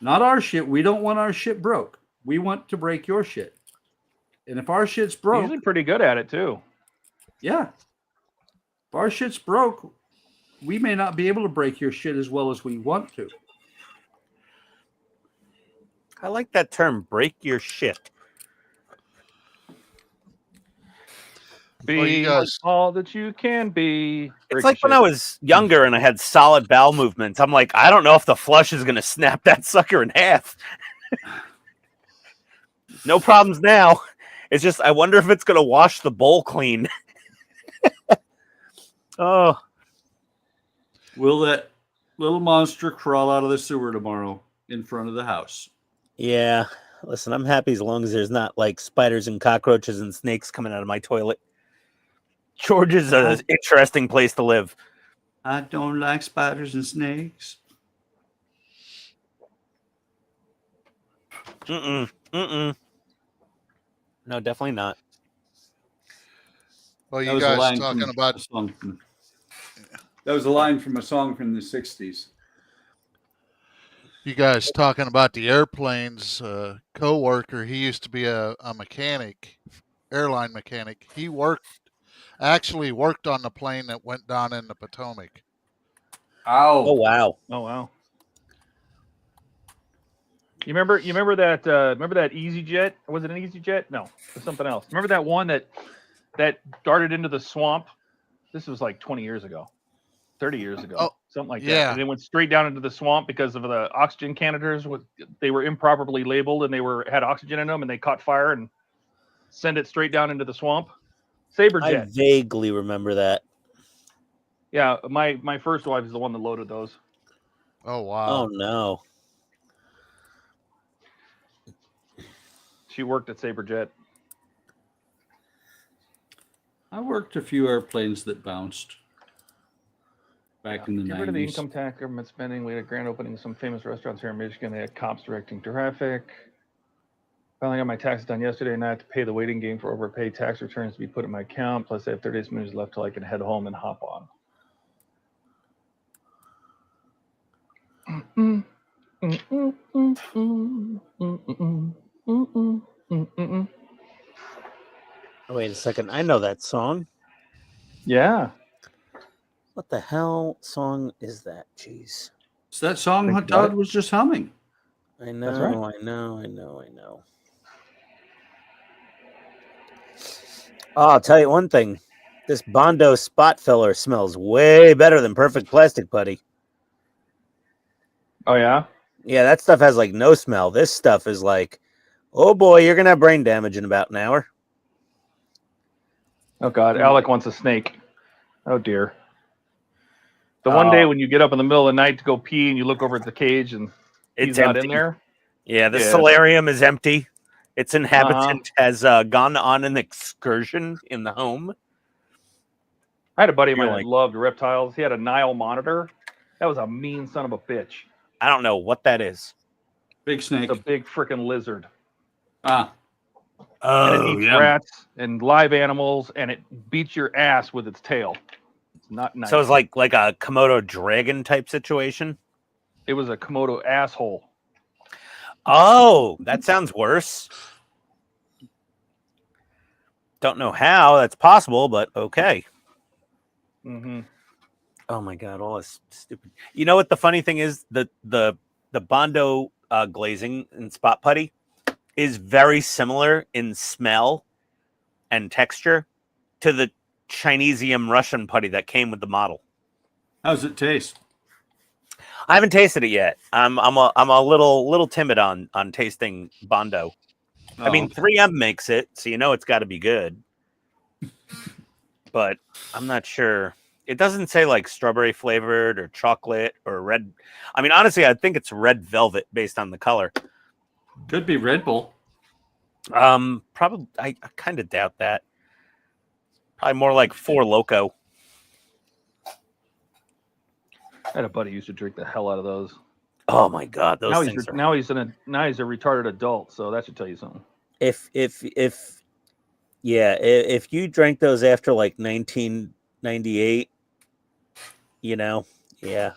Not our shit. We don't want our shit broke. We want to break your shit. And if our shit's broke... Usually pretty good at it, too. Yeah. If our shit's broke, we may not be able to break your shit as well as we want to. I like that term, break your shit. Be all that you can be. It's like when I was younger and I had solid bowel movements. I'm like, I don't know if the flush is going to snap that sucker in half. No problems now. It's just, I wonder if it's going to wash the bowl clean. Oh. Will that little monster crawl out of the sewer tomorrow in front of the house? Yeah. Listen, I'm happy as long as there's not like spiders and cockroaches and snakes coming out of my toilet. Georgia's an interesting place to live. I don't like spiders and snakes. No, definitely not. Well, you guys talking about... That was a line from a song from the 60s. You guys talking about the airplanes, co-worker, he used to be a mechanic, airline mechanic. He actually worked on the plane that went down in the Potomac. Ow. Oh, wow. Oh, wow. You remember that EasyJet? Was it an EasyJet? No, it was something else. Remember that one that darted into the swamp? This was like 20 years ago. 30 years ago, something like that. And they went straight down into the swamp because of the oxygen canisters. They were improperly labeled and they had oxygen in them, and they caught fire and send it straight down into the swamp. Saberjet. I vaguely remember that. Yeah, my first wife is the one that loaded those. Oh wow! Oh no. She worked at Saberjet. I worked a few airplanes that bounced. Back in the 90s. Get rid of the income tax, government spending. We had a grand opening of some famous restaurants here in Michigan. They had cops directing traffic. Finally got my taxes done yesterday, and I have to pay the waiting game for overpaid tax returns to be put in my account. Plus, I have 30 minutes left till I can head home and hop on. Wait a second. I know that song. Yeah. What the hell song is that? Jeez. It's that song Todd was just humming. I know, That's right. I know. Oh, I'll tell you one thing. This Bondo spot filler smells way better than Perfect Plastic Putty. Oh, yeah? Yeah, that stuff has like no smell. This stuff is like, oh boy, you're going to have brain damage in about an hour. Oh, God. Alec wants a snake. Oh, dear. The one day when you get up in the middle of the night to go pee and you look over at the cage and he's not in there. Yeah, the solarium is empty. Its inhabitant has gone on an excursion in the home. I had a buddy of mine that loved reptiles. He had a Nile monitor. That was a mean son of a bitch. I don't know what that is. Big snake. It's a big freaking lizard. Ah. And it eats rats and live animals, and it beats your ass with its tail. It's not nice. So it's like a Komodo dragon type situation? It was a Komodo asshole. Oh, that sounds worse. Don't know how that's possible, but okay. Mm-hmm. Oh my god, all this stupid. You know what the funny thing is? The Bondo glazing in spot putty is very similar in smell and texture to the Chinesium Russian putty that came with the model. How's it taste? I haven't tasted it yet. I'm a little timid on tasting Bondo. I mean, 3M makes it, so you know it's got to be good. But I'm not sure. It doesn't say like strawberry flavored or chocolate or red. I mean, honestly, I think it's red velvet based on the color. Could be Red Bull. Probably. I kind of doubt that. Probably more like Four Loko. I had a buddy who used to drink the hell out of those. Oh my god, those now things he's a retarded adult, so that should tell you something. If you drank those after like 1998, you know, yeah.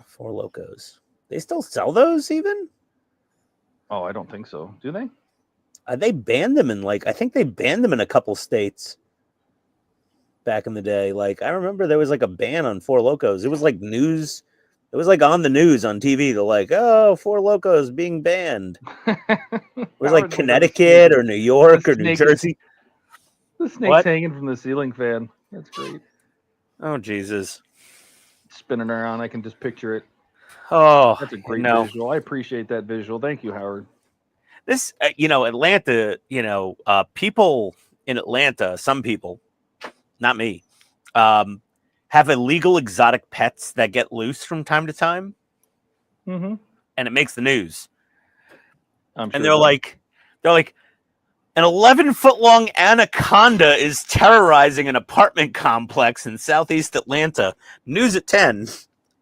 Four Locos. They still sell those even? Oh, I don't think so. Do they? They banned them in I think they banned them in a couple states back in the day. Like I remember there was like a ban on Four Locos. It was like news. It was like on the news on TV. They're like, oh, Four Locos being banned. It was like Connecticut or New York or New Jersey. The snake's hanging from the ceiling fan. That's great. Oh, Jesus. Spinning around. I can just picture it. Oh, that's a great visual. I appreciate that visual. Thank you, Howard. This, Atlanta, people in Atlanta, some people, not me, have illegal exotic pets that get loose from time to time. Mm-hmm. And it makes the news. I'm sure and they're like, an 11-foot long anaconda is terrorizing an apartment complex in Southeast Atlanta. News at 10.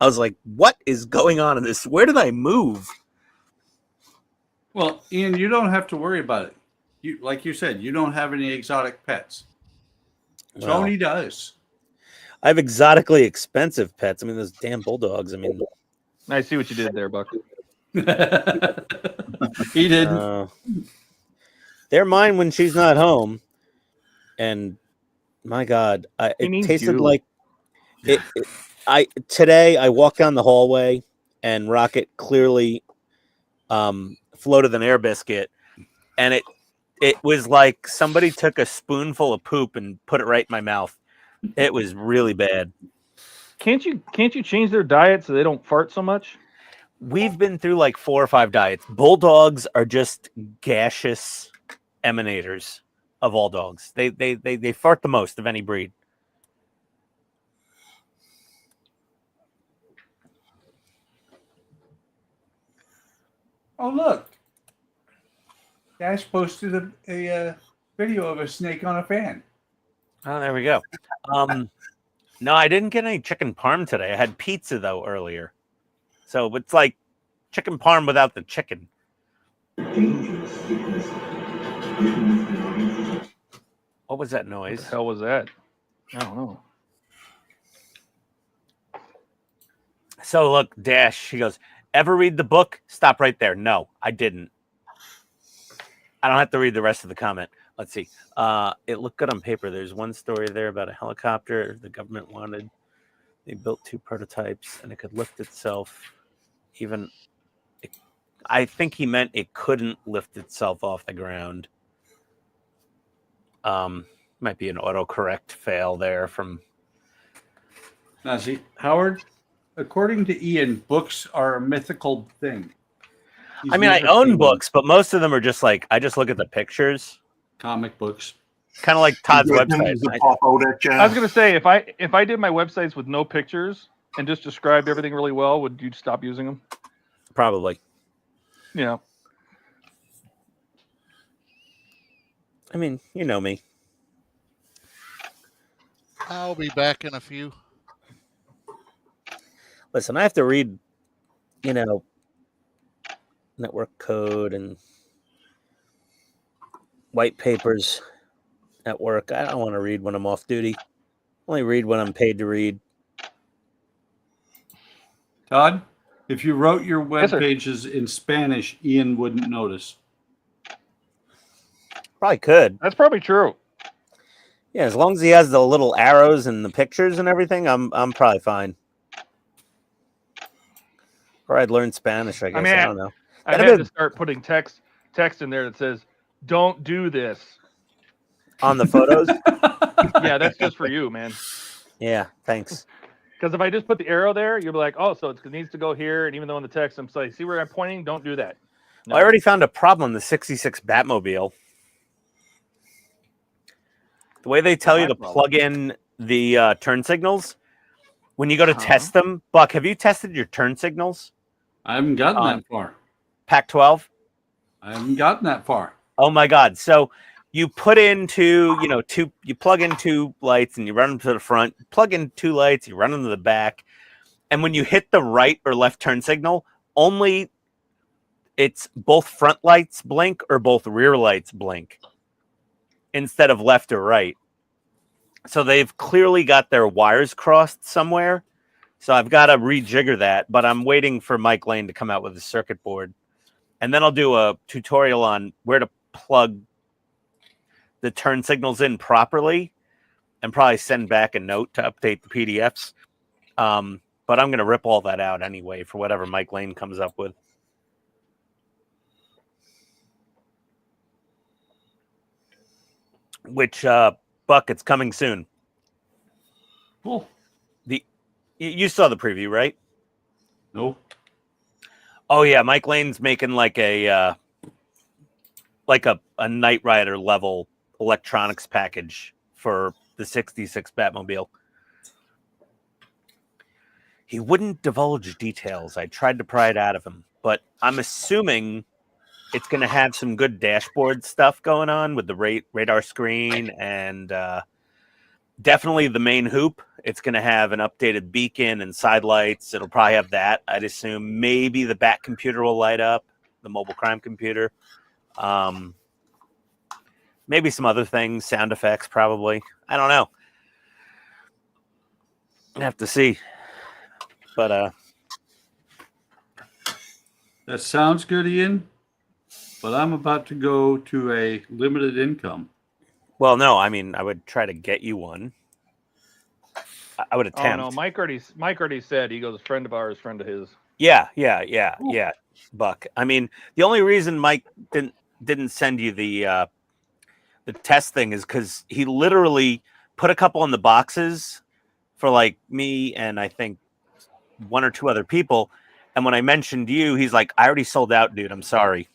I was like, what is going on in this? Where did I move? Well, Ian, you don't have to worry about it. Like you said, you don't have any exotic pets. Well, Tony does. I have exotically expensive pets. I mean, those damn bulldogs. I mean, I see what you did there, Buck. He didn't. They're mine when she's not home. And my God, it tasted like it. Today I walked down the hallway and Rocket clearly floated an air biscuit, and it was like somebody took a spoonful of poop and put it right in my mouth. It was really bad. Can't you change their diet so they don't fart so much? We've been through like 4 or 5 diets. Bulldogs are just gaseous emanators of all dogs. They fart the most of any breed. Oh, look. Dash posted a video of a snake on a fan. Oh, there we go. No, I didn't get any chicken parm today. I had pizza, though, earlier. So it's like chicken parm without the chicken. What was that noise? What the hell was that? I don't know. So look, Dash, she goes, ever read the book? Stop right there. No, I didn't. I don't have to read the rest of the comment. Let's see. It looked good on paper. There's one story there about a helicopter the government wanted. They built 2 prototypes and it could lift itself. I think he meant it couldn't lift itself off the ground. Might be an autocorrect fail there from. Now, see, Howard, according to Ian, books are a mythical thing. I mean, I own books, but most of them are just like, I just look at the pictures. Comic books. Kind of like Todd's You get website. things that pop out at you. I was gonna say if I did my websites with no pictures and just described everything really well, would you stop using them? Probably. Yeah. I mean, you know me. I'll be back in a few. Listen, I have to read, network code and white papers at work. I don't want to read when I'm off duty. Only read when I'm paid to read. Todd, if you wrote your web Yes, sir. pages in Spanish, Ian wouldn't notice. Probably could. That's probably true. Yeah, as long as he has the little arrows and the pictures and everything, I'm probably fine. Or I'd learn Spanish, I guess. I don't know. I had to start putting text in there that says, "Don't do this." On the photos? Yeah, that's just for you, man. Yeah, thanks. Because if I just put the arrow there, you'll be like, "Oh, so it needs to go here." And even though in the text I'm saying, "See where I'm pointing? Don't do that." No. Well, I already found a problem in the 66 Batmobile. The way they tell you to plug in the turn signals, when you go to test them, Buck, have you tested your turn signals? I haven't gotten that far. Pac-12? I haven't gotten that far. Oh my God. So you put into, you plug in 2 lights and you run them to the front, plug in 2 lights, you run them to the back. And when you hit the right or left turn signal, only it's both front lights blink or both rear lights blink instead of left or right. So they've clearly got their wires crossed somewhere. So I've got to rejigger that, but I'm waiting for Mike Lane to come out with a circuit board. And then I'll do a tutorial on where to plug the turn signals in properly and probably send back a note to update the PDFs. But I'm going to rip all that out anyway for whatever Mike Lane comes up with. Which, Buck, it's coming soon. Cool. You saw the preview, right? No. Oh yeah, Mike Lane's making like a Knight Rider level electronics package for the 66 Batmobile. He wouldn't divulge details. I tried to pry it out of him, but I'm assuming it's going to have some good dashboard stuff going on with the radar screen and definitely the main hoop. It's going to have an updated beacon and side lights. It'll probably have that. I'd assume maybe the Bat computer will light up, the mobile crime computer. Maybe some other things, sound effects probably. I don't know. I have to see. But that sounds good, Ian. But I'm about to go to a limited income. Well, no, I mean, I would try to get you one. I would attempt. Oh no, Mike already said he goes friend of ours, friend of his. Yeah, Buck. I mean, the only reason Mike didn't send you the test thing is because he literally put a couple in the boxes for like me and I think 1 or 2 other people. And when I mentioned you, he's like, "I already sold out, dude. I'm sorry."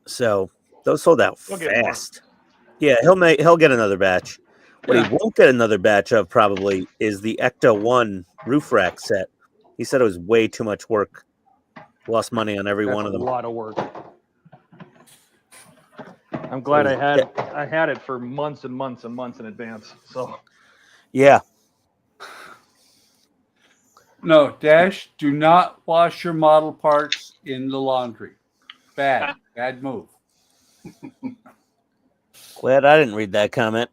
So those sold out fast. Yeah, he'll get another batch. What he won't get another batch of probably is the Ecto 1 roof rack set. He said it was way too much work. Lost money on every one of them. A lot of work. I'm glad I had it for months and months and months in advance. So yeah. No, Dash, do not wash your model parts in the laundry. Bad move. Glad I didn't read that comment.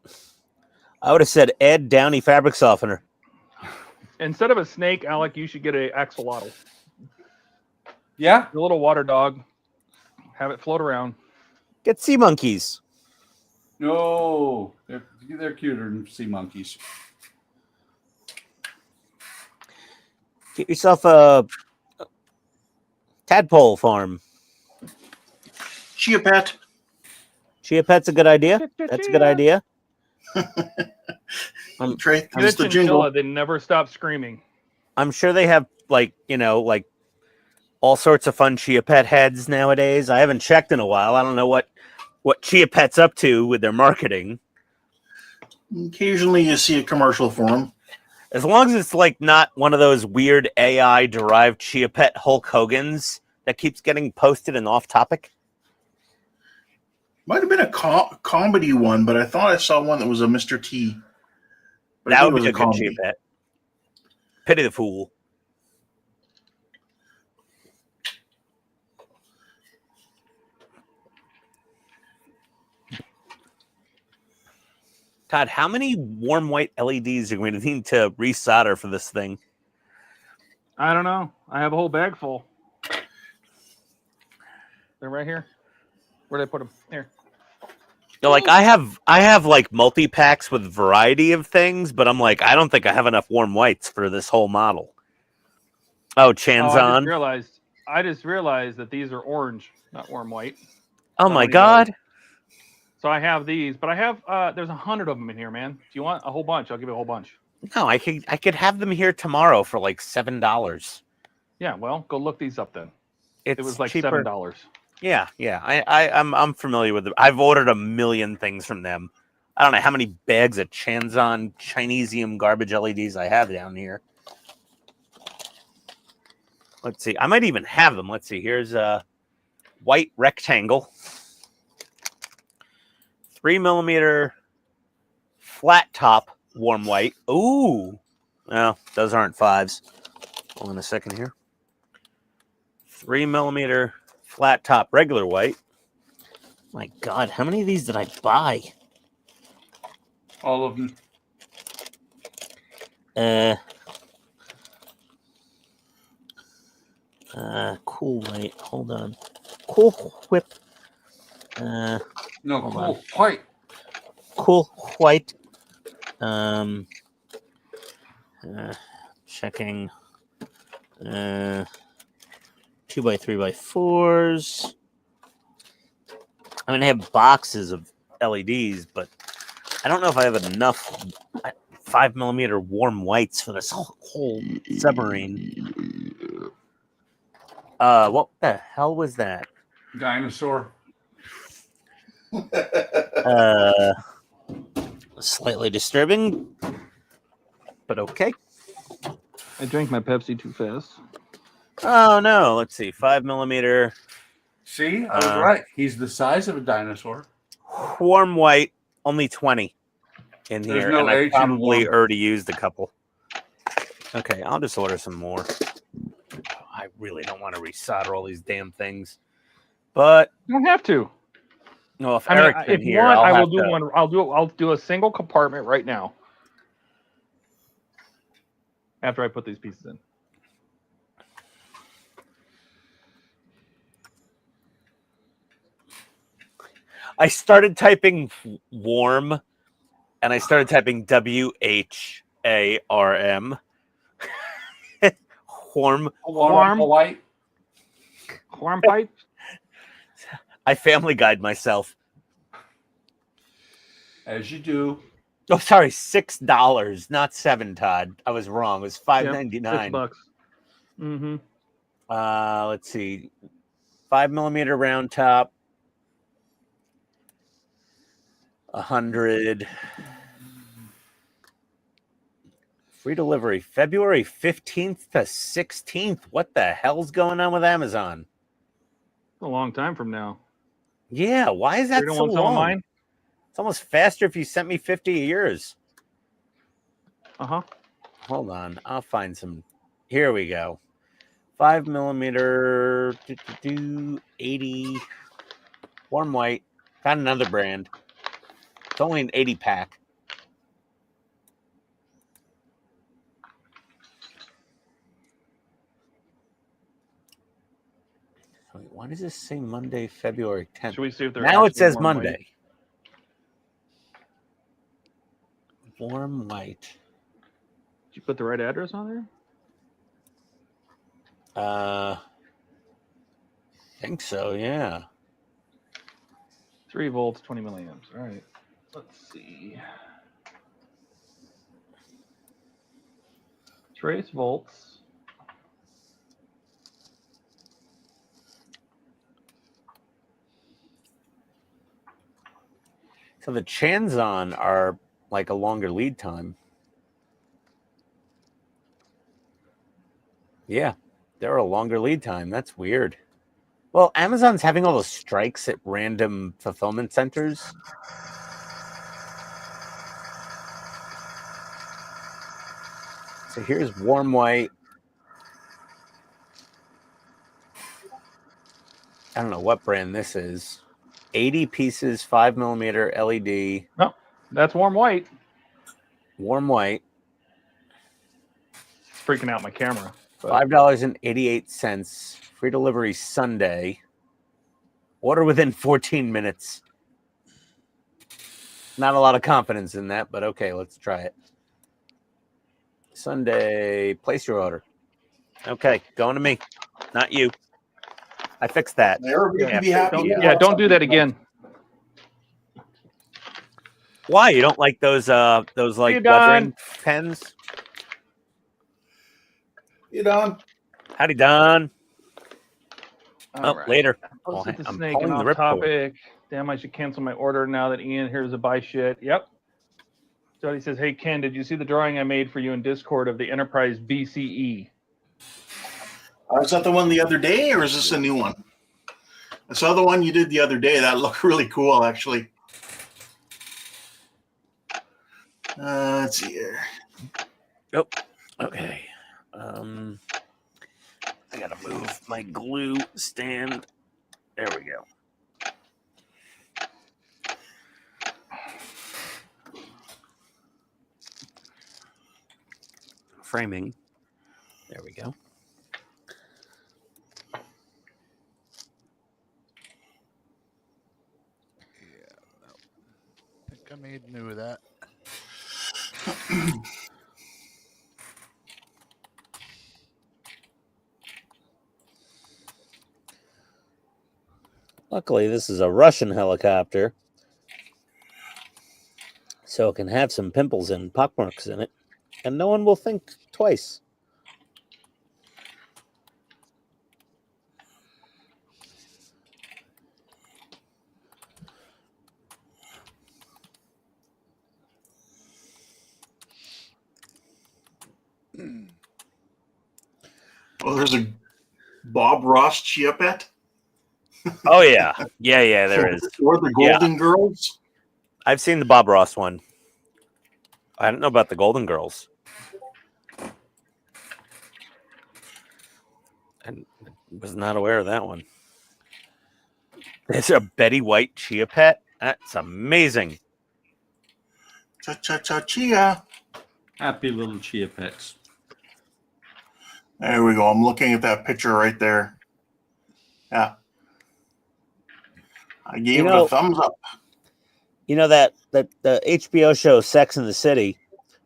I would have said Ed Downey fabric softener. instead of a snake, Alec, you should get a axolotl. Yeah, a little water dog. Have it float around. Get sea monkeys. No, they're cuter than sea monkeys. Get yourself a tadpole farm. Chia pet. Chia pet's a good idea. That's a good idea. Trey, it's the jingle. They never stop screaming. I'm sure they have like all sorts of fun Chia pet heads nowadays. I haven't checked in a while. I don't know what what Chia Pet's up to with their marketing. Occasionally, you see a commercial for them. As long as it's like not one of those weird AI derived Chia Pet Hulk Hogan's that keeps getting posted and off topic. Might have been a comedy one, but I thought I saw one that was a Mr. T. But I That think would it be was a good Chia Pet. Pity the fool. Todd, how many warm white LEDs are we going to need to resolder for this thing? I don't know. I have a whole bag full. They're right here. Where did I put them? Here. You know, like I have like multi-packs with variety of things, but I'm like, I don't think I have enough warm whites for this whole model. Oh, Chan's on. I just realized that these are orange, not warm white. Oh my God. So I have these, but I have there's 100 of them in here, man. Do you want a whole bunch? I'll give you a whole bunch. No, I could have them here tomorrow for like $7. Yeah, well, go look these up then. It was like cheaper. $7. Yeah. I'm familiar with them. I've ordered a million things from them. I don't know how many bags of Chanzon Chinesium garbage LEDs I have down here. Let's see. I might even have them. Let's see. Here's a white rectangle. 3mm flat top warm white. Ooh. Well, those aren't 5s. Hold on a second here. 3mm flat top regular white. My God, how many of these did I buy? All of them. Cool white. Hold on. Cool whip. No, cool white. Cool white. Checking. 2x3x4s. I mean, I have boxes of LEDs, but I don't know if I have enough 5mm warm whites for this whole submarine. What the hell was that? Dinosaur. Slightly disturbing, but okay. I drank my Pepsi too fast. Oh no! Let's see, 5mm. See, I was right. He's the size of a dinosaur. Warm white, only 20 in There's here, no and I H in probably warm. already used a couple. Okay, I'll just order some more. I really don't want to resolder all these damn things, but you don't have to. No, if I mean, Eric's in if you here, want, I will have do to- one. I'll do a single compartment right now. After I put these pieces in. I started typing warm, and I started typing WHARM. Warm. White. Warm pipe. I Family Guide myself. As you do. Oh, sorry, $6, not $7, Todd. I was wrong. It was $5.99. $6. Mm-hmm. Let's see. 5mm round top. 100. Free delivery February 15th to 16th. What the hell's going on with Amazon? A long time from now. Yeah, why is that You don't so want some of long? mine? It's almost faster if you sent me 50 of yours. Uh-huh. Hold on. I'll find some. Here we go. 5mm 80 warm white. Found another brand. It's only an 80 pack. Wait, why does this say Monday, February 10th? Should we see if they're now it actually says warm Monday. white? Warm white. Did you put the right address on there? I think so, yeah. 3 volts, 20 milliamps. All right. Let's see. Trace volts. So the Chanson are like a longer lead time. Yeah, they're a longer lead time. That's weird. Well, Amazon's having all the strikes at random fulfillment centers. So here's warm white. I don't know what brand this is. 80 pieces, 5mm LED. Oh, that's warm white. Warm white. Freaking out my camera. $5.88. Free delivery Sunday. Order within 14 minutes. Not a lot of confidence in that, but okay, let's try it. Sunday, place your order. Okay, going to me, not you. I fixed that. Everybody can be happy. Don't do that again. Why? You don't like those like watering pens? You done? Howdy, Don. All right. Later. Posted the I'm snake and pulling the off ripcord. topic. Damn, I should cancel my order now that Ian here's a buy shit. Yep. Jody says, hey, Ken, did you see the drawing I made for you in Discord of the Enterprise BCE? Was that the one the other day, or is this a new one? I saw the one you did the other day. That looked really cool, actually. Let's see here. Oh, okay. I gotta move my glue stand. There we go. Framing. There we go. I think I made new of that. Luckily, this is a Russian helicopter, so it can have some pimples and pockmarks in it, and no one will think twice. Oh, there's a Bob Ross Chiapette. Oh yeah, yeah, there is. Or the Golden Girls. I've seen the Bob Ross one. I don't know about the Golden Girls. I was not aware of that one. It's a Betty White Chia Pet. That's amazing. Chia. Happy little chia pets. There we go. I'm looking at that picture right there. Yeah. I gave it a thumbs up. You know that the HBO show Sex and the City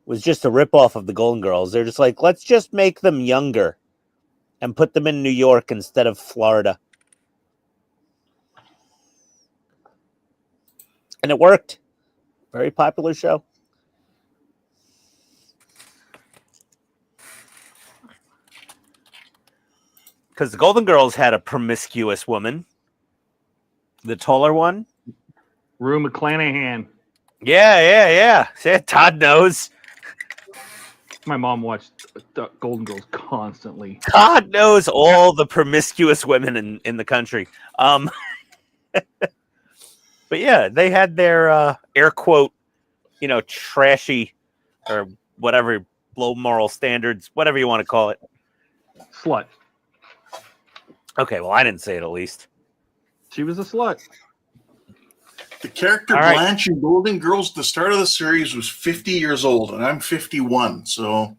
was just a ripoff of the Golden Girls. They're just like, let's just make them younger and put them in New York instead of Florida. And it worked. Very popular show. Because the Golden Girls had a promiscuous woman. The taller one. Rue McClanahan. Yeah. See, Todd knows. My mom watched the Golden Girls constantly. Todd knows all the promiscuous women in the country. But yeah, they had their air quote, trashy or whatever, low moral standards, whatever you want to call it. Slut. Okay, well, I didn't say it at least. She was a slut. The character Blanche in Golden Girls at the start of the series was 50 years old, and I'm 51, so...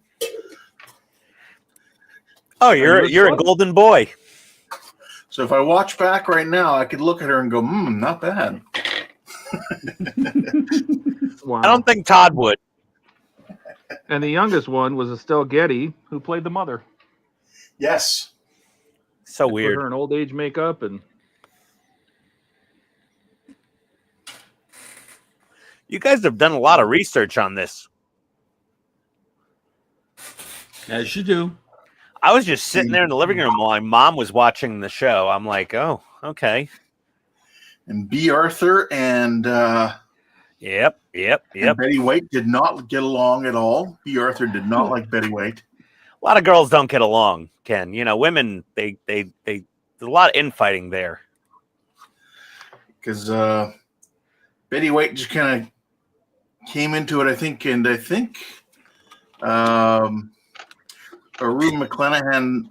Oh, you're a golden boy. So if I watch back right now, I could look at her and go, not bad. Wow. I don't think Todd would. And the youngest one was Estelle Getty, who played the mother. Yes. So Put weird. her in old age makeup and... You guys have done a lot of research on this. As you do. I was just sitting there in the living room while my mom was watching the show. I'm like, oh, okay. And B. Arthur and Yep. And Betty White did not get along at all. B. Arthur did not like Betty White. A lot of girls don't get along, Ken. You know, women, they there's a lot of infighting there. Because Betty White just kind of came into it, I think, and I think Rue McClanahan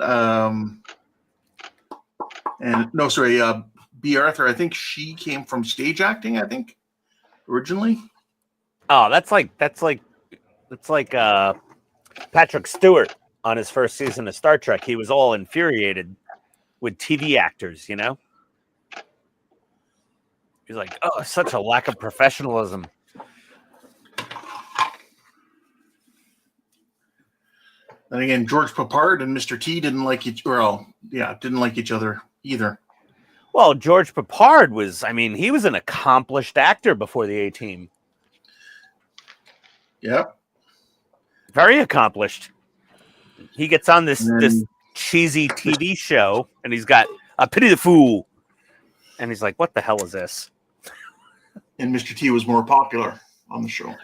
B. Arthur, I think she came from stage acting, I think, originally. Oh, that's like Patrick Stewart on his first season of Star Trek. He was all infuriated with TV actors, you know? He's like, oh, such a lack of professionalism. And again, George Papard and Mr. T didn't like each other either. Well, George Papard was, I mean, he was an accomplished actor before the A-Team. Yep. Very accomplished. He gets on this cheesy TV show, and he's got a pity the fool. And he's like, what the hell is this? And Mr. T was more popular on the show.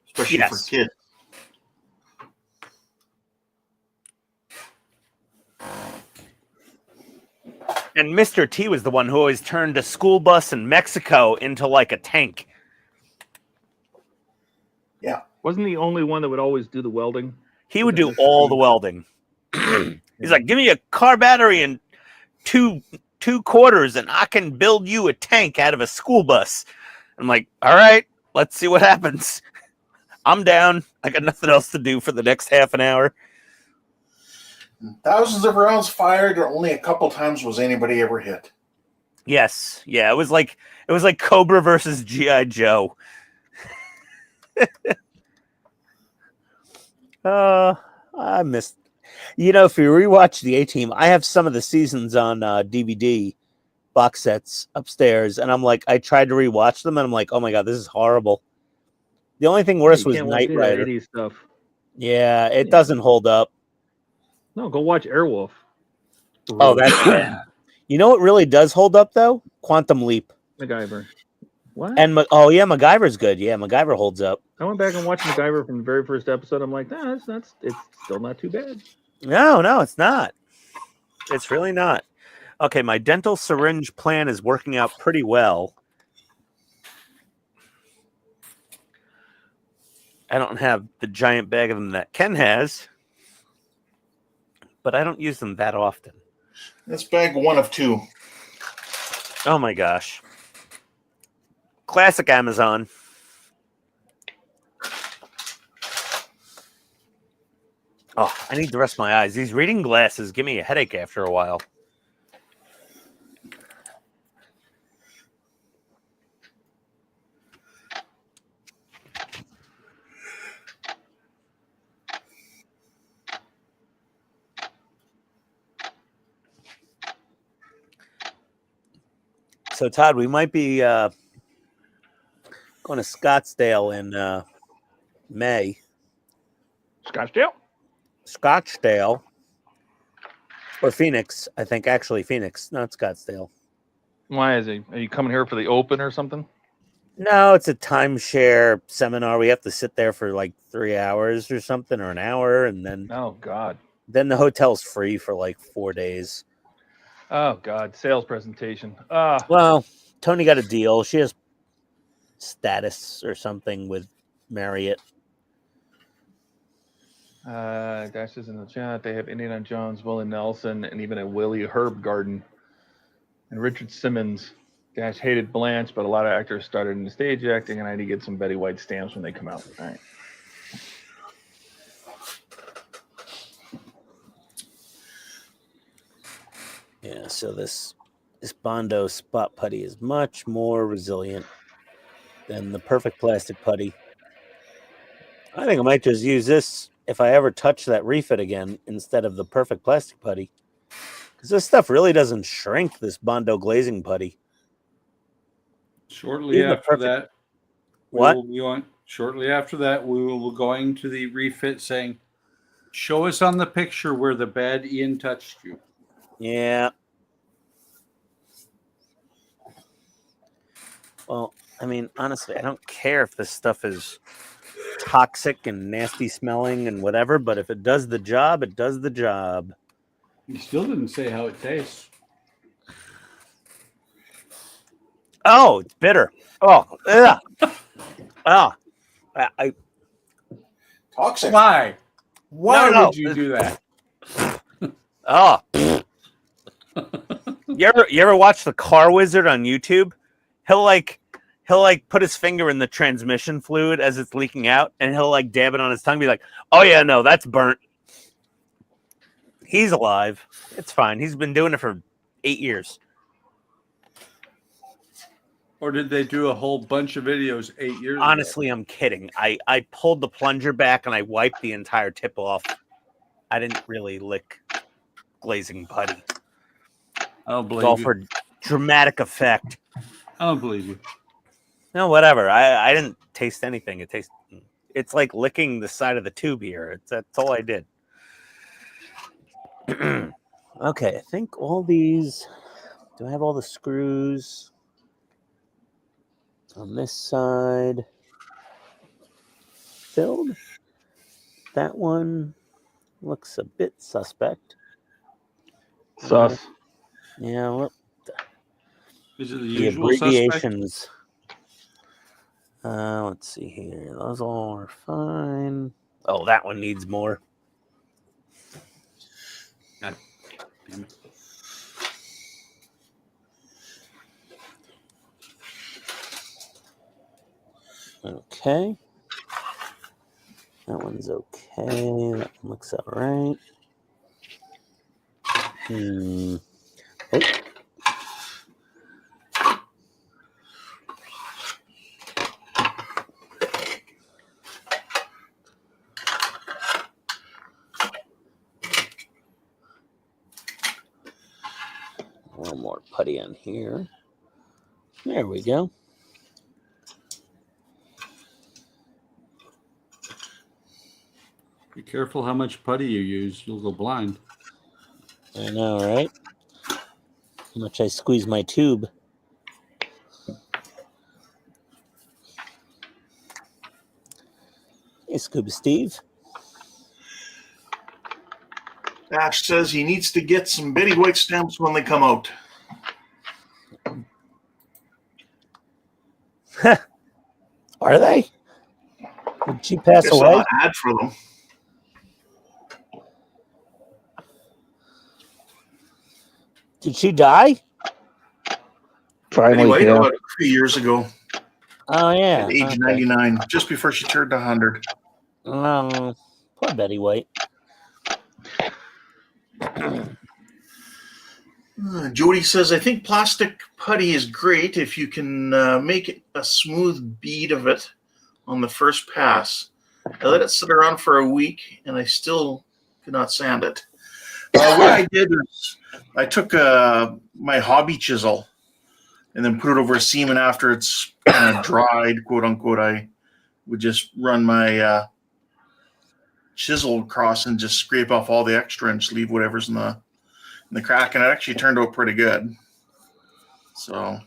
Especially for kids. And Mr. T was the one who always turned a school bus in Mexico into like a tank. Yeah. Wasn't he the only one that would always do the welding? He would do all the welding. He's like, give me a car battery and two quarters and I can build you a tank out of a school bus. I'm like, all right, let's see what happens. I'm down. I got nothing else to do for the next half an hour. Thousands of rounds fired, or only a couple times was anybody ever hit. Yes. Yeah, it was like Cobra versus G.I. Joe. I missed. You know, if you rewatch the A-Team, I have some of the seasons on DVD box sets upstairs, and I'm like, I tried to rewatch them, and I'm like, oh my god, this is horrible. The only thing worse was Knight Rider. Stuff. Yeah, it doesn't hold up. No, go watch Airwolf. Oh, that's you know what really does hold up though? Quantum Leap. MacGyver. What? And MacGyver's good. Yeah, MacGyver holds up. I went back and watched MacGyver from the very first episode. I'm like, nah, it's still not too bad. No, it's not. It's really not. Okay, my dental syringe plan is working out pretty well. I don't have the giant bag of them that Ken has, but I don't use them that often. This bag one of two. Oh my gosh. Classic Amazon. Oh, I need to rest my eyes. These reading glasses give me a headache after a while. So, Todd, we might be going to Scottsdale in May. Scottsdale. Or Phoenix, I think. Actually, Phoenix, not Scottsdale. Why is he? Are you coming here for the open or something? No, it's a timeshare seminar. We have to sit there for like 3 hours or something, or an hour, and then... Oh, God. Then the hotel's free for like 4 days. Oh, God. Sales presentation. Well, Tony got a deal. She has status or something with Marriott. Dash is in the chat. They have Indiana Jones, Willie Nelson, and even a Willie Herb Garden. And Richard Simmons. Dash hated Blanche, but a lot of actors started in stage acting, and I need to get some Betty White stamps when they come out. All right. Yeah, so this Bondo spot putty is much more resilient than the perfect plastic putty. I think I might just use this if I ever touch that refit again instead of the perfect plastic putty. Because this stuff really doesn't shrink, this Bondo glazing putty. Shortly after that, shortly after that, we will be going to the refit saying, show us on the picture where the bad Ian touched you. Yeah. Well, I mean, honestly, I don't care if this stuff is toxic and nasty smelling and whatever, but if it does the job, it does the job. You still didn't say how it tastes. Oh, it's bitter. Oh, ugh. Oh, I Toxic. Why? Why No. would you do that? Oh. You ever watch the Car Wizard on YouTube? He'll like put his finger in the transmission fluid as it's leaking out, and he'll like dab it on his tongue, and be like, "Oh yeah, no, that's burnt." He's alive. It's fine. He's been doing it for 8 years. Or did they do a whole bunch of videos 8 years ago? Honestly, I'm kidding. I pulled the plunger back and I wiped the entire tip off. I didn't really lick glazing putty. I don't believe It's all you. for dramatic effect. I don't believe you. No, whatever. I didn't taste anything. It's like licking the side of the tube here. That's all I did. Okay, I think all these. Do I have all the screws on this side filled? That one looks a bit suspect. Sus. Yeah, well, Is it the the usual suspect? abbreviations. Let's see here. Those all are fine. Oh, that one needs more. God damn it. Okay. That one's okay. That one looks all right. Oh. A little more putty on here. There we go. Be careful how much putty you use. You'll go blind. I know, right? How much I squeeze my tube. Hey, Scuba Steve. Ash says he needs to get some Betty White stamps when they come out. Are they? Did she pass I saw away? an ad for them. Did she die? Betty Finally, White yeah. about 3 years ago, Oh, yeah. at age Okay. 99, just before she turned 100. Poor Betty White. Jody says, I think plastic putty is great if you can make a smooth bead of it on the first pass. I let it sit around for a week, and I still could not sand it. What I did is I took my hobby chisel and then put it over a seam, and after it's kind of dried, quote unquote, I would just run my chisel across and just scrape off all the extra and just leave whatever's in the crack, and it actually turned out pretty good. So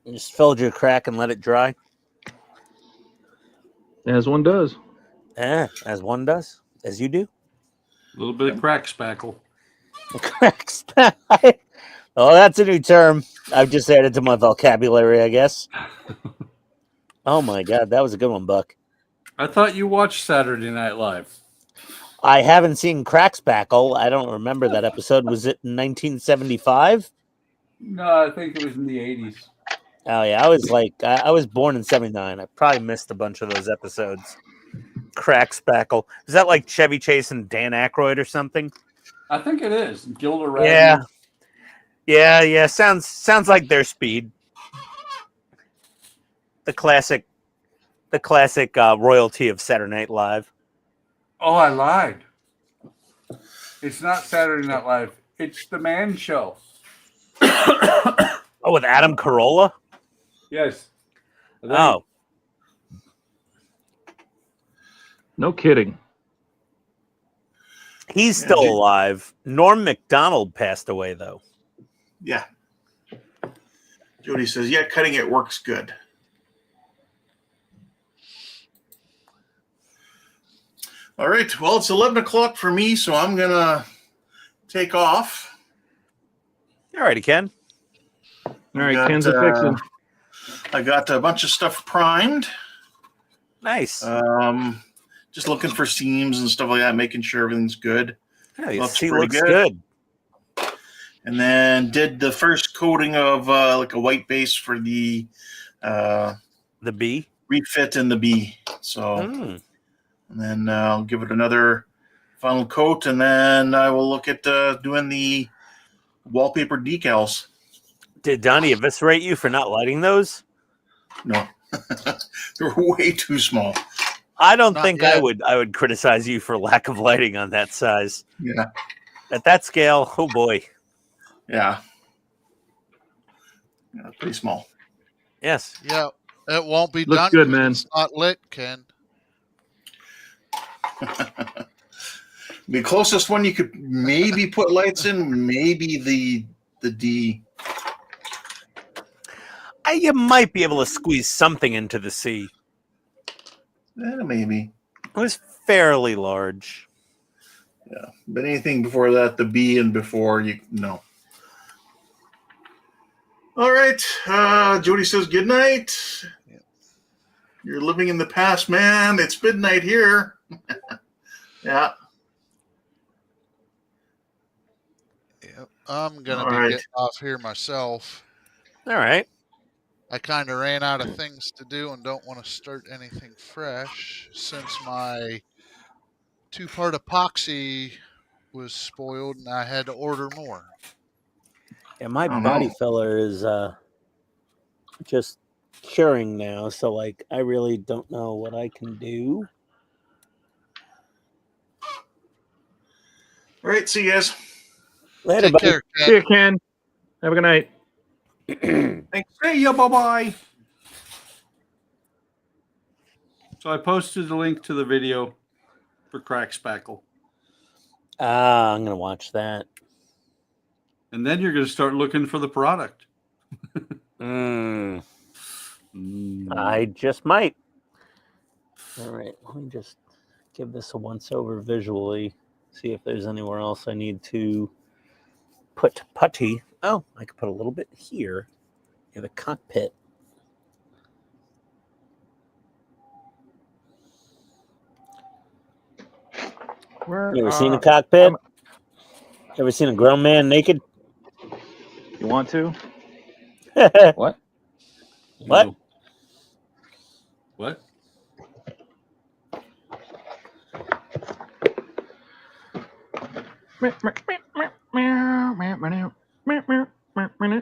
You just filled your crack and let it dry? As one does. Yeah, as one does. As you do. A little bit of crack spackle. Crack spack. Oh, that's a new term. I've just added to my vocabulary, I guess. Oh my God, that was a good one, Buck. I thought you watched Saturday Night Live. I haven't seen Crack Spackle. I don't remember that episode. Was it in 1975? No, I think it was in the 80s. Oh yeah, I was born in 79. I probably missed a bunch of those episodes. Crack Spackle. Is that like Chevy Chase and Dan Aykroyd or something? I think it is. Gilda Radner. Yeah. Sounds like their speed. The classic royalty of Saturday Night Live. Oh, I lied. It's not Saturday Night Live. It's The Man Show. Oh, with Adam Carolla? Yes. No kidding. He's still alive. Norm Macdonald passed away, though. Yeah. Jody says, yeah, cutting it works good. All right. Well, it's 11 o'clock for me, so I'm going to take off. All righty, Ken. All right, Ken's a fixin'. I got a bunch of stuff primed. Nice. Just looking for seams and stuff like that, making sure everything's good. Yeah, looks good. And then did the first coating of like a white base for the B refit and the B. So, and then I'll give it another final coat, and then I will look at doing the wallpaper decals. Did Donnie eviscerate you for not lighting those? No, they're way too small. I don't think I would criticize you for lack of lighting on that size. Yeah. At that scale, oh boy. Yeah. Pretty small. Yes. Yeah. It won't be Looks done. good, 'cause man. It's not lit, Ken. The closest one you could maybe put lights in, maybe the D. You might be able to squeeze something into the C. Maybe. It was fairly large. Yeah. But anything before that, the B and before, no. All right. Jody says good night. Yeah. You're living in the past, man. It's midnight here. Yeah. Yep. I'm going to be getting off here myself. All right. I kind of ran out of things to do and don't want to start anything fresh since my 2-part epoxy was spoiled and I had to order more. Yeah, my body filler is just curing now, so like I really don't know what I can do. All right, see you guys. Later, Take care, Ken. See you, Ken. Have a good night. Thanks. See ya. Bye-bye. So I posted the link to the video for Crack Spackle. I'm going to watch that. And then you're going to start looking for the product. I just might. All right. Let me just give this a once-over visually. See if there's anywhere else I need to put putty. Oh, I could put a little bit here in the cockpit. You ever seen a cockpit? Ever seen a grown man naked? You want to? What? What? No. What?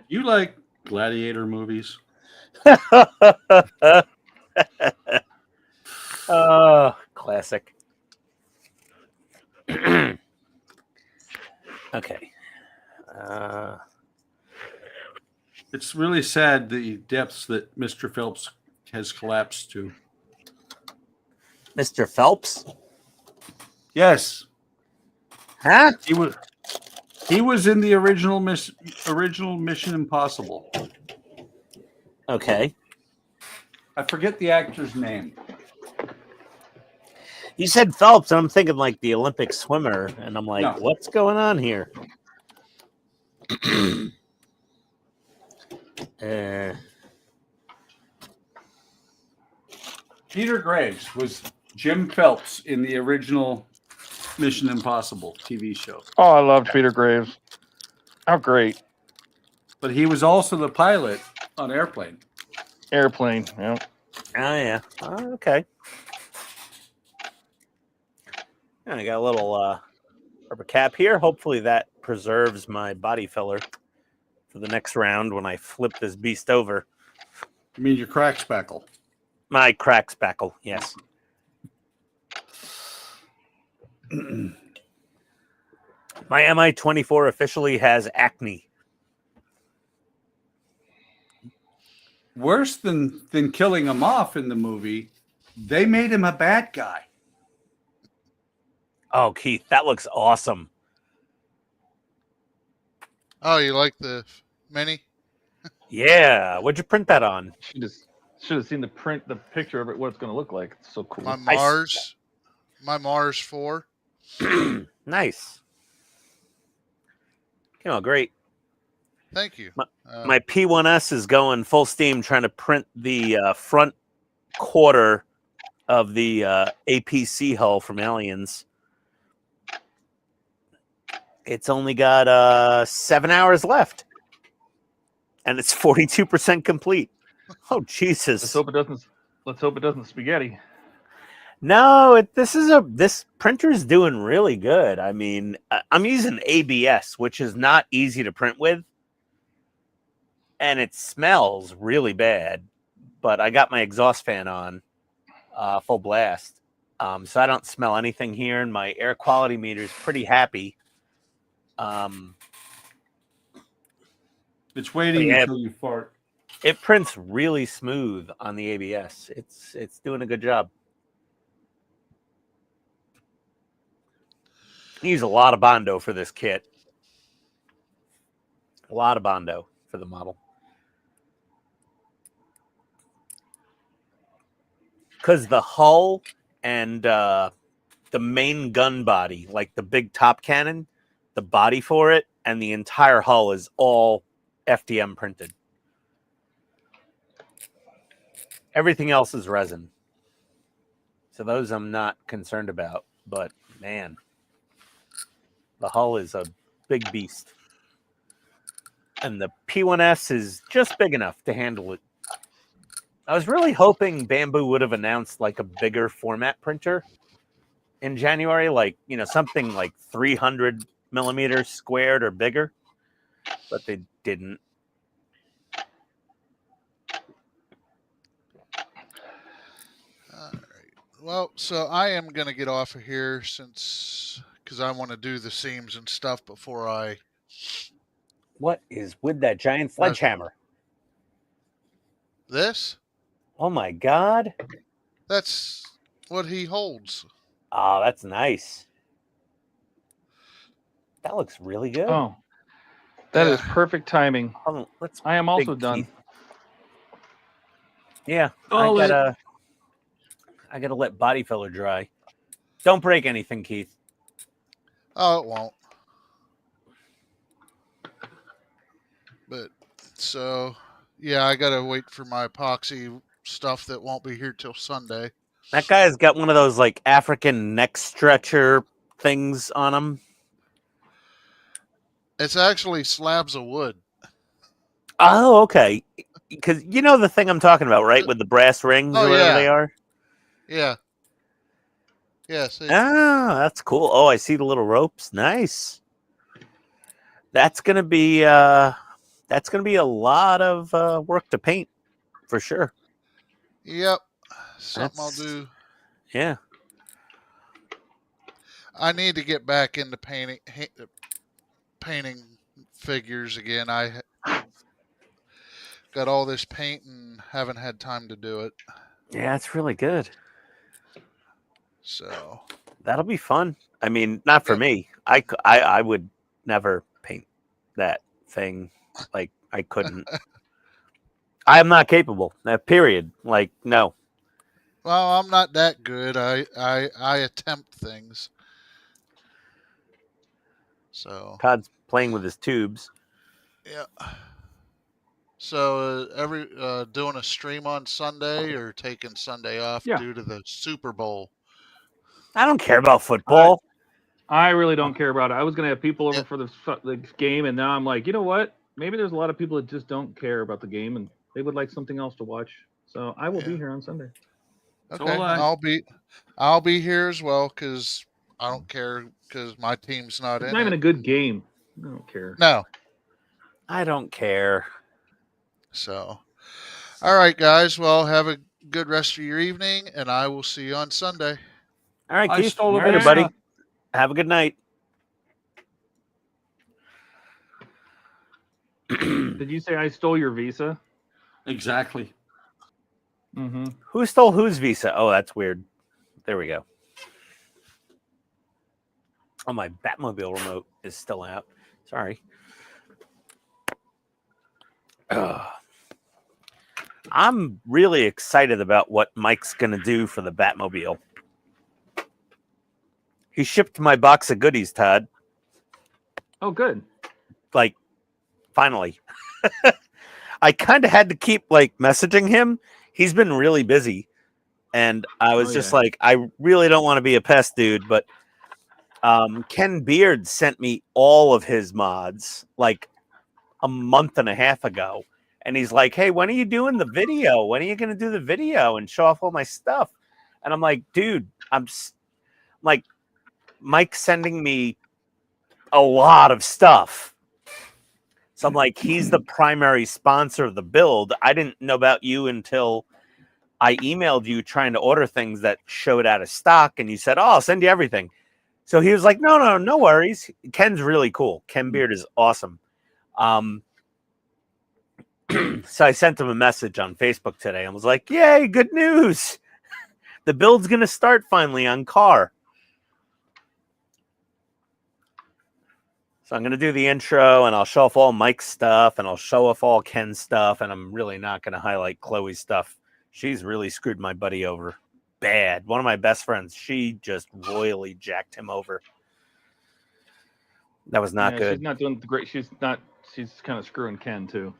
You like gladiator movies? Classic. Okay. It's really sad the depths that Mr. Phelps has collapsed to. Mr. Phelps? Yes. Huh? He was in the original Mission Impossible. Okay. I forget the actor's name. You said Phelps, and I'm thinking like the Olympic swimmer, and I'm like, No. What's going on here? Peter Graves was Jim Phelps in the original Mission Impossible TV show. Oh, I loved Peter Graves. How great. But he was also the pilot on Airplane. Airplane, yeah. Oh, yeah. Oh, okay. I got a little rubber cap here. Hopefully that preserves my body filler for the next round when I flip this beast over. You mean your crack spackle? My crack spackle, yes. My MI-24 officially has acne. Worse than killing him off in the movie, they made him a bad guy. Oh, Keith, that looks awesome. Oh, you like the mini? Yeah. What'd you print that on? Should have seen the picture of it, what it's going to look like. It's so cool. My Mars 4. Nice. Came out great. Thank you. My P1S is going full steam trying to print the front quarter of the APC hull from Aliens. It's only got 7 hours left, and it's 42% complete. Oh Jesus! Let's hope it doesn't spaghetti. No, this printer is doing really good. I mean, I'm using ABS, which is not easy to print with, and it smells really bad. But I got my exhaust fan on full blast, so I don't smell anything here, and my air quality meter is pretty happy. It's waiting until you fart. It prints really smooth on the ABS. It's doing a good job. I use a lot of Bondo for this kit. A lot of Bondo for the model. Because the hull and the main gun body, like the big top cannon, the body for it, and the entire hull is all FDM printed. Everything else is resin. So those I'm not concerned about. But, man, the hull is a big beast. And the P1S is just big enough to handle it. I was really hoping Bamboo would have announced like a bigger format printer in January, like, you know, something like 300 millimeters squared or bigger, but they didn't. All right. Well, so I am going to get off of here because I want to do the seams and stuff before I. What is with that giant sledgehammer? This? Oh my God. That's what he holds. Oh, that's nice. That looks really good. Oh, that is perfect timing. I am also big done. Keith. Yeah, Oh, I gotta let body filler dry. Don't break anything, Keith. Oh, it won't. But so, yeah, I gotta wait for my epoxy stuff that won't be here till Sunday. That guy's got one of those like African neck stretcher things on him. It's actually slabs of wood. Oh, okay. Because you know the thing I'm talking about, right? With the brass rings or whatever they are. Yeah. Yeah. See. Ah, that's cool. Oh, I see the little ropes. Nice. That's gonna be a lot of work to paint, for sure. Yep. Something I'll do. Yeah. I need to get back into painting figures again. I got all this paint and haven't had time to do it. Yeah, it's really good. So that'll be fun. I mean, not for me. I would never paint that thing. Like, I couldn't. I am not capable. Period. Like, no. Well, I'm not that good. I attempt things. So Todd's playing with his tubes. yeah. So doing a stream on Sunday or taking Sunday off due to the Super Bowl? I don't care about football. I really don't care about it. I was going to have people over for the game, and now I'm like, you know what? Maybe there's a lot of people that just don't care about the game, and they would like something else to watch. So I will be here on Sunday. Okay, I'll be here as well because I don't care because my team's not in. It's not even a good game. I don't care. No, I don't care. So, all right, guys. Well, have a good rest of your evening, and I will see you on Sunday. All right, Keith. Later, buddy. Have a good night. Did you say I stole your visa? Exactly. Mm-hmm. Who stole whose visa? Oh, that's weird. There we go. Oh, my Batmobile remote is still out. Sorry. I'm really excited about what Mike's going to do for the Batmobile. He shipped my box of goodies, Todd. Oh, good. Like, finally. I kind of had to keep, like, messaging him. He's been really busy. And I was just like, I really don't want to be a pest, dude. But Ken Beard sent me all of his mods, like, a month and a half ago. And he's like, hey, when are you doing the video? When are you going to do the video and show off all my stuff? And I'm like, dude, I'm like, Mike's sending me a lot of stuff. So I'm like, he's the primary sponsor of the build. I didn't know about you until I emailed you trying to order things that showed out of stock. And you said, oh, I'll send you everything. So he was like, no worries. Ken's really cool. Ken Beard is awesome. So I sent him a message on Facebook today and was like, yay, good news. The build's going to start finally on car. So I'm going to do the intro and I'll show off all Mike's stuff and I'll show off all Ken's stuff. And I'm really not going to highlight Chloe's stuff. She's really screwed my buddy over bad. One of my best friends, she just royally jacked him over. That was not good. She's not doing great. She's kind of screwing Ken too.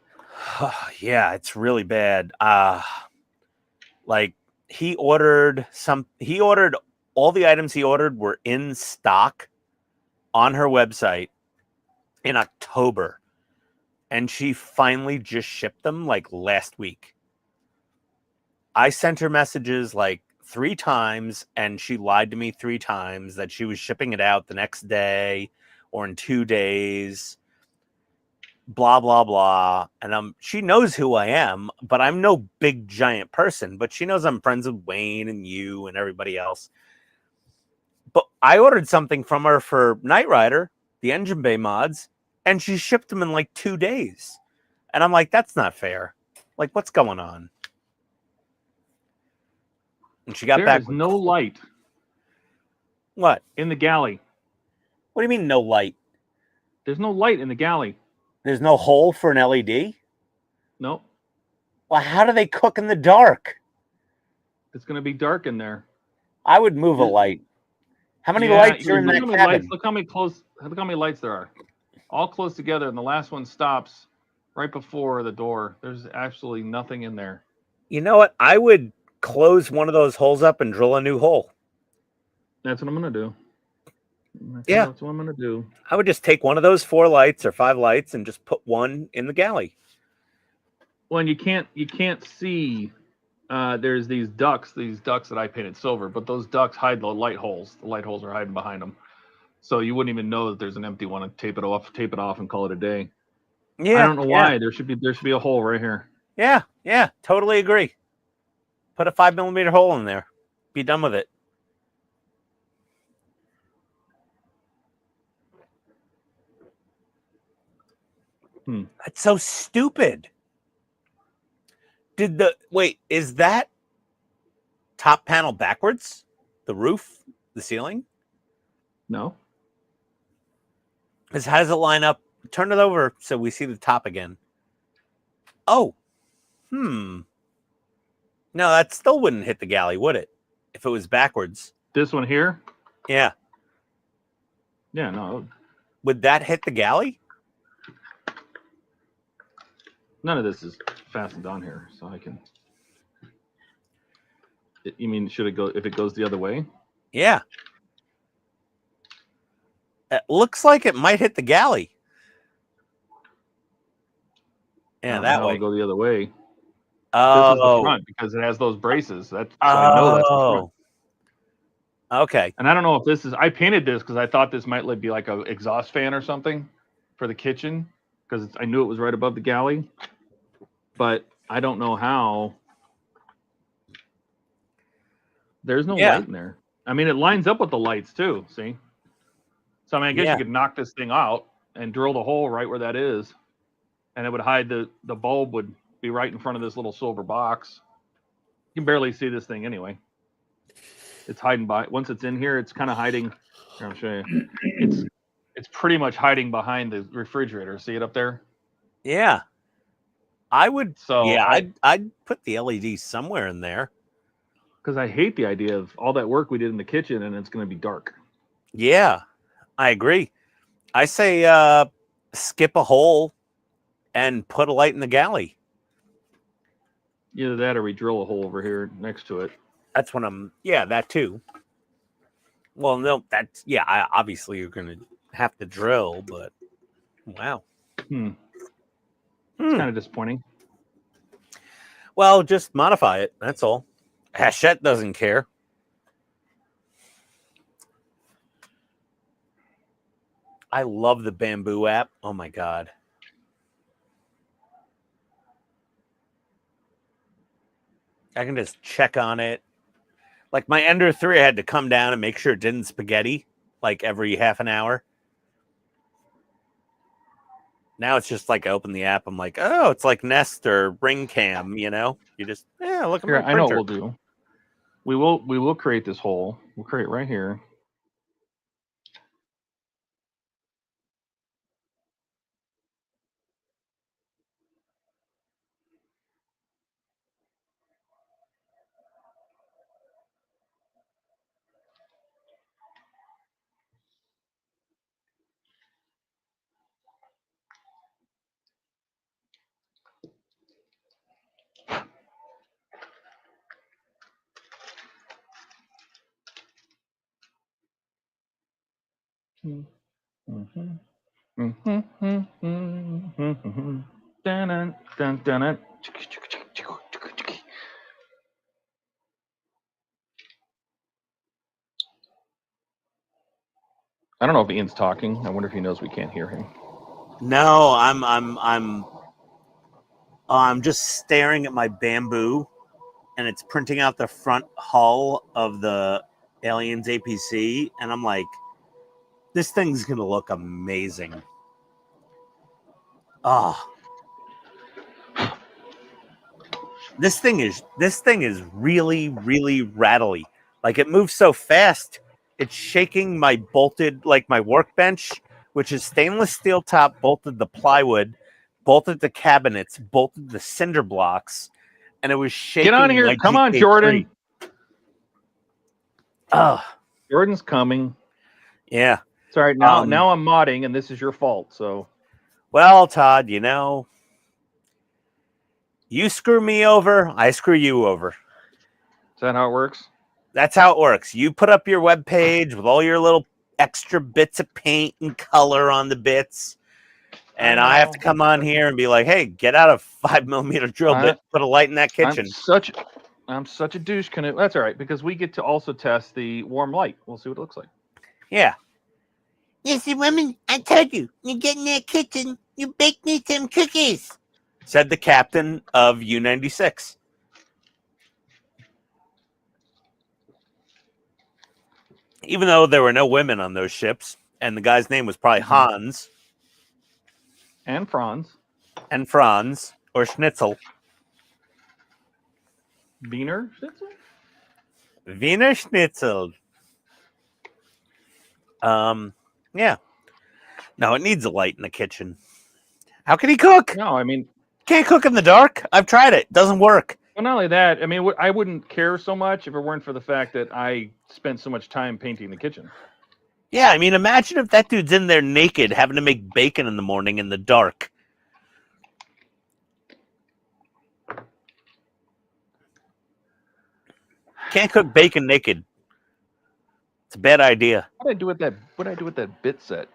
Yeah, it's really bad. Like he ordered all the items he ordered were in stock on her website in October. And she finally just shipped them like last week. I sent her messages like 3 times and she lied to me 3 times that she was shipping it out the next day or in 2 days. Blah, blah, blah. And she knows who I am, but I'm no big giant person. But she knows I'm friends with Wayne and you and everybody else. But I ordered something from her for Knight Rider, the engine bay mods, and she shipped them in like 2 days. And I'm like, that's not fair. Like, what's going on? And she got back. There's no light. What? In the galley. What do you mean no light? There's no light in the galley. There's no hole for an LED? Nope. Well, how do they cook in the dark? It's going to be dark in there. I would move a light. How many lights are in that cabin? Look how many lights there are. All close together, and the last one stops right before the door. There's absolutely nothing in there. You know what? I would close one of those holes up and drill a new hole. That's what I'm going to do. Yeah. That's what I'm going to do. I would just take one of those 4 lights or 5 lights and just put one in the galley. Well, and you can't see. There's these ducts that I painted silver, but those ducts hide the light holes. The light holes are hiding behind them. So you wouldn't even know that there's an empty one and tape it off and call it a day. Yeah. I don't know why. There should be a hole right here. Yeah, totally agree. Put a 5mm hole in there. Be done with it. That's so stupid. Is that top panel backwards? The roof? The ceiling? No. How does it line up? Turn it over so we see the top again. Oh. No, that still wouldn't hit the galley, would it? If it was backwards. This one here? Yeah. Yeah, no. Would that hit the galley? None of this is fastened on here, so I can. You mean should it go if it goes the other way? Yeah. It looks like it might hit the galley. Yeah, that way. Go the other way. Oh, this is the front because it has those braces. That's so I know that's the front. Okay. And I don't know if this is. I painted this because I thought this might be like an exhaust fan or something for the kitchen because I knew it was right above the galley. But I don't know how. There's no light in there. I mean, it lines up with the lights too. See. So I mean, I guess you could knock this thing out and drill the hole right where that is, and it would hide the bulb would be right in front of this little silver box. You can barely see this thing anyway. It's hiding by once it's in here, it's kind of hiding Here, I'll show you. It's pretty much hiding behind the refrigerator. See it up there? Yeah. I would. So Yeah, I'd put the LED somewhere in there. Because I hate the idea of all that work we did in the kitchen and it's going to be dark. Yeah, I agree. I say skip a hole and put a light in the galley. Either that or we drill a hole over here next to it. That's when I'm. Yeah, that too. Well, no, that's obviously you're going to have to drill, but wow. It's kind of disappointing. Well, just modify it. That's all. Hachette doesn't care. I love the Bamboo app. Oh my God. I can just check on it. Like my Ender 3, I had to come down and make sure it didn't spaghetti like every half an hour. Now it's just like I open the app. I'm like, oh, it's like Nest or Ring Cam, you know? You just, look at my printer. I know what we'll do. We will create this hole. We'll create it right here. I don't know if Ian's talking. I wonder if he knows we can't hear him. No, I'm just staring at my Bamboo, and it's printing out the front hull of the Aliens APC, and I'm like, this thing's gonna look amazing. Oh, this thing is really, really rattly. Like it moves so fast, it's shaking my my workbench, which is stainless steel top, bolted the plywood, bolted the cabinets, bolted the cinder blocks, and it was shaking. Get on here! My Come on, GK3. Jordan. Jordan's coming. Yeah. Sorry. Now I'm modding, and this is your fault. So, well, Todd, you know, you screw me over, I screw you over. Is that how it works? That's how it works. You put up your web page with all your little extra bits of paint and color on the bits, and I have to come on here and be like, "Hey, get out a 5mm drill bit, put a light in that kitchen." I'm such a douche canoe. That's all right, because we get to also test the warm light. We'll see what it looks like. Yeah. Yes, woman, I told you, you get in that kitchen, you bake me some cookies. Said the captain of U-96. Even though there were no women on those ships, and the guy's name was probably Hans. And Franz. And Franz, or Schnitzel. Wiener Schnitzel? Wiener Schnitzel. Yeah. No, it needs a light in the kitchen. How can he cook? No, I mean, can't cook in the dark. I've tried it. Doesn't work. Well, not only that, I mean, I wouldn't care so much if it weren't for the fact that I spent so much time painting the kitchen. Yeah, I mean, imagine if that dude's in there naked having to make bacon in the morning in the dark. Can't cook bacon naked. It's a bad idea. What did I do with that bit set?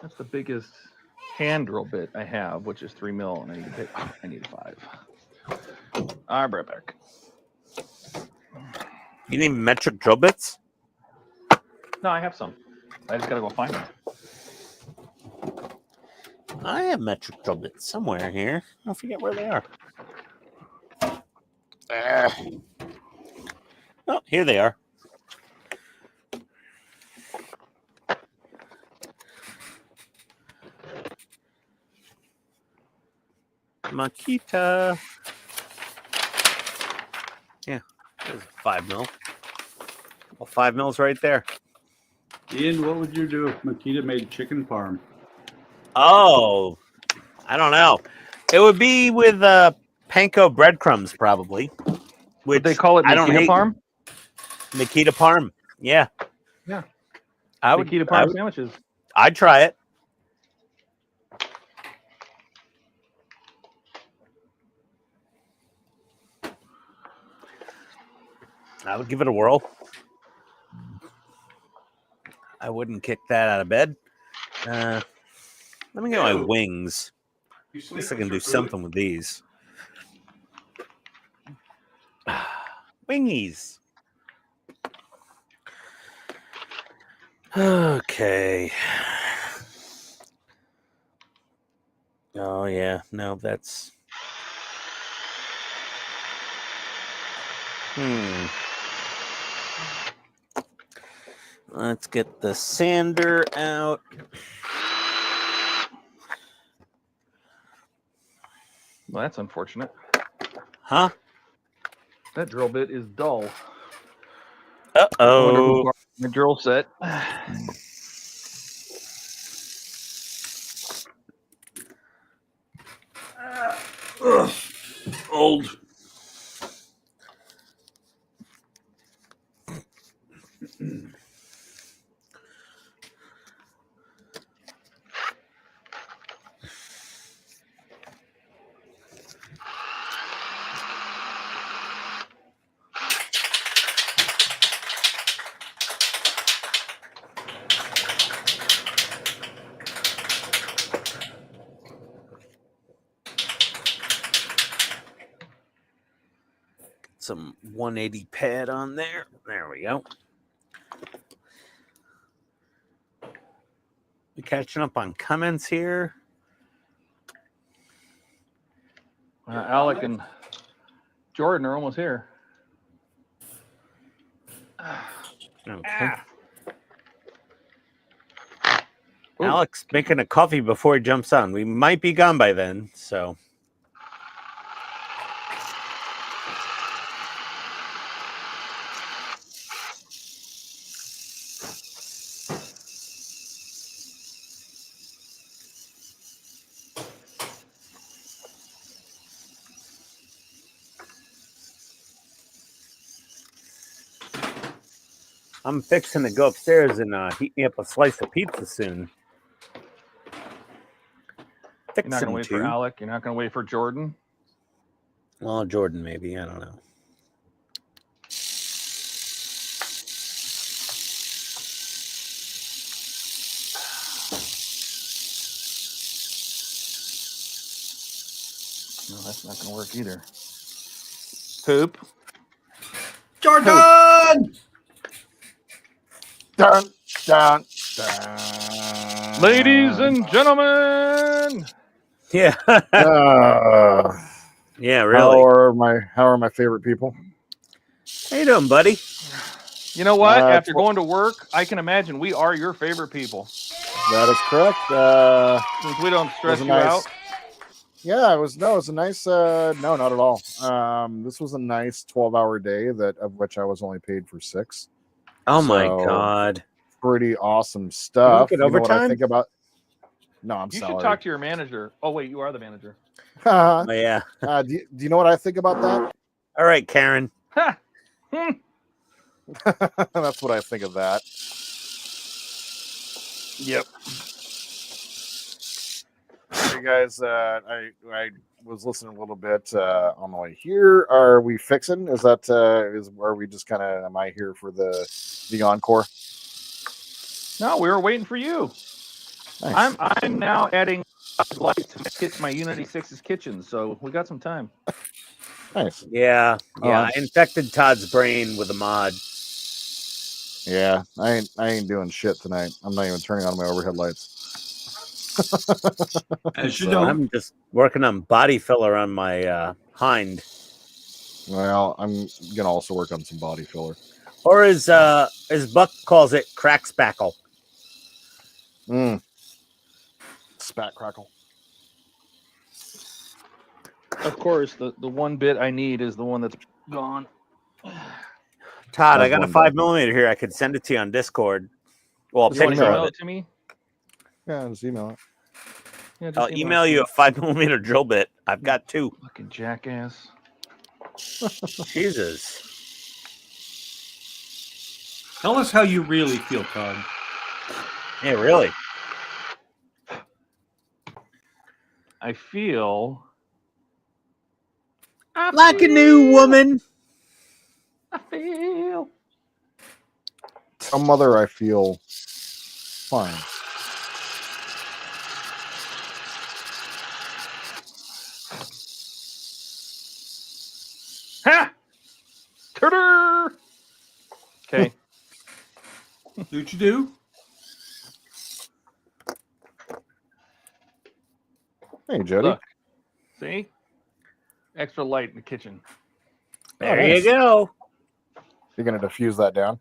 That's the biggest hand drill bit I have, which is 3mm, and I need a bit. I need a 5. I'll be right back. You need metric drill bits? No, I have some. I just gotta go find them. I have metric drill bits somewhere here. I forget where they are. Oh, here they are. Makita. Yeah, there's a 5mm. Well, 5 mils right there. Ian, what would you do if Makita made chicken parm? Oh, I don't know. It would be with panko breadcrumbs, probably. Which Would they call it I don't Makita hate. Parm? Makita parm. Yeah. Yeah. I would. Makita Parm sandwiches. I'd try it. I would give it a whirl. I wouldn't kick that out of bed. Let me get my wings. At least I can do something with these. Wingies. Okay. Oh, yeah. No, that's... Let's get the sander out. Well, that's unfortunate. Huh? That drill bit is dull. Uh-oh. I wonder who borrowed the drill set. Old. Some 180 pad on there. There we go. We catching up on comments here. Alec and Jordan are almost here. Okay. Alex making a coffee before he jumps on. We might be gone by then, so. I'm fixing to go upstairs and heat me up a slice of pizza soon. You're not going to wait for Alec. You're not going to wait for Jordan. Well, Jordan, maybe. I don't know. No, that's not going to work either. Poop. Jordan! Dun, dun, dun. Ladies and gentlemen. Yeah. Yeah, really. How are my favorite people? How you doing, buddy? You know what? After going to work, I can imagine we are your favorite people. That is correct. Since we don't stress you nice, out. Yeah, it was a nice no, not at all. This was a nice 12-hour day of which I was only paid for 6. Oh my god. Pretty awesome stuff. You know what I think about? No, I'm You sorry. should talk to your manager. Oh wait, you are the manager. Oh, yeah. Do you know what I think about that? All right, Karen. That's what I think of that. Yep. Hey guys, I was listening a little bit on the way here. Are we fixing? Are we just kind of? Am I here for the encore? No, we were waiting for you. Nice. I'm now adding lights to my Unity 6's kitchen, so we got some time. Nice. Yeah. I infected Todd's brain with a mod. Yeah, I ain't doing shit tonight. I'm not even turning on my overhead lights. As you So know, I'm just working on body filler on my hind. Well, I'm gonna also work on some body filler. Or as Buck calls it, crack spackle. Spat crackle. Of course, the one bit I need is the one that's gone. Todd, I That's got a one 5mm here. I could send it to you on Discord. Well, You want to picture email of it it. to me? Yeah, just email it. Yeah, just I'll email it. you a 5mm drill bit. I've got 2. Fucking jackass. Jesus. Tell us how you really feel, Todd. Yeah, really. I feel Like a new woman. I feel. Tell mother I feel fine. Ha! Turner! Okay. Do what you do. Hey, Jody. Look. See? Extra light in the kitchen. There nice. you go. You're gonna diffuse that down.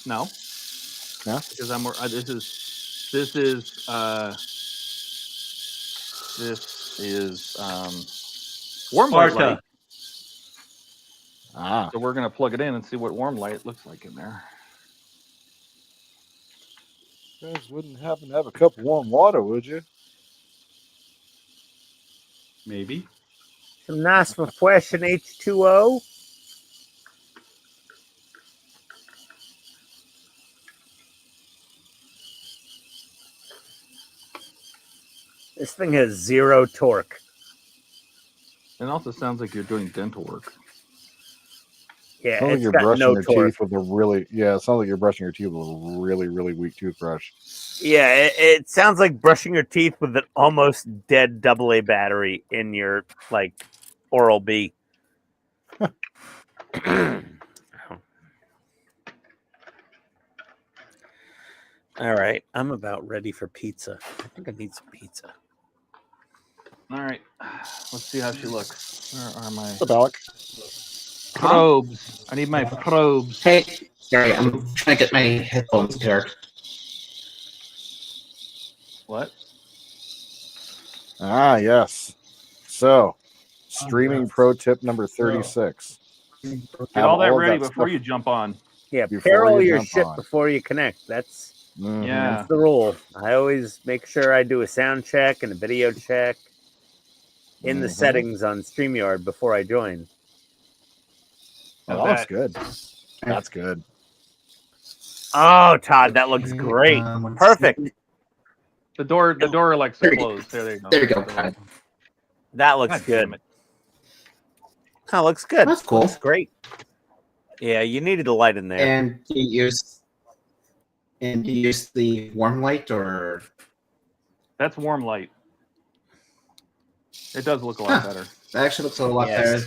No. No? Because I'm this is warm light. Sparta. Ah. So we're gonna plug it in and see what warm light looks like in there. You guys wouldn't happen to have a cup of warm water, would you? Maybe. Some nice refreshing H2O. This thing has 0 torque. It also sounds like you're doing dental work. Yeah, Sounds like it's you're got brushing no your torque. teeth with a really it sounds like you're brushing your teeth with a really, really weak toothbrush. Yeah, it sounds like brushing your teeth with an almost dead AA battery in your like Oral B. All right, I'm about ready for pizza. I think I need some pizza. All right, let's see how she looks. Where are my The Balak. probes? I need my probes. Hey, sorry, I'm trying to get my headphones paired. What? Ah, yes. So, streaming pro tip number 36. Get Have all that of ready before stuff you jump on. Yeah, before pair all you your jump shit on. before you connect. That's Yeah. that's the rule. I always make sure I do a sound check and a video check in the settings on StreamYard before I join. Oh, that looks good. That's good. Oh, Todd, that looks great. Perfect. The door likes to close. There you go. There you go, Todd. That looks God good. damn it. That looks good. That's cool. Looks great. Yeah, you needed a light in there. And do you use the warm light or? That's warm light. It does look a lot better. That actually looks a lot Yes. better.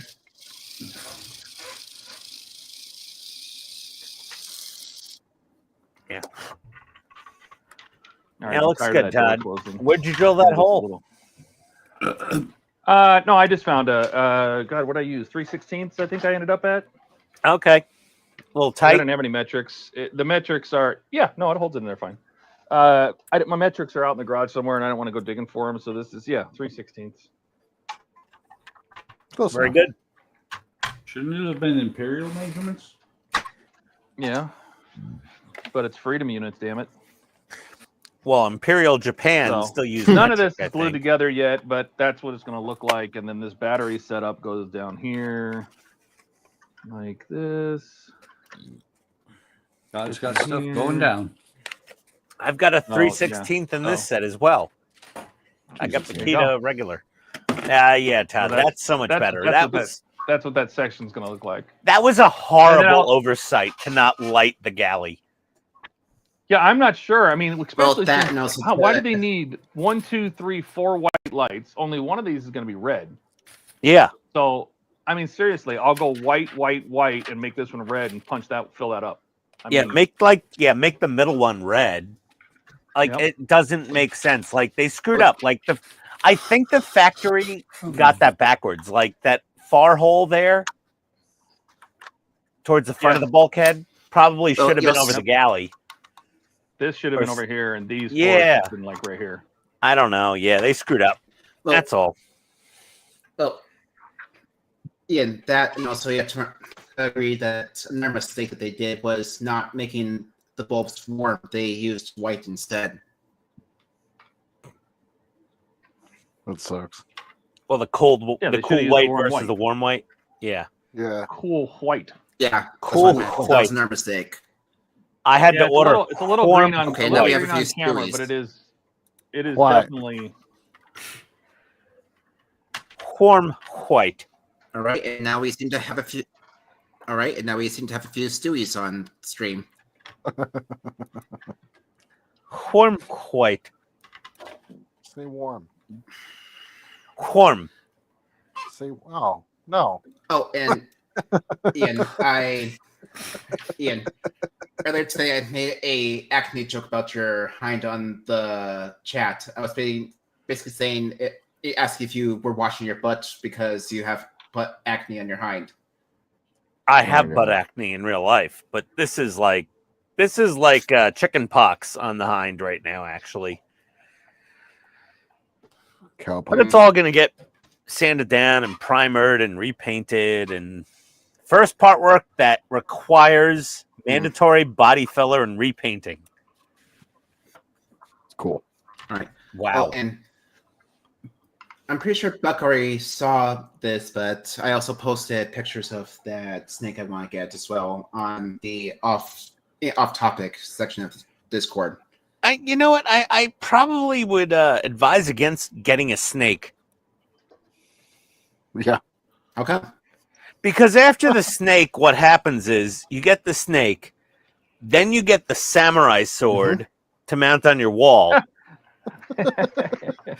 Yeah. All right, Yeah, it looks tired of good, that door Todd. closing. Where'd you drill that hole? No, I just found a God. What did I use? 3/16. I think I ended up at. Okay. A little I tight. didn't have any metrics. The metrics are no, it holds in there fine. My metrics are out in the garage somewhere, and I don't want to go digging for them. So this is 3/16. Close Very enough. good. Shouldn't it have been imperial measurements? Yeah, but it's freedom units. Damn it. Well, Imperial Japan So, still uses none of metric, this I is glued think. together yet, but that's what it's going to look like. And then this battery setup goes down here, like this. God's got stuff going down. I've got a Oh, 3/16 in this Oh. set as well. I got There you go. Petita regular. Yeah, Todd, Well, that's so much better. That's what that section's going to look like. That was a horrible I'll- oversight to not light the galley. Yeah, I'm not sure. I mean, especially that since, and also why the- do they need 1, 2, 3, 4 white lights? Only one of these is going to be red. Yeah. So, I mean, seriously, I'll go white, white, white, and make this one red and fill that up. I Yeah, mean, make the middle one red. Like Yep. it doesn't make sense. Like they screwed up. Like I think the factory got that backwards. Like that far hole there towards the front of the bulkhead probably Well, should have been you'll over s- the galley. this should have been Or- over here, and these four Yeah. should have been like right here. I don't know. Yeah, they screwed up. Well, That's all. Well, yeah, that and also you have to agree that another mistake that they did was not making the bulbs warm. They used white instead. That sucks. Well, the cool, Yeah, the they should've cool used white the warm versus white. the warm white. Yeah. Yeah. Cool white. Yeah, Cool that was white. another mistake. I had to It's order. it's a little warm green on, Okay, a now little we have a green on few camera, Stewies. but it is What? definitely warm white. All right, and now we seem to have a few. All right, and now we seem to have a few Stewies on stream. Warm white. Say warm. Warm. Say wow. No. Oh, and Ian, earlier today I made a acne joke about your hind on the chat. I was basically saying it asked if you were washing your butt because you have butt acne on your hind. I have butt acne in real life, but this is like chicken pox on the hind right now, actually. But it's all gonna get sanded down and primered and repainted, and first part work that requires mandatory body filler and repainting. It's cool. All right. Wow. Oh, and I'm pretty sure Buck already saw this, but I also posted pictures of that snake I want to get as well on the off-topic section of Discord. You know what? I probably would advise against getting a snake. Yeah. Okay. Because after the snake, what happens is you get the snake, then you get the samurai sword to mount on your wall.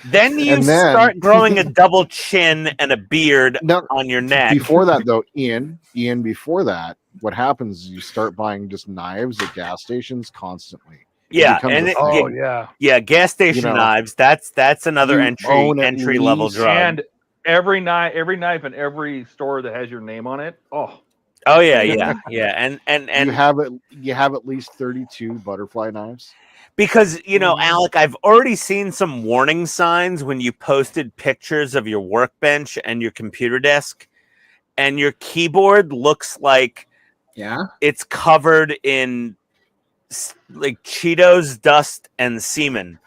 Then you start growing a double chin and a beard on your neck. Before that, though, Ian, before that, what happens is you start buying just knives at gas stations constantly. Yeah, and yeah, gas station knives. That's another entry level drug. And every knife in every store that has your name on it. Oh yeah, and you have at least 32 butterfly knives. Because, Alec, I've already seen some warning signs when you posted pictures of your workbench and your computer desk, and your keyboard looks like it's covered in like Cheetos, dust, and semen.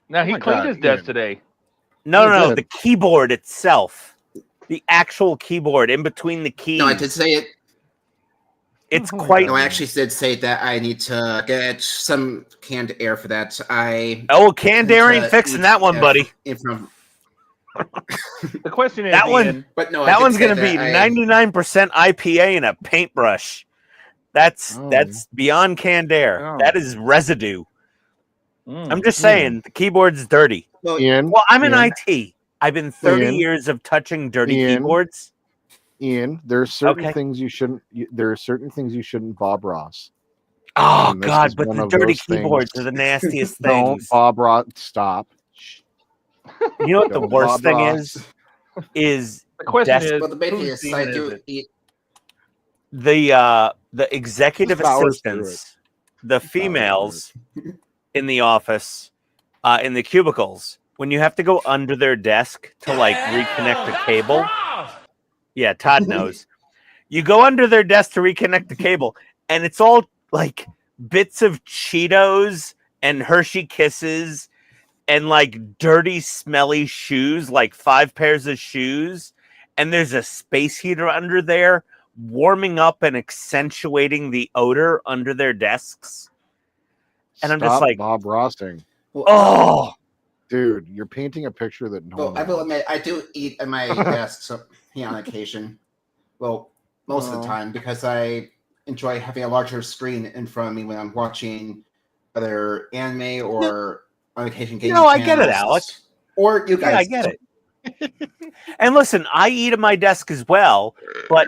Now, he cleaned his desk today. No, the keyboard itself. The actual keyboard in between the keys. No, I did say it. It's quite. No, I actually did say that I need to get some canned air for that. Canned air ain't fixing that one, buddy. The question is that one. Ian, but no, that one's going to be 99% IPA and a paintbrush. That's beyond canned air. Oh. That is residue. I'm just saying the keyboard's dirty. Well, I'm in IT. I've been 30 years of touching dirty keyboards. Ian, there are certain things you shouldn't. There are certain things you shouldn't Bob Ross. Oh God! But the dirty keyboards are the nastiest things. Don't Bob Ross. Stop. You know what the worst thing is? Is the question is? Well, the main thing is I do eat. The executive assistants, the females in the office, in the cubicles, when you have to go under their desk to like reconnect the cable. Yeah, Todd knows. You go under their desk to reconnect the cable, and it's all like bits of Cheetos and Hershey Kisses and like dirty, smelly shoes, like 5 pairs of shoes. And there's a space heater under there warming up and accentuating the odor under their desks. And I'm just like, Bob Rossing. Oh, dude, you're painting a picture that no. Well, I will admit, I do eat at my desk on occasion. Well, most of the time, because I enjoy having a larger screen in front of me when I'm watching either anime or on occasion gaming. I get it, Alec. Or you guys. Yeah, I get it. And listen, I eat at my desk as well, but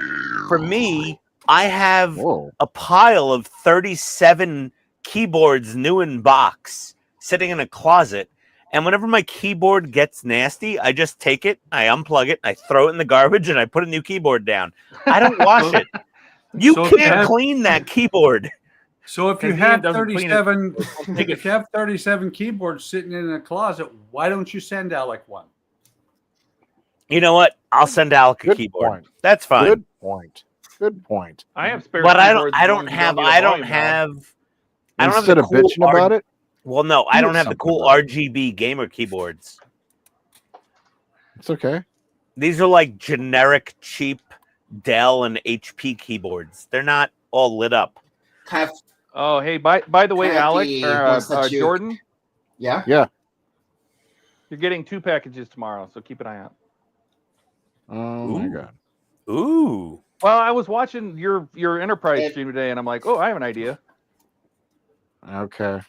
for me, I have a pile of 37 keyboards new in box sitting in a closet. And whenever my keyboard gets nasty, I just take it, I unplug it, I throw it in the garbage, and I put a new keyboard down. I don't wash it. You can't clean that keyboard. So if you have 37, if you have 37 keyboards sitting in a closet, why don't you send Alec one? You know what? I'll send Alec a keyboard. That's fine. Good point. Good point. I have spare. But I don't. keyboards I don't going have. down the I don't volume knob. have. I don't have Instead the of cool bitching about it, Well, no, I do don't have the something cool about it. RGB gamer keyboards. It's okay. These are like generic, cheap Dell and HP keyboards. They're not all lit up. Kind of, Oh, hey, by the way, kind of Alec the or ones that you- Jordan, Yeah. Yeah. you're getting 2 packages tomorrow, so keep an eye out. Oh my god. Ooh. Well, I was watching your Enterprise It- stream today, and I'm like, oh, I have an idea. Okay.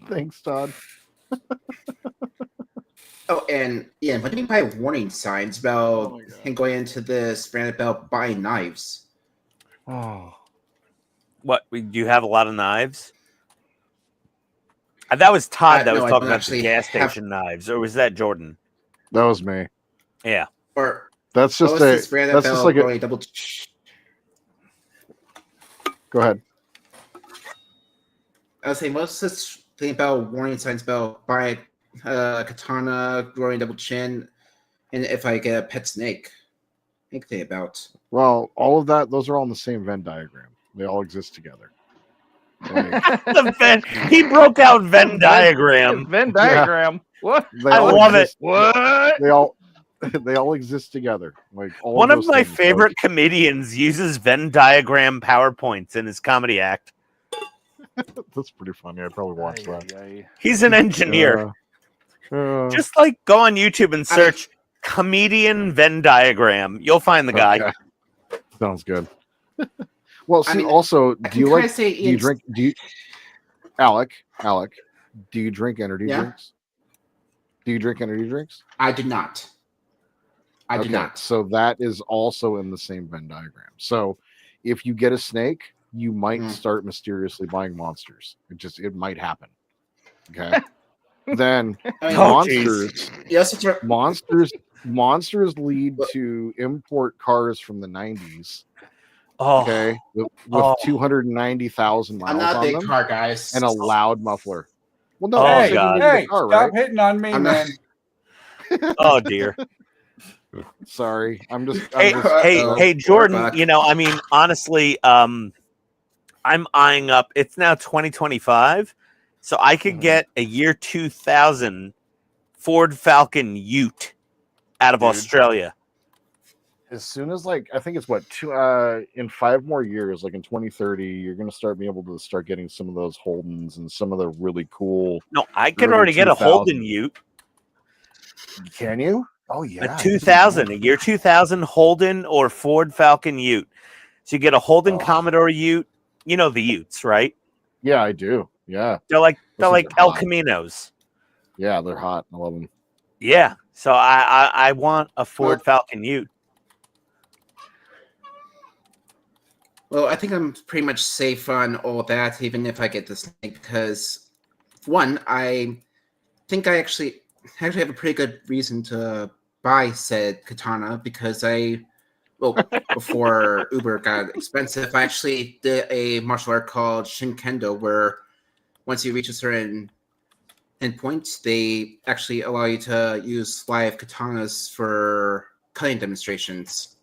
Thanks, Todd. Oh, and yeah, what do you mean by warning signs about him going into this rant about buying knives? Oh. What? Do you have a lot of knives? That was Todd that was no, I talking don't about the actually gas have- station knives, or was that Jordan? That was me. Yeah. Or That's what just was a. this rant That's about just like a. going double? Go ahead. I was saying, what's this thing about warning signs about buying katana, growing double chin, and if I get a pet snake? Think they about. Well, all of that. Those are all in the same Venn diagram. They all exist together. Like, The Venn. He broke out Venn diagram. Venn diagram. What? they I all love exist- it. What? They all exist together. Like all One of those my things, favorite like- comedians uses Venn diagram PowerPoints in his comedy act. That's pretty funny. I'd probably watch that. He's an engineer. Just like go on YouTube and search comedian Venn diagram. You'll find the guy. Okay. Sounds good. Well, see, I mean, also, I do you can kinda like? say Do you Ian's- drink? Do you, Alec? Do you drink energy Yeah? drinks? Do you drink energy drinks? I do not. I do Okay, not. So that is also in the same Venn diagram. So if you get a snake, you might start mysteriously buying monsters. It might happen. Okay. Then I mean, monsters, Yes, it's right. monsters lead to import cars from the 90s. Oh. Okay, with 290,000 miles I'm not a on big them car, guys. and a loud muffler. Well, no, Oh, you said you God. needed a Hey, car, stop right? hitting on me, I'm not- man. Oh dear. Sorry, I'm just. Hey, Uh-oh. hey, Jordan. Back. You know, I mean, honestly, I'm eyeing up. It's now 2025, so I could get a year 2000 Ford Falcon Ute out of Australia. As soon as I think it's in 5 more years, like in 2030, you're gonna be able to start getting some of those Holdens and some of the really cool. No, I could early already get a 2000. Holden Ute. Can you? Oh yeah, A 2000, a year 2000 Holden or Ford Falcon Ute. So you get a Holden Commodore Ute. You know the Utes, right? Yeah, I do. Yeah, They're like Those things are El hot. Caminos. Yeah, they're hot. I love them. Yeah. So I want a Ford Falcon Ute. Well, I think I'm pretty much safe on all that, even if I get this snake, because one, I think I actually have a pretty good reason to buy said katana because before Uber got expensive, I actually did a martial art called Shinkendo, where once you reach a certain endpoint, they actually allow you to use live katanas for cutting demonstrations.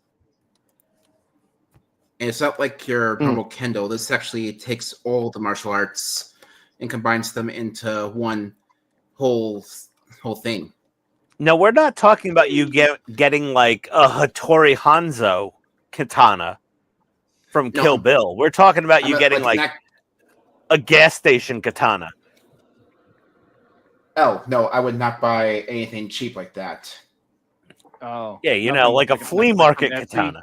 And it's not like your normal kendo. This actually takes all the martial arts and combines them into one whole thing. No, we're not talking about you getting like a Hattori Hanzo katana from Kill Bill. We're talking about you getting like a gas station katana. Oh, no, I would not buy anything cheap like that. Oh. Yeah, you know, like a flea market katana.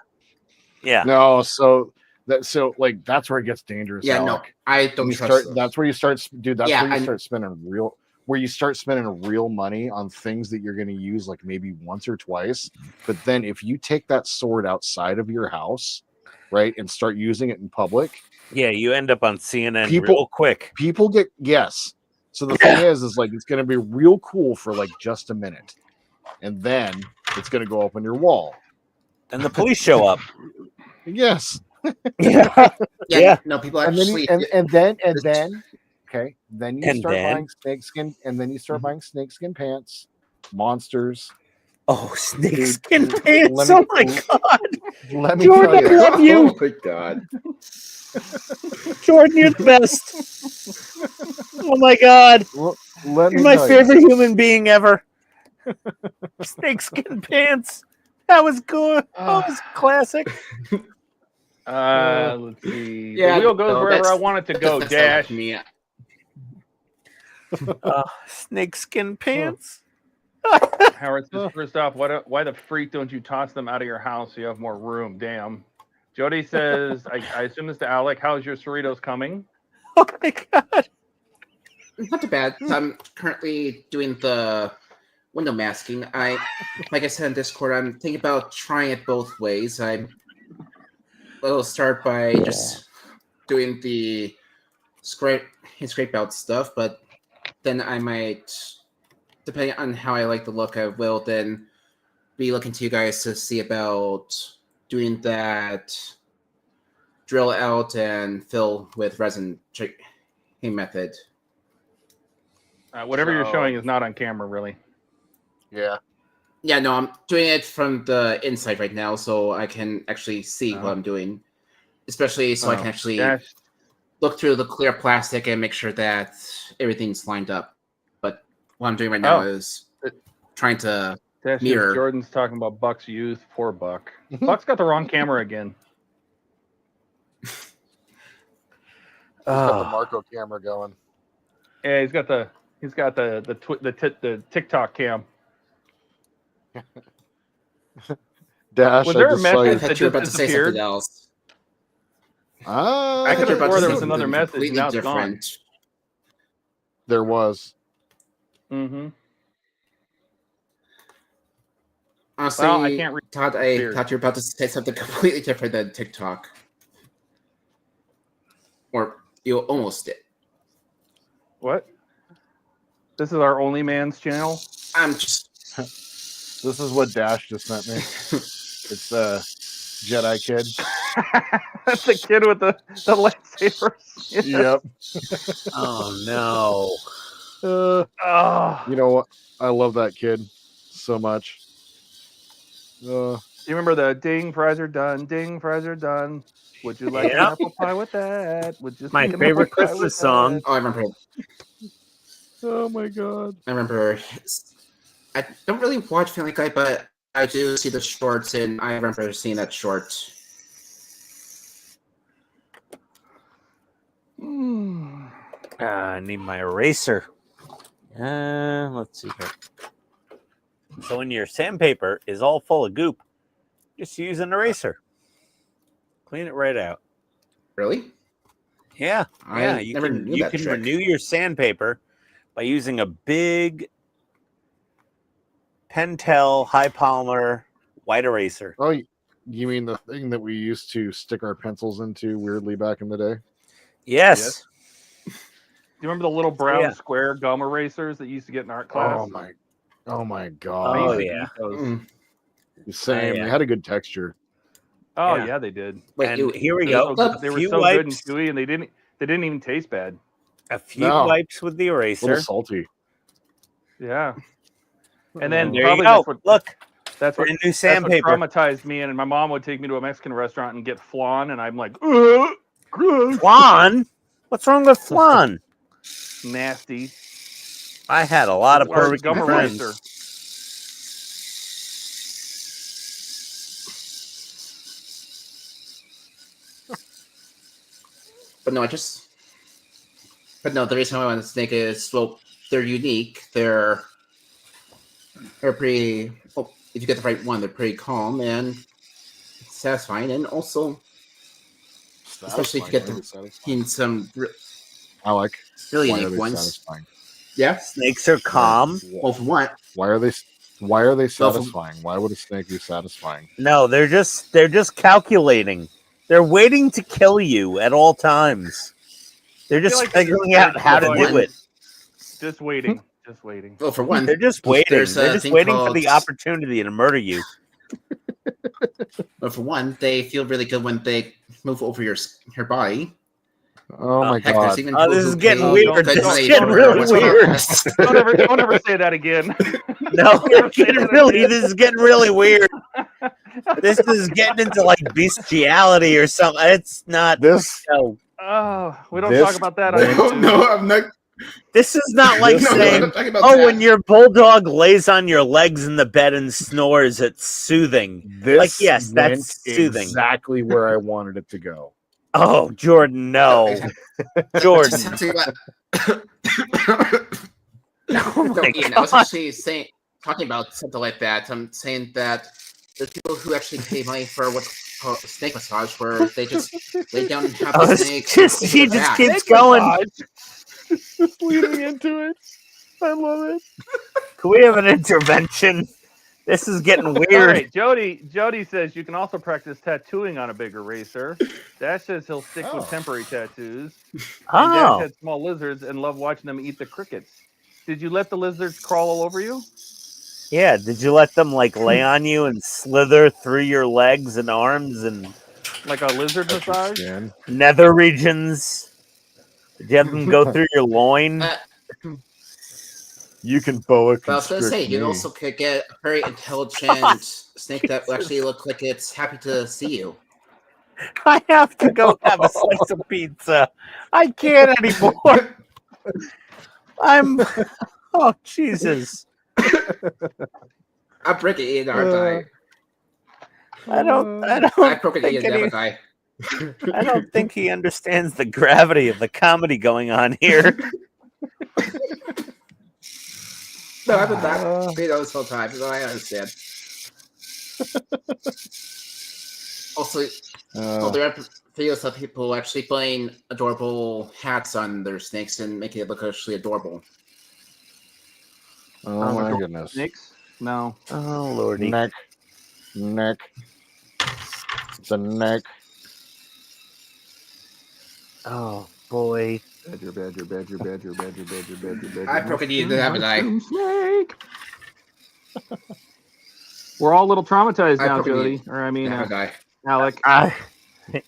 Yeah. No, so that's where it gets dangerous. Yeah, no, Alec. I don't You trust start. those. That's where you start, dude. That's Yeah, where you I- start spending real money on things that you're going to use like maybe once or twice. But then if you take that sword outside of your house, right, and start using it in public, Yeah, you end up on CNN People- real quick. people get yes. So the thing is like it's going to be real cool for like just a minute, and then it's going to go up on your wall. And the police show up. Yes. Yeah, no, people and actually. then okay, then you And start then? buying snakeskin, and then you start buying snakeskin pants, monsters, Oh, snakeskin pants! me- Oh my god, Let me Jordan, I tell you. love you. Oh my god. Jordan, you're the best. Oh my god, Let you're me my tell favorite human being ever. Snakeskin pants. That was good. That was classic. Let's see. Yeah, the wheel goes no, wherever I that's- want it to that go. doesn't sound like Dash. me. Snakeskin pants. Howard says, first off, why the freak don't you toss them out of your house so you have more room? Damn. Jody says, I assume this to Alec. How's your Cerritos coming? Oh my god. Not too bad. I'm currently doing the window masking. Like I said in Discord, I'm thinking about trying it both ways. I'll start by just doing the scrape out stuff, but then I might, depending on how I like the look, I will then be looking to you guys to see about doing that drill out and fill with resin method. Whatever you're showing is not on camera, really. Yeah. Yeah, no, I'm doing it from the inside right now, so I can actually see what I'm doing. Especially so I can actually look through the clear plastic and make sure that everything's lined up. But what I'm doing right now is trying to mirror. Jordan's talking about Buck's youth. Poor Buck. Buck's got the wrong camera again. He's got the Marco camera going. Yeah, he's got the TikTok cam. Dash. Was there a message I that thought you were about to just say disappeared? something else. I could have swore there was another message. And now it's gone. There was. Mm-hmm. Honestly, Well, I can't read. Todd, I thought you were about to say something completely different than TikTok. Or you almost did. What? This is our only man's channel? I'm just... This is what Dash just sent me. It's the Jedi kid. That's the kid with the lightsabers. Yep. Oh no. You know what? I love that kid so much. You remember the ding, fries are done, ding, fries are done. Would you like an apple pie with that? Would you My like an favorite apple pie Christmas with song. that? Oh, I remember it. Oh my god. I remember. I don't really watch Family Guy, but I do see the shorts, and I remember seeing that short. I need my eraser. Let's see here. So when your sandpaper is all full of goop, just use an eraser. Clean it right out. Really? Yeah. I You never can, knew you that can trick. renew your sandpaper by using a big Pentel high polymer white eraser. Oh, you mean the thing that we used to stick our pencils into weirdly back in the day? Yes. Do you remember the little brown square gum erasers that you used to get in art class? Oh my god. Oh yeah. Same. Yeah. They had a good texture. Oh yeah, they did. Wait, And here we go. They were Few so good and wipes. chewy, and they didn't even taste bad. A few No. wipes with the A eraser. little salty. Yeah. And then There probably you go. that's what Look, that's what, brand new that's what sandpaper. traumatized me. And my mom would take me to a Mexican restaurant and get flan, and I'm like, ugh, gross, Flan? What's wrong with flan? nasty. I had a lot of Or perfect gum friends. eraser. But no, the reason why I want to snake is, well, they're unique. They're pretty. Well, if you get the right one, they're pretty calm and satisfying, and also, especially if you get in some Alec, really why are unique they ones. satisfying? Yeah, Snakes are calm. Well, for what? Why are they Well, satisfying? Why would a snake be satisfying? No, they're just calculating. They're waiting to kill you at all times. They're just like figuring out how to do it. Just waiting. Just waiting. Well, for one, They're just waiting. there's a They're just thing waiting for called- the opportunity to murder you. But for one, they feel really good when they move over your body. Oh my Heck, god. there's even Oh, this people is who getting pay weird. good This is money getting for really what's called- weird. Don't ever say that again. No, it's getting really. This is getting really weird. This is getting into like bestiality or something. It's not. This. No, Oh, we don't This talk about that on went- YouTube. No, I'm not. this is not like No, I'm saying, not talking about "Oh, that. when your bulldog lays on your legs in the bed and snores, it's soothing." This Like, yes, that's went soothing. exactly where I wanted it to go. Oh, Jordan, no, Jordan. Just something about- Oh No, my Ian, I was God. actually talking about something like that. I'm saying that there's people who actually pay money for what's called snake massage, where they just lay down and have Oh, the it's snake. just- over he their just back. keeps going. Just leading into it. I love it. Can we have an intervention? This is getting All weird. right, Jody says you can also practice tattooing on a big eraser. Dash says he'll stick with temporary tattoos. And Dash Oh, had small lizards and loved watching them eat the crickets. Did you let the lizards crawl all over you? yeah. Did you let them like lay on you and slither through your legs and arms and Like a lizard massage? Skin. nether regions? Did you have them go through your loin? You can boa But I was gonna say, constrict you me. also could get a very intelligent snake that will actually look like it's happy to see you. I have to go have a slice of pizza. I can't anymore. I'm. Oh Jesus! I break it, Ian, aren't I? I don't. I I don't broke it, think Ian, any, haven't I? I don't think he understands the gravity of the comedy going on here. No, I've been back this whole time, so I understand. Also, there are videos of people actually putting adorable hats on their snakes and making it look actually adorable. Oh my goodness. Snakes? No. Oh lordy. Neck. It's a neck. Oh boy. Badger. I broke it, Ian, haven't I? Snake. We're all a little traumatized I now, probably Jody. need- Or I mean, Haven't I? Alec.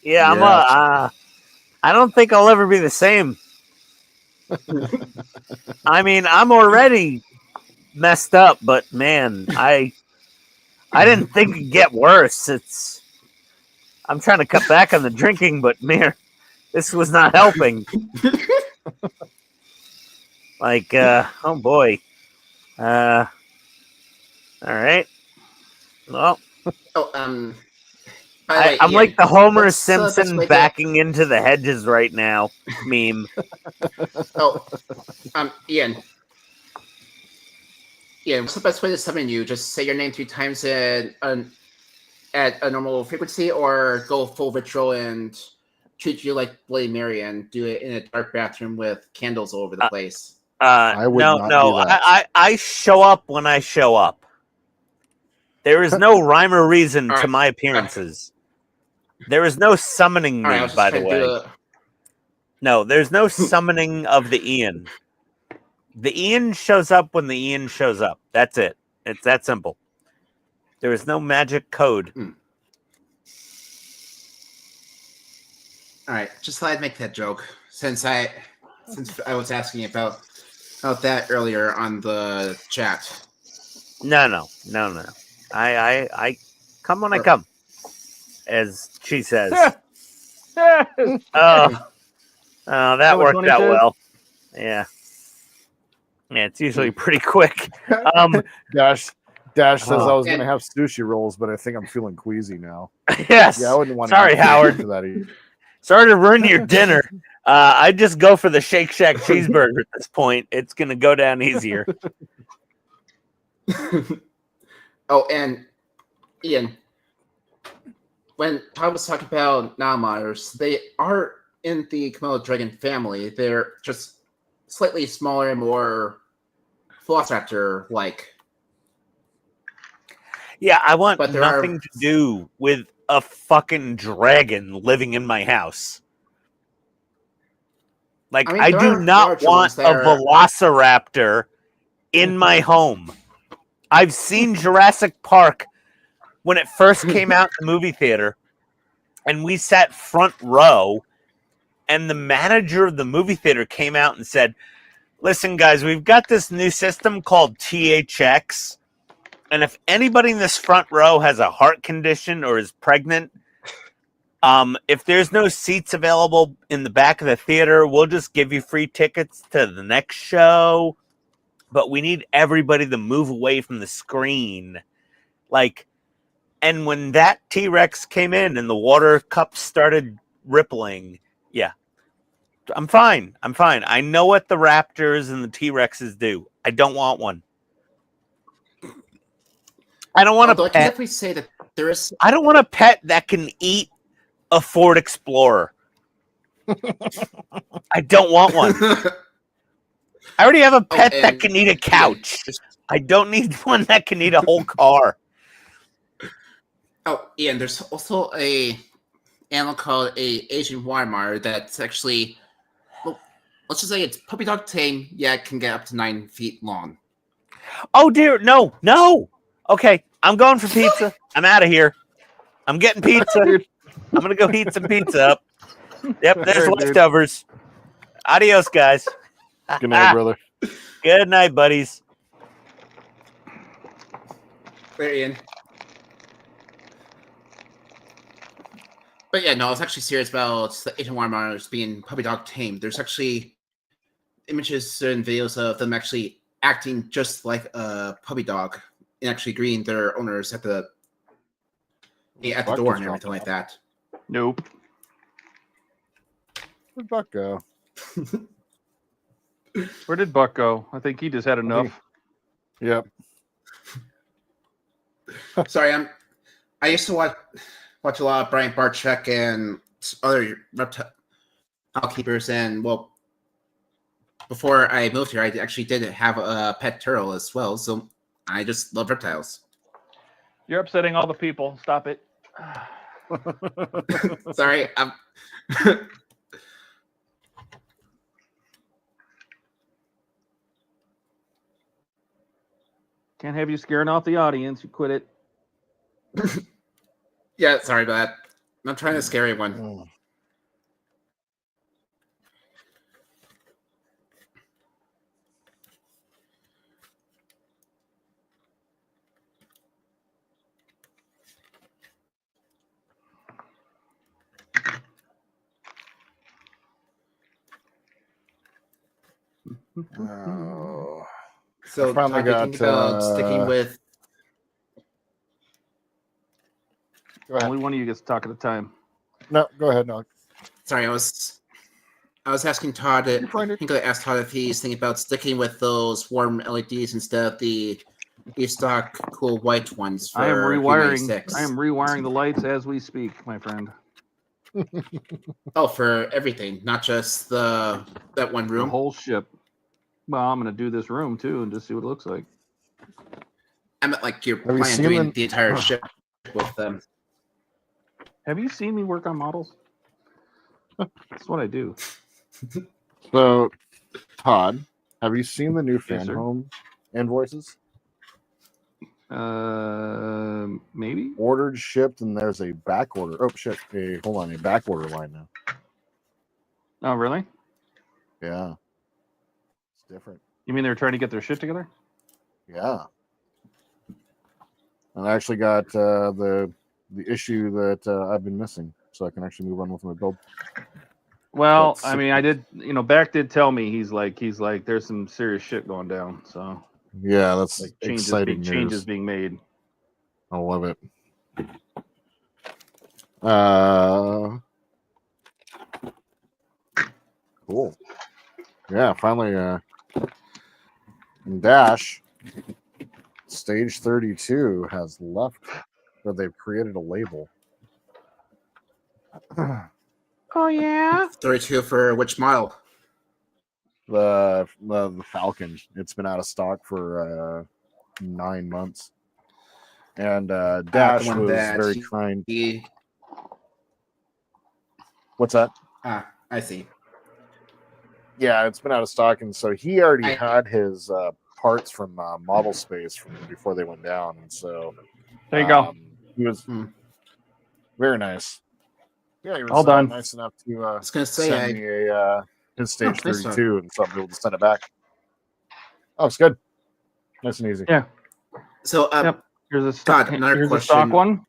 Yeah, I'm I don't think I'll ever be the same. I mean, I'm already messed up, but man, I didn't think it'd get worse. I'm trying to cut back on the drinking, but man, this was not helping. Like, oh boy. All right. Well, Oh, by the way, I'm Ian, like the Homer what's the best Simpson way to- backing into the hedges right now meme. Oh, Ian. Ian, what's the best way to summon you? Just say your name 3 times at a normal frequency, or go full ritual and treat you like Bloody Mary and do it in a dark bathroom with candles all over the place? I would no, not no. do that. I show up when I show up. There is no rhyme or reason to Alright. my appearances. There is no summoning All right, I me, was just by the trying to do way. No, there's no summoning of the Ian. The Ian shows up when the Ian shows up. That's it. It's that simple. There is no magic code. All right, just thought I'd make that joke since I was asking about that earlier on the chat. No. I come when I come, as she says. Oh, that what worked Tony out says? well. Yeah, it's usually pretty quick. Dash says I was And- gonna have sushi rolls, but I think I'm feeling queasy now. Yes. Yeah, I wouldn't want Sorry, to Howard. for that either. Sorry to ruin your dinner. I'd just go for the Shake Shack cheeseburger at this point. It's gonna go down easier. Oh, and Ian, when I was talking about Nalmires, they are in the Komodo dragon family. They're just slightly smaller and more Velociraptor-like. Yeah, I want But there nothing to do with a fucking dragon living in my house. Like, I mean, I there do are not larger want ones a that are- velociraptor in my home. I've seen Jurassic Park when it first came out in the movie theater, and we sat front row, and the manager of the movie theater came out and said, listen, guys, we've got this new system called THX, and if anybody in this front row has a heart condition or is pregnant, if there's no seats available in the back of the theater, we'll just give you free tickets to the next show. But we need everybody to move away from the screen. Like, and when that T-Rex came in and the water cups started rippling, yeah, I'm fine. I'm fine. I know what the Raptors and the T-Rexes do. I don't want one. I don't want Although a I can pet. definitely say that there is. I don't want a pet that can eat a Ford Explorer. I don't want one. I already have a pet that can eat a couch. I don't need one that can eat a whole car. Oh, Ian, there's also a animal called a Asian Weimar that's actually, well, let's just say it's puppy dog tame. Yeah, it can get up to 9 feet long. Oh dear, no. Okay, I'm going for pizza. I'm out of here. I'm getting pizza. I'm gonna go heat some pizza up. Yep, there's leftovers. Adios, guys. Good night, brother. Good night, buddies. Where, Ian? But yeah, no, I was actually serious about the Asian Weimars being puppy dog tame. There's actually images and videos of them actually acting just like a puppy dog and actually greeting their owners at the door and everything like that. Nope. Where'd Buck go? Where did Buck go? I think he just had enough. Yep. Sorry, I used to watch a lot of Brian Barczyk and other reptile keepers, and well, before I moved here, I actually did have a pet turtle as well. So I just love reptiles. You're upsetting all the people. Stop it. Sorry, Can't have you scaring off the audience. You quit it. Yeah, sorry about that. I'm not trying to scare anyone. Oh. So, I finally talking about sticking with. Only one of you gets to talk at a time. No, go ahead, no. Sorry, I was asking Todd. I think I asked Todd if he's thinking about sticking with those warm LEDs instead of the stock cool white ones. For I am rewiring. P96. I am rewiring the lights as we speak, my friend. Oh, for everything, not just that one room. The whole ship. Well, I'm going to do this room too and just see what it looks like. I meant like you're Have you planning seen doing them? the entire ship with them. Have you seen me work on models? That's what I do. So, Todd, have you seen the new Yes, fan sir. home invoices? Maybe. Ordered, shipped, and there's a back order. Oh shit! Hold on, a back order line now. Oh, really? Yeah, it's different. You mean they're trying to get their shit together? Yeah, and I actually got the issue that I've been missing, so I can actually move on with my build. Well, That's I mean, I did. You know, Back did tell me he's like, there's some serious shit going down. So Yeah, that's like exciting changes news. being made. I love it. Cool. Yeah, finally. Dash Stage 32 has left, but they've created a label. Oh yeah. 32 for which model? The Falcon. It's been out of stock for 9 months, and Dash one was that very kind. What's that? I see. Yeah, it's been out of stock, and so he already had his parts from Model Space from before they went down, and so There you go. He was very nice. Yeah, he was All done. nice enough to I was gonna say, send me a his stage nice one. 32, and so I'll be able to send it back. Oh, it's good. Nice and easy. Yeah. So, Yep. Here's a stock. Todd, another Here's question. a stock one.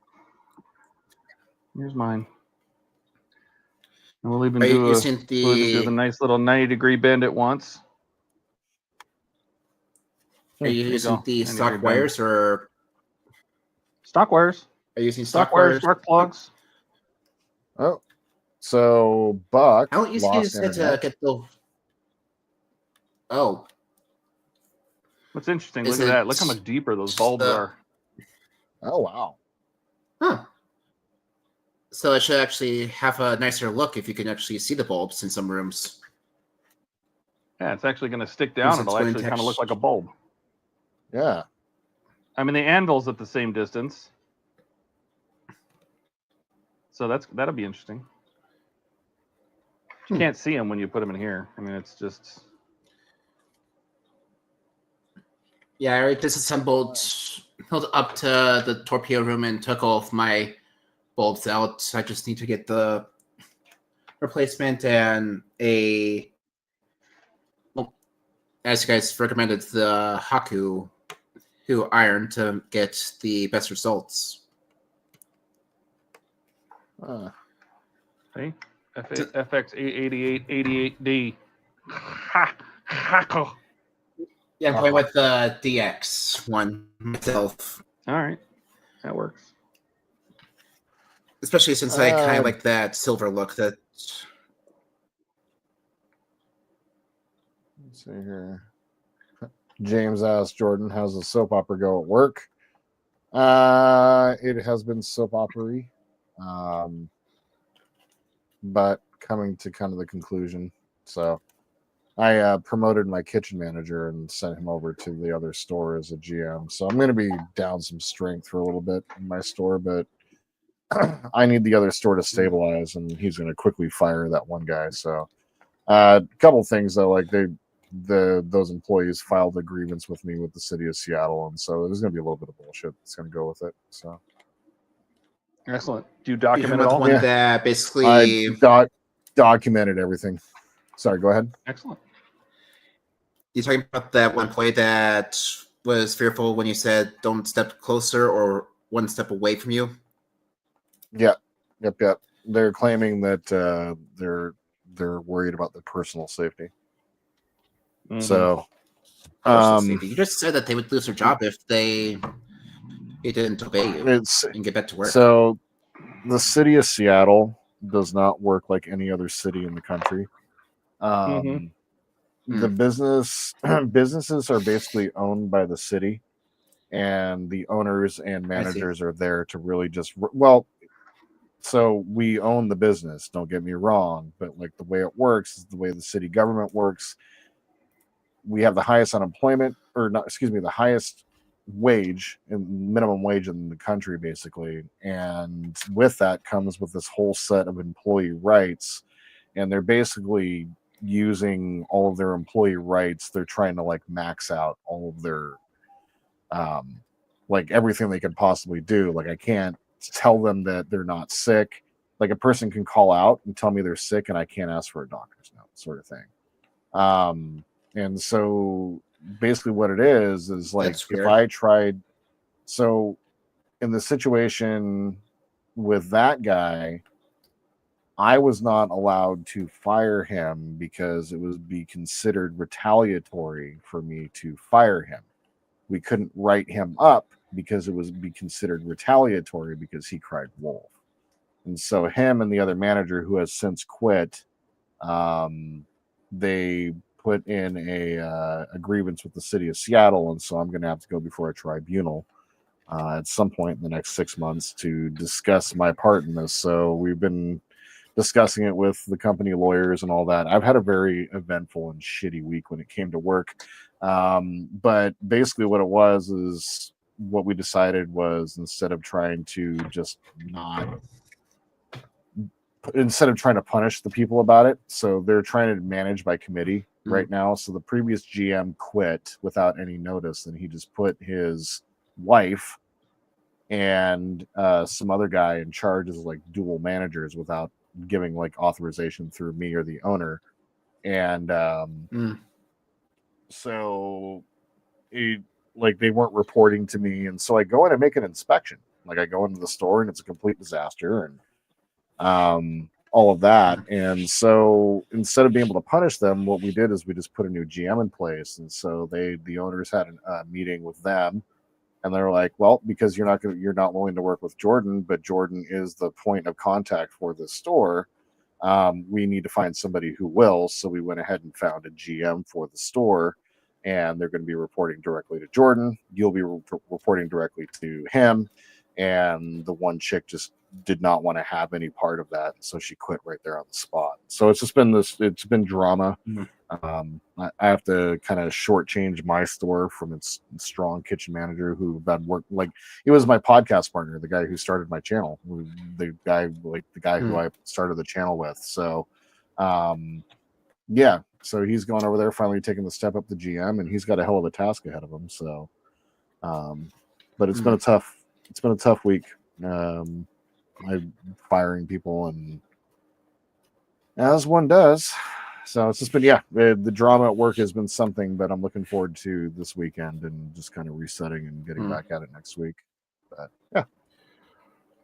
Here's mine. And we'll even Are you do using we'll even do the nice little 90-degree bend at once. Are you There you using go. the 90-degree stock bend. wires or Stock wires? are you using Stock wires, spark plugs. Oh, so Buck How easy lost is it to internet. get the? Oh, What's interesting? Is Look at it that. Look how much deeper those bulbs are. Oh wow. huh. So it should actually have a nicer look if you can actually see the bulbs in some rooms. Yeah, it's actually going to stick down. It's It'll going actually to kind of look like a bulb. Yeah. I mean, the anvil's at the same distance, so that'll be interesting. You can't see them when you put them in here. I mean, it's just. Yeah, I already disassembled, held up to the torpedo room and took all of my bulbs out. I just need to get the replacement and well, as you guys recommended, the Haku iron to get the best results. Hey, FX888 88D. Ha! Hackle. Yeah, I'm going with the DX one myself. All right, that works. Especially since I kind of like that silver look. That Let's see here. James asked Jordan, "How's the soap opera go at work?" It has been soap opera-y, but coming to kind of the conclusion. So I promoted my kitchen manager and sent him over to the other store as a GM. So I'm going to be down some strength for a little bit in my store, but I need the other store to stabilize, and he's going to quickly fire that one guy. So a couple things though, like those employees filed a grievance with me with the city of Seattle, and so there's going to be a little bit of bullshit that's going to go with it. So excellent. Do you document with it all? one that basically I documented everything. Sorry, go ahead. Excellent. You talking about that one employee that was fearful when you said don't step closer or one step away from you? Yep. They're claiming that they're worried about their personal safety. Mm-hmm. So, safety. You just said that they would lose their job if they didn't obey you and get back to work. So, the city of Seattle does not work like any other city in the country. The businesses are basically owned by the city, and the owners and managers are there to really just so we own the business, don't get me wrong, but like the way it works is the way the city government works. We have the highest unemployment, or not, excuse me, the highest wage and minimum wage in the country, basically. And with that comes with this whole set of employee rights, and they're basically using all of their employee rights. They're trying to like max out all of their like everything they could possibly do. Like I can't tell them that they're not sick. Like a person can call out and tell me they're sick, and I can't ask for a doctor's note, sort of thing. And so basically what it is like if I tried, so in the situation with that guy, I was not allowed to fire him because it would be considered retaliatory for me to fire him. We couldn't write him up because it would be considered retaliatory because he cried wolf. And so him and the other manager, who has since quit, they put in a grievance with the city of Seattle, and so I'm going to have to go before a tribunal at some point in the next 6 months to discuss my part in this. So we've been discussing it with the company lawyers and all that. I've had a very eventful and shitty week when it came to work. But basically what it was is what we decided was instead of trying to punish the people about it, so they're trying to manage by committee right now. So the previous GM quit without any notice, and he just put his wife and some other guy in charge as like dual managers without giving like authorization through me or the owner, and so like they weren't reporting to me, and so I go in and make an inspection. Like I go into the store and it's a complete disaster, and all of that. And so instead of being able to punish them, what we did is we just put a new GM in place. And so the owners had a meeting with them, and they're like, well, because you're not willing to work with Jordan, but Jordan is the point of contact for the store. We need to find somebody who will. So we went ahead and found a GM for the store, and they're going to be reporting directly to Jordan. You'll be reporting directly to him. And the one chick just did not want to have any part of that, so she quit right there on the spot. So it's just been it's been drama. I have to kind of shortchange my store from its strong kitchen manager who had worked, like, he was my podcast partner, the guy who started my channel, the guy who I started the channel with. So yeah, so he's gone over there, finally taking the step up to GM, and he's got a hell of a task ahead of him. So but it's been a tough week. I'm firing people, and as one does. So it's just been, the drama at work has been something, but I'm looking forward to this weekend and just kind of resetting and getting back at it next week. But yeah.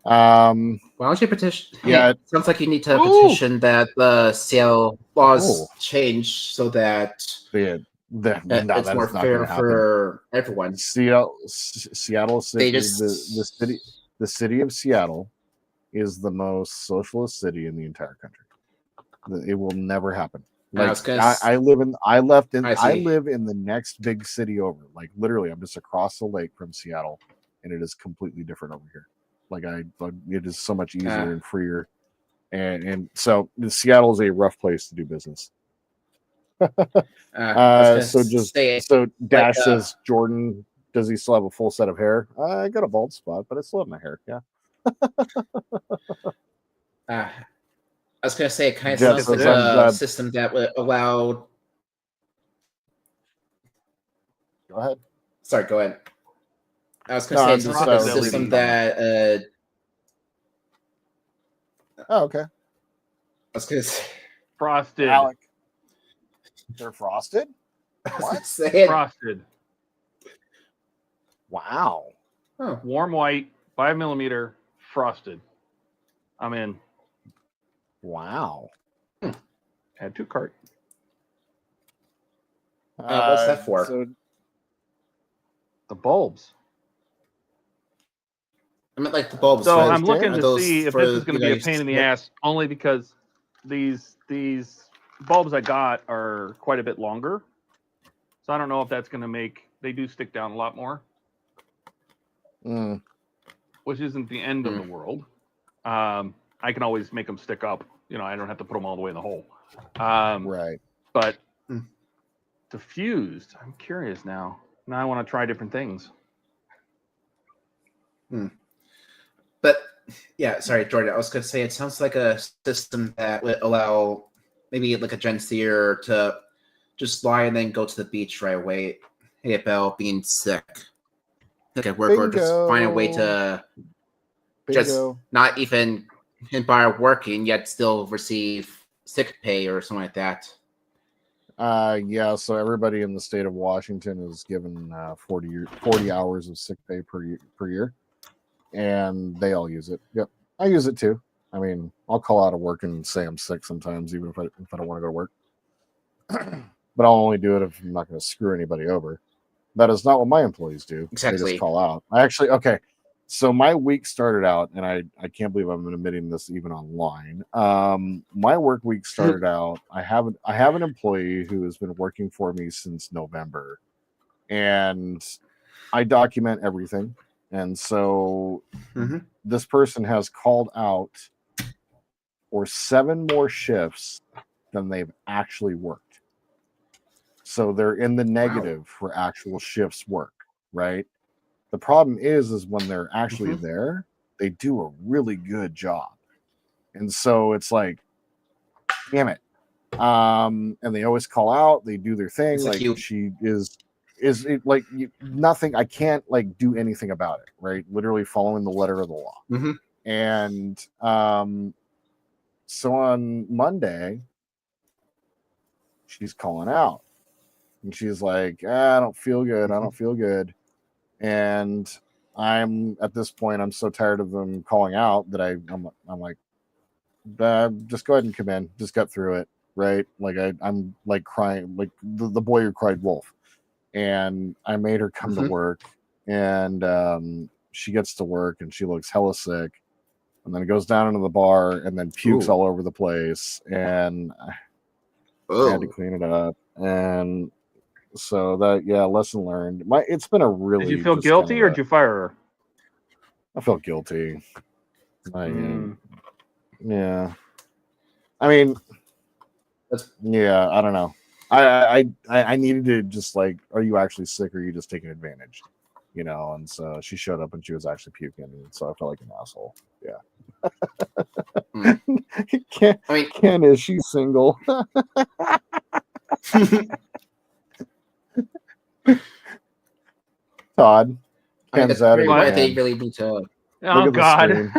Why don't you petition? Yeah, it sounds like you need to petition that the Seattle laws change so that it's more fair for everyone. Seattle City, the city of Seattle is the most socialist city in the entire country. It will never happen. Like, I live in the next big city over. Like literally, I'm just across the lake from Seattle, and it is completely different over here. Like it is so much easier and freer, and so Seattle is a rough place to do business. So Dash says, Jordan, does he still have a full set of hair? I got a bald spot, but I still have my hair. Yeah. I was going to say, it kind of sounds like a system that would allow. Go ahead. Sorry, go ahead. I was going to say, it sounds like a system that. Oh, okay. I was going to say. Frosted. Alec. They're frosted? What? Frosted. Wow. Huh. Warm white, 5mm, frosted. I'm in. Wow. Add to cart. What's that for? The bulbs. I meant like the bulbs. So I'm looking to see if this is going to be a pain in the ass, only because these bulbs I got are quite a bit longer. So I don't know if that's going to make, they do stick down a lot more. Which isn't the end of the world. I can always make them stick up. I don't have to put them all the way in the hole. Right. But diffused, I'm curious now. Now I want to try different things. But yeah, sorry, Jordan. I was going to say, it sounds like a system that would allow maybe like a Gen Z'er to just lie and then go to the beach right away. Hey, about being sick. At work, or just find a way to just not even by working yet still receive sick pay or something like that. Yeah, so everybody in the state of Washington is given 40 hours of sick pay per year, and they all use it. Yep, I use it too. I mean, I'll call out of work and say I'm sick sometimes, even if I don't want to go to work. But I'll only do it if I'm not going to screw anybody over. That is not what my employees do. Exactly. They just call out. Okay. So my week started out, and I can't believe I'm admitting this even online. My work week started out. I have an employee who has been working for me since November, and I document everything. And so this person has called out for 7 more shifts than they've actually worked. So they're in the negative for actual shifts work, right? The problem is when they're actually there, they do a really good job. And so it's like, damn it. And they always call out, they do their thing. Like she is it like nothing, I can't like do anything about it, right? Literally following the letter of the law. And So on Monday, she's calling out. And she's like, I don't feel good. I don't feel good. And I'm at this point, I'm so tired of them calling out that I'm like, just go ahead and come in. Just get through it. Right. Like I'm like crying, like the boy who cried wolf. And I made her come to work, and she gets to work and she looks hella sick. And then goes down into the bar and then pukes all over the place. And I had to clean it up. And so that, lesson learned. It's been a really. Did you feel guilty or did you fire her? I felt guilty. Yeah. I mean, I don't know. I needed to just like, are you actually sick or are you just taking advantage? You know, and so she showed up and she was actually puking, and so I felt like an asshole. Yeah. Ken, is she single? Todd. Ken's out of why they really need to. Oh God.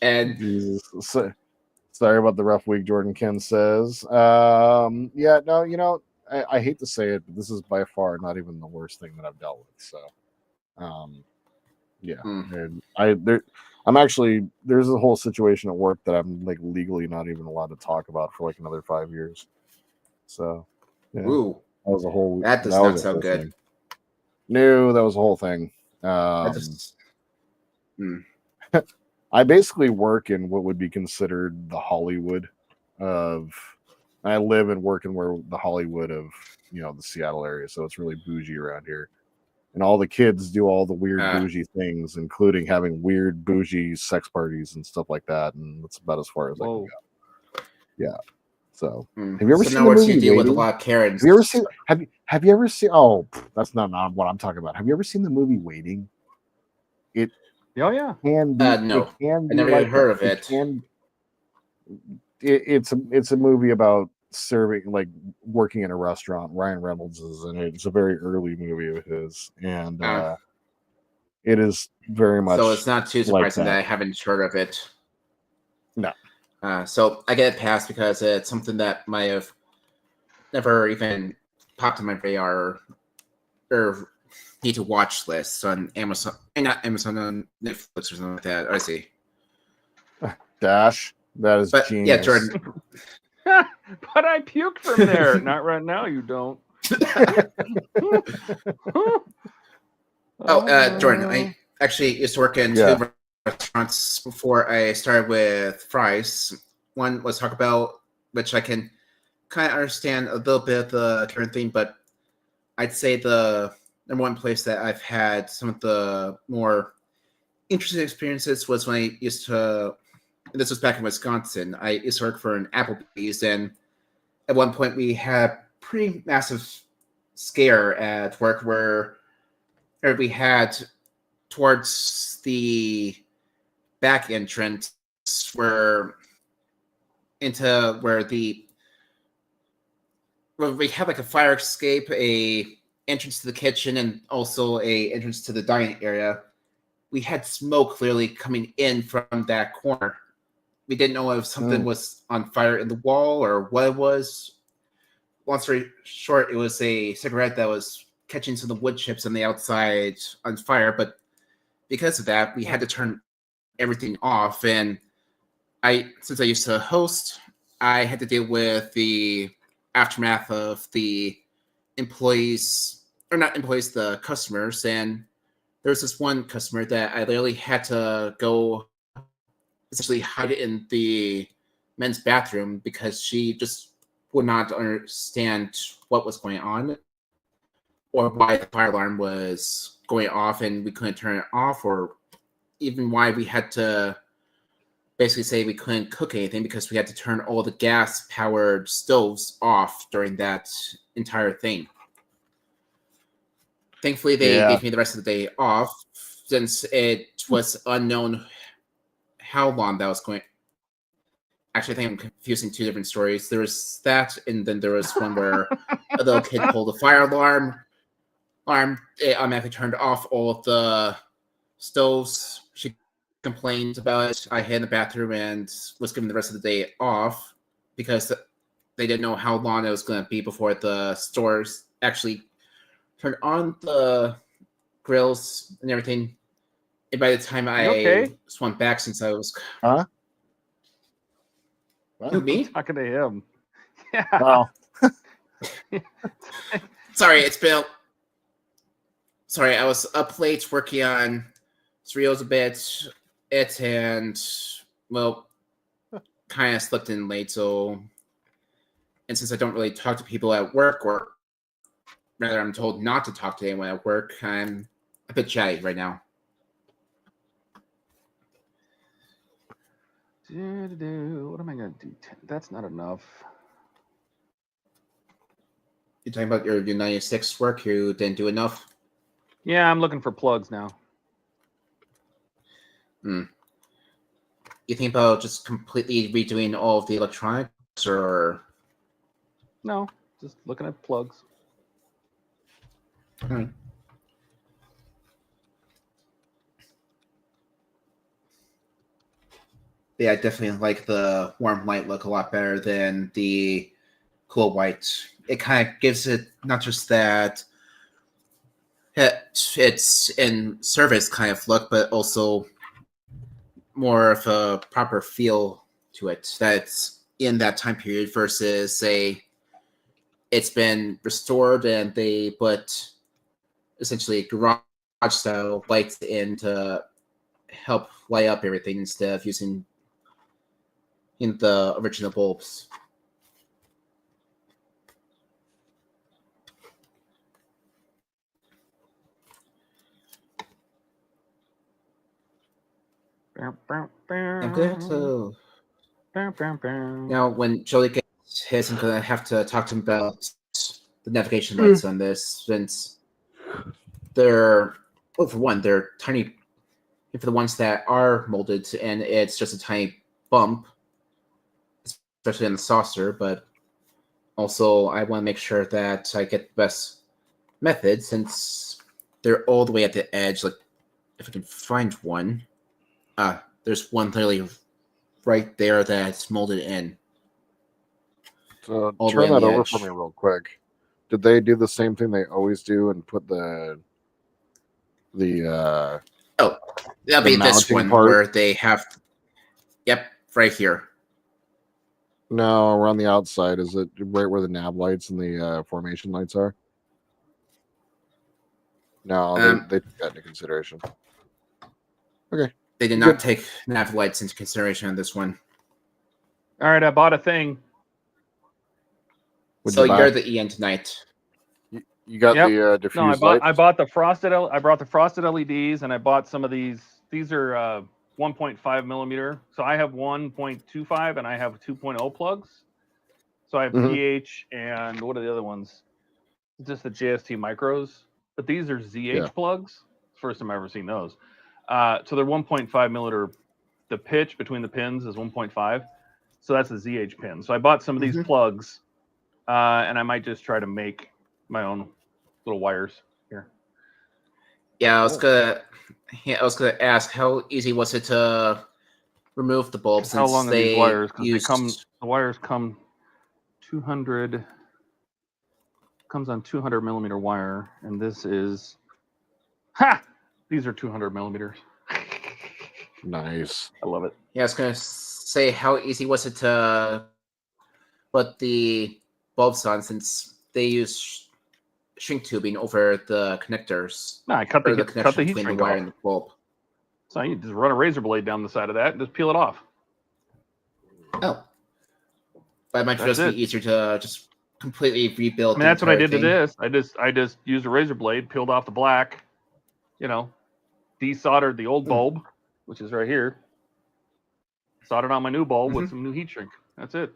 And Jesus. Sorry about the rough week, Jordan Ken says. Yeah, no, you know, I hate to say it, but this is by far not even the worst thing that I've dealt with. So, yeah, and I'm actually, there's a whole situation at work that I'm like legally not even allowed to talk about for like another 5 years. So, yeah, ooh, that was a whole. That does not sound good. Thing. No, that was a whole thing. I basically work in what would be considered the Hollywood of. I live and work in where the Hollywood of, you know, the Seattle area, so it's really bougie around here. And all the kids do all the weird bougie things, including having weird bougie sex parties and stuff like that. And that's about as far as I can go. Yeah. So have you ever seen the movie deal with a Waiting? lot of Karens. Have you ever seen? Have you ever seen? Oh, that's not what I'm talking about. Have you ever seen the movie Waiting? It. Oh yeah. Can be, no, it can be I never like even heard of it. It's a movie about serving, like working in a restaurant. Ryan Reynolds is in it. It's a very early movie of his, and it is very much. So it's not too surprising like that I haven't heard of it. No. So I get it passed because it's something that might have never even popped on my radar or need to watch list on Amazon, and not Amazon, on Netflix or something like that. I see. Dash. That is genius. Yeah, Jordan. But I puked from there. Not right now, you don't. Jordan, I actually used to work in two restaurants before I started with Fries. One was Taco Bell, which I can kind of understand a little bit of the current thing, but I'd say the number one place that I've had some of the more interesting experiences was when I used to, and this was back in Wisconsin, I used to work for an Applebee's, and at one point we had a pretty massive scare at work where we had towards the back entrance where we had like a fire escape, a entrance to the kitchen, and also a entrance to the dining area. We had smoke clearly coming in from that corner. We didn't know if something was on fire in the wall or what it was. Long story short, it was a cigarette that was catching some of the wood chips on the outside on fire. But because of that, we had to turn everything off. And since I used to host, I had to deal with the aftermath of the the customers. And there was this one customer that I literally had to go essentially hide it in the men's bathroom because she just would not understand what was going on or why the fire alarm was going off and we couldn't turn it off, or even why we had to basically say we couldn't cook anything because we had to turn all the gas-powered stoves off during that entire thing. Thankfully, they gave me the rest of the day off since it was unknown how long that was going. Actually, I think I'm confusing two different stories. There was that, and then there was one where a little kid pulled a fire alarm. It automatically turned off all of the stoves. She complained about it. I hid in the bathroom and was given the rest of the day off because they didn't know how long it was going to be before the stores actually turned on the grills and everything. And by the time I swung back, since I was Who, me? Talking to him. Yeah. Wow. Sorry, it's been. Sorry, I was up late working on Cereals a bit. And well, kind of slipped in late. So, and since I don't really talk to people at work, or rather, I'm told not to talk to anyone at work, I'm a bit chatty right now. What am I going to do? That's not enough. You're talking about your 96 work? You didn't do enough? Yeah, I'm looking for plugs now. You think about just completely redoing all of the electronics, or? No, just looking at plugs. Yeah, I definitely like the warm white look a lot better than the cool white. It kind of gives it not just that it's in service kind of look, but also more of a proper feel to it. That's in that time period versus, say, it's been restored and they put essentially garage style lights in to help light up everything instead of using in the original bulbs. I'm good. So now, when Jolie gets his, I'm gonna have to talk to him about the navigation lights on this, since they're, well, for one, they're tiny. For the ones that are molded, and it's just a tiny bump, especially on the saucer. But also, I want to make sure that I get the best method, since they're all the way at the edge. Like, if I can find one. There's one literally right there that's molded in. So All the turn way on that the over edge. for me real quick. Did they do the same thing they always do and put the that'll the be this mounting one part? where they have. Yep, right here. No, around the outside. Is it right where the nav lights and the formation lights are? No, they took that into consideration. Okay. They did not take nav lights into consideration on this one. All right, I bought a thing. So you're the EN tonight. You got the diffused lights? I bought the frosted. I brought the frosted LEDs, and I bought some of these. These are 1.5 millimeter. So I have 1.25, and I have 2.0 plugs. So I have pH and what are the other ones? Just the JST micros. But these are ZH plugs. First time I've ever seen those. So they're 1.5 millimeter. The pitch between the pins is 1.5. So that's a ZH pin. So I bought some of these plugs, and I might just try to make my own little wires here. Yeah, I was gonna ask, how easy was it to remove the bulbs? How long are these wires? Because the wires come 200. Comes on 200 millimeter wire, and this is these are 200 millimeters. Nice. I love it. Yeah, I was gonna say, how easy was it to put the bulbs on, since they use shrink tubing over the connectors? No, I cut the connection heat between shrink the wire off. and the bulb. So you just run a razor blade down the side of that and just peel it off. Oh, but it might just be easier to just completely rebuild. I mean, that's what I did to this. I just used a razor blade, peeled off the black, desoldered the old bulb, which is right here. Soldered on my new bulb with some new heat shrink. That's it.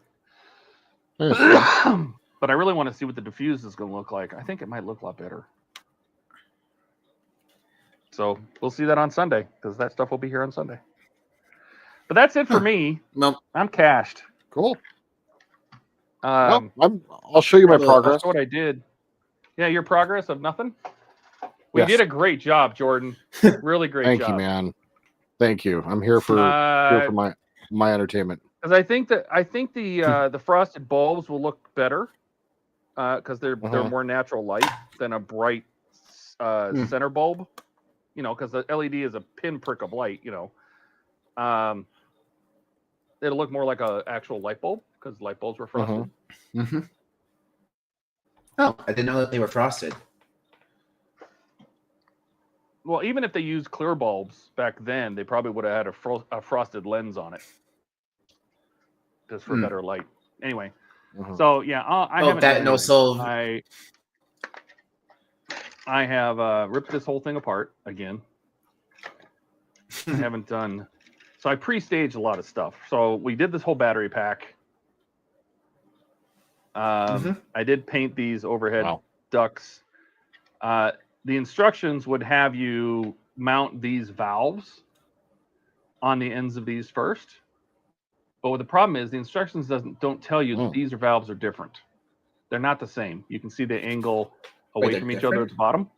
But I really want to see what the diffuse is going to look like. I think it might look a lot better. So we'll see that on Sunday, because that stuff will be here on Sunday. But that's it for me. Well, I'm cashed. Cool. I'll show you my progress. That's what I did. Yeah, your progress of nothing? We Yes. did a great job, Jordan. Really great Thank job. you, man. Thank you. I'm here for my entertainment. Because I think the frosted bulbs will look better because they're more natural light than a bright center bulb. You know, because the LED is a pinprick of light. You know, it'll look more like a actual light bulb because light bulbs were frosted. Oh, I didn't know that they were frosted. Well, even if they used clear bulbs back then, they probably would have had a frosted lens on it, just for better light. Anyway, so yeah, I haven't. That and also, I have ripped this whole thing apart again. I haven't done. So I pre-staged a lot of stuff. So we did this whole battery pack. I did paint these overhead ducts. The instructions would have you mount these valves on the ends of these first. But what the problem is, the instructions don't tell you that these valves are different. They're not the same. You can see the angle away from each other at the bottom.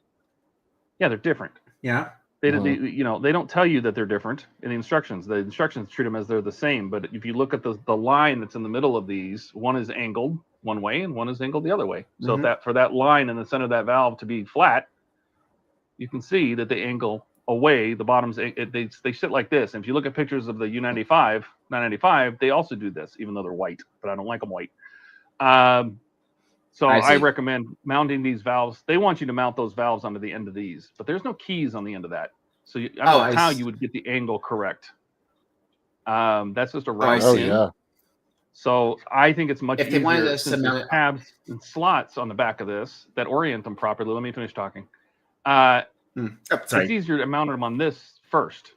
Yeah, they're different. Yeah. They don't tell you that they're different in the instructions. The instructions treat them as they're the same. But if you look at the line that's in the middle of these, one is angled one way and one is angled the other way. So for that line in the center of that valve to be flat, you can see that they angle away. The bottoms they sit like this. And if you look at pictures of the U95, 995, they also do this, even though they're white. But I don't like them white. So I recommend mounting these valves. They want you to mount those valves onto the end of these, but there's no keys on the end of that. So I don't know how you would get the angle correct. That's just a round pin. So I think it's much easier. If they wanted us to mount tabs and slots on the back of this that orient them properly. Let me finish talking. It's easier to mount them on this first.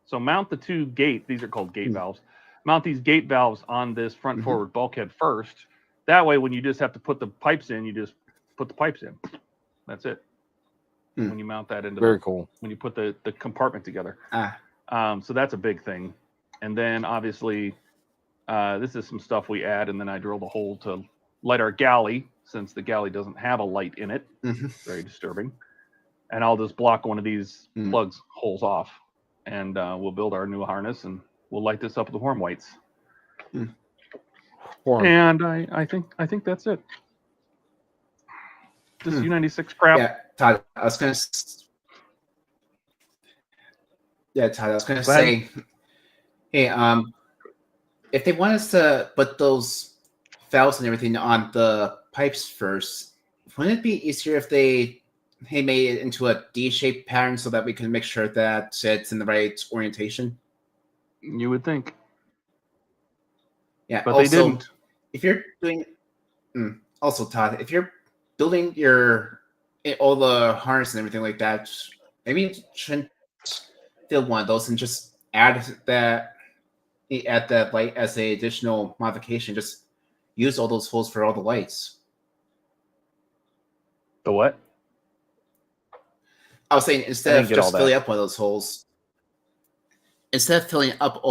So mount the two gate. These are called gate valves. Mount these gate valves on this front forward bulkhead first. That way, when you just have to put the pipes in, you just put the pipes in. That's it. When you mount that into when you put the compartment together. So that's a big thing. And then obviously, this is some stuff we add, and then I drilled a hole to light our galley, since the galley doesn't have a light in it. Very disturbing. And I'll just block one of these holes off, and we'll build our new harness, and we'll light this up with the warm whites. And I think that's it. This U96 crap. Yeah, Todd, I was gonna. Yeah, Todd, I was gonna say, hey, if they want us to put those valves and everything on the pipes first, wouldn't it be easier if they made it into a D-shaped pattern so that we can make sure that it's in the right orientation? You would think. Yeah, but also, they didn't. If you're doing, also Todd, if you're building all the harness and everything like that, maybe you shouldn't build one of those and just add that light as an additional modification. Just use all those holes for all the lights. The what? I was saying instead of just filling up one of those holes, instead of filling up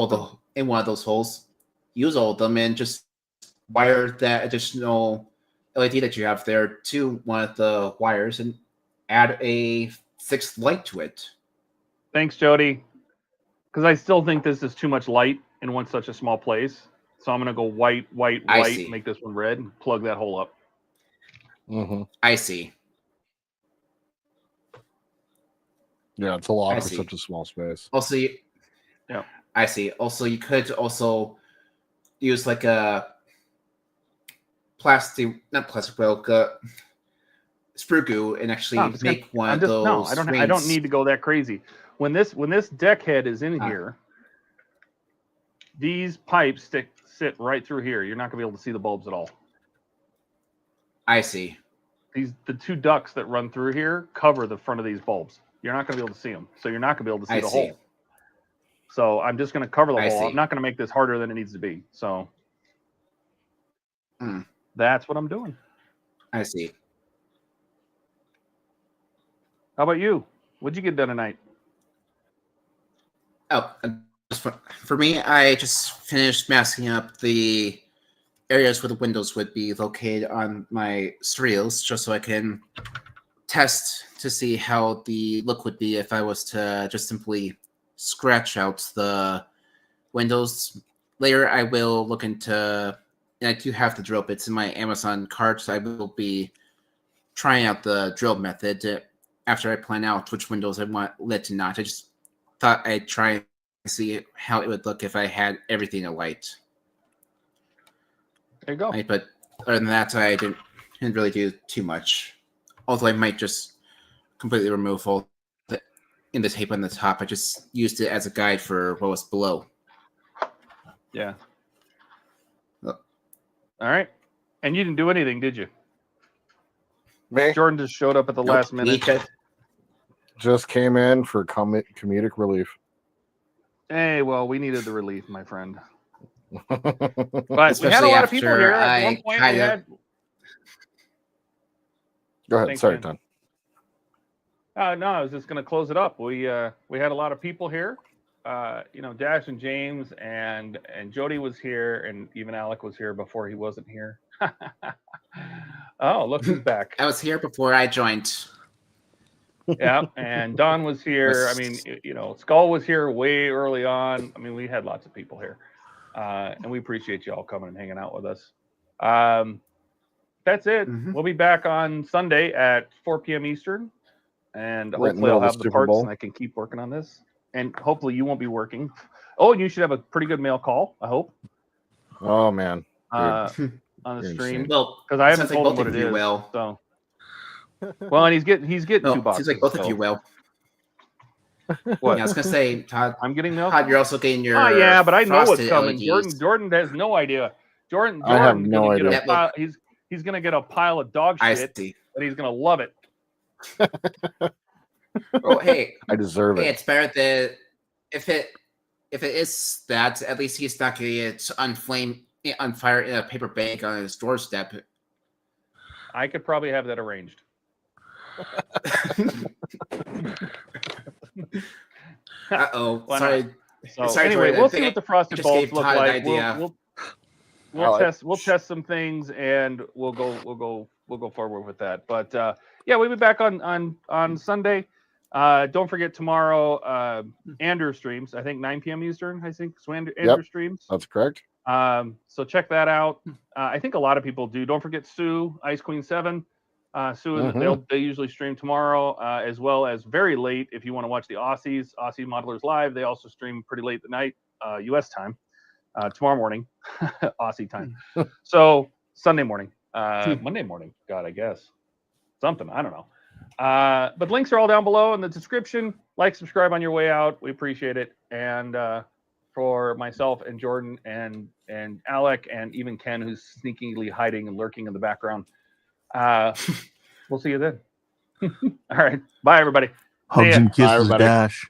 in one of those holes, use all of them and just wire that additional LED that you have there to one of the wires and add a sixth light to it. Thanks, Jody. Because I still think this is too much light in such a small place. So I'm going to go white, make this one red, and plug that hole up. I see. Yeah, it's a lot for such a small space. Also, I see. Also, you could also use like a not plastic, but sprue glue, and actually make one of those. No, I don't need to go that crazy. When this deck head is in here, these pipes sit right through here. You're not gonna be able to see the bulbs at all. I see. The two ducts that run through here cover the front of these bulbs. You're not gonna be able to see them, so you're not gonna be able to see the hole. So I'm just gonna cover the hole. I'm not gonna make this harder than it needs to be. So that's what I'm doing. I see. How about you? What'd you get done tonight? Oh, for me, I just finished masking up the areas where the windows would be located on my surreals, just so I can test to see how the look would be if I was to just simply scratch out the Windows layer. I will look into, and I do have the drill bits in my Amazon cart, so I will be trying out the drill method after I plan out which windows I want lit and not. I just thought I'd try and see how it would look if I had everything alight. There you go. Right, but other than that, I didn't really do too much. Although I might just completely remove all the in the tape on the top. I just used it as a guide for what was below. Yeah. All right. And you didn't do anything, did you? Me? Jordan just showed up at the last minute. Just came in for comedic relief. Hey, well, we needed the relief, my friend. But Especially we had a lot of people after here. At I one point, kind we of- had. Go ahead. Thanks, Sorry, man. Don. No, I was just going to close it up. We had a lot of people here. Dash and James and Jody was here, and even Alec was here before he wasn't here. Oh, look who's back. I was here before I joined. Yeah, and Don was here. I mean, Skull was here way early on. I mean, we had lots of people here, and we appreciate you all coming and hanging out with us. That's it. We'll be back on Sunday at 4 p.m. Eastern, and Right in the hopefully I'll middle of have the the Super parts Bowl. and I can keep working on this. And hopefully you won't be working. Oh, and you should have a pretty good mail call, I hope, Oh man. on the You're stream. insane. Well, Because I haven't sounds like told him both what of it you is. will. So, well, and he's getting No, 2 boxes. seems like both so. of you will. What? Yeah, I was gonna say, Todd. I'm getting mail. Todd, you're also getting your. Oh yeah, but I know what's frosted coming. LEDs. Jordan has no idea. Jordan's I have gonna no get a idea. pile, he's gonna get a pile of dog I shit, see. and he's gonna love it. Oh, hey, I deserve hey, it. it's better that if it is that, at least he's not gonna get on fire in a paper bag on his doorstep. I could probably have that arranged. Uh-oh. Why Sorry. So Sorry, anyway, Jordan. I we'll think see I what the frosted just bulbs gave look Todd an like. idea. We'll test some things, and we'll go forward with that. But yeah, we'll be back on Sunday. Don't forget tomorrow, Andrew streams. I think 9 p.m. Eastern. I think so. Andrew streams. That's correct. So check that out. I think a lot of people do. Don't forget Sue, Ice Queen 7. Sue, they usually stream tomorrow, as well as very late if you want to watch the Aussie Modelers Live. They also stream pretty late at night, U.S. time, tomorrow morning, Aussie time. So Sunday morning, Monday morning, God, I guess. Something, I don't know. But links are all down below in the description. Like, subscribe on your way out. We appreciate it. And for myself and Jordan and Alec and even Ken, who's sneakily hiding and lurking in the background, we'll see you then. All right. Bye, everybody. Hugs and Bye, kisses, everybody. Dash.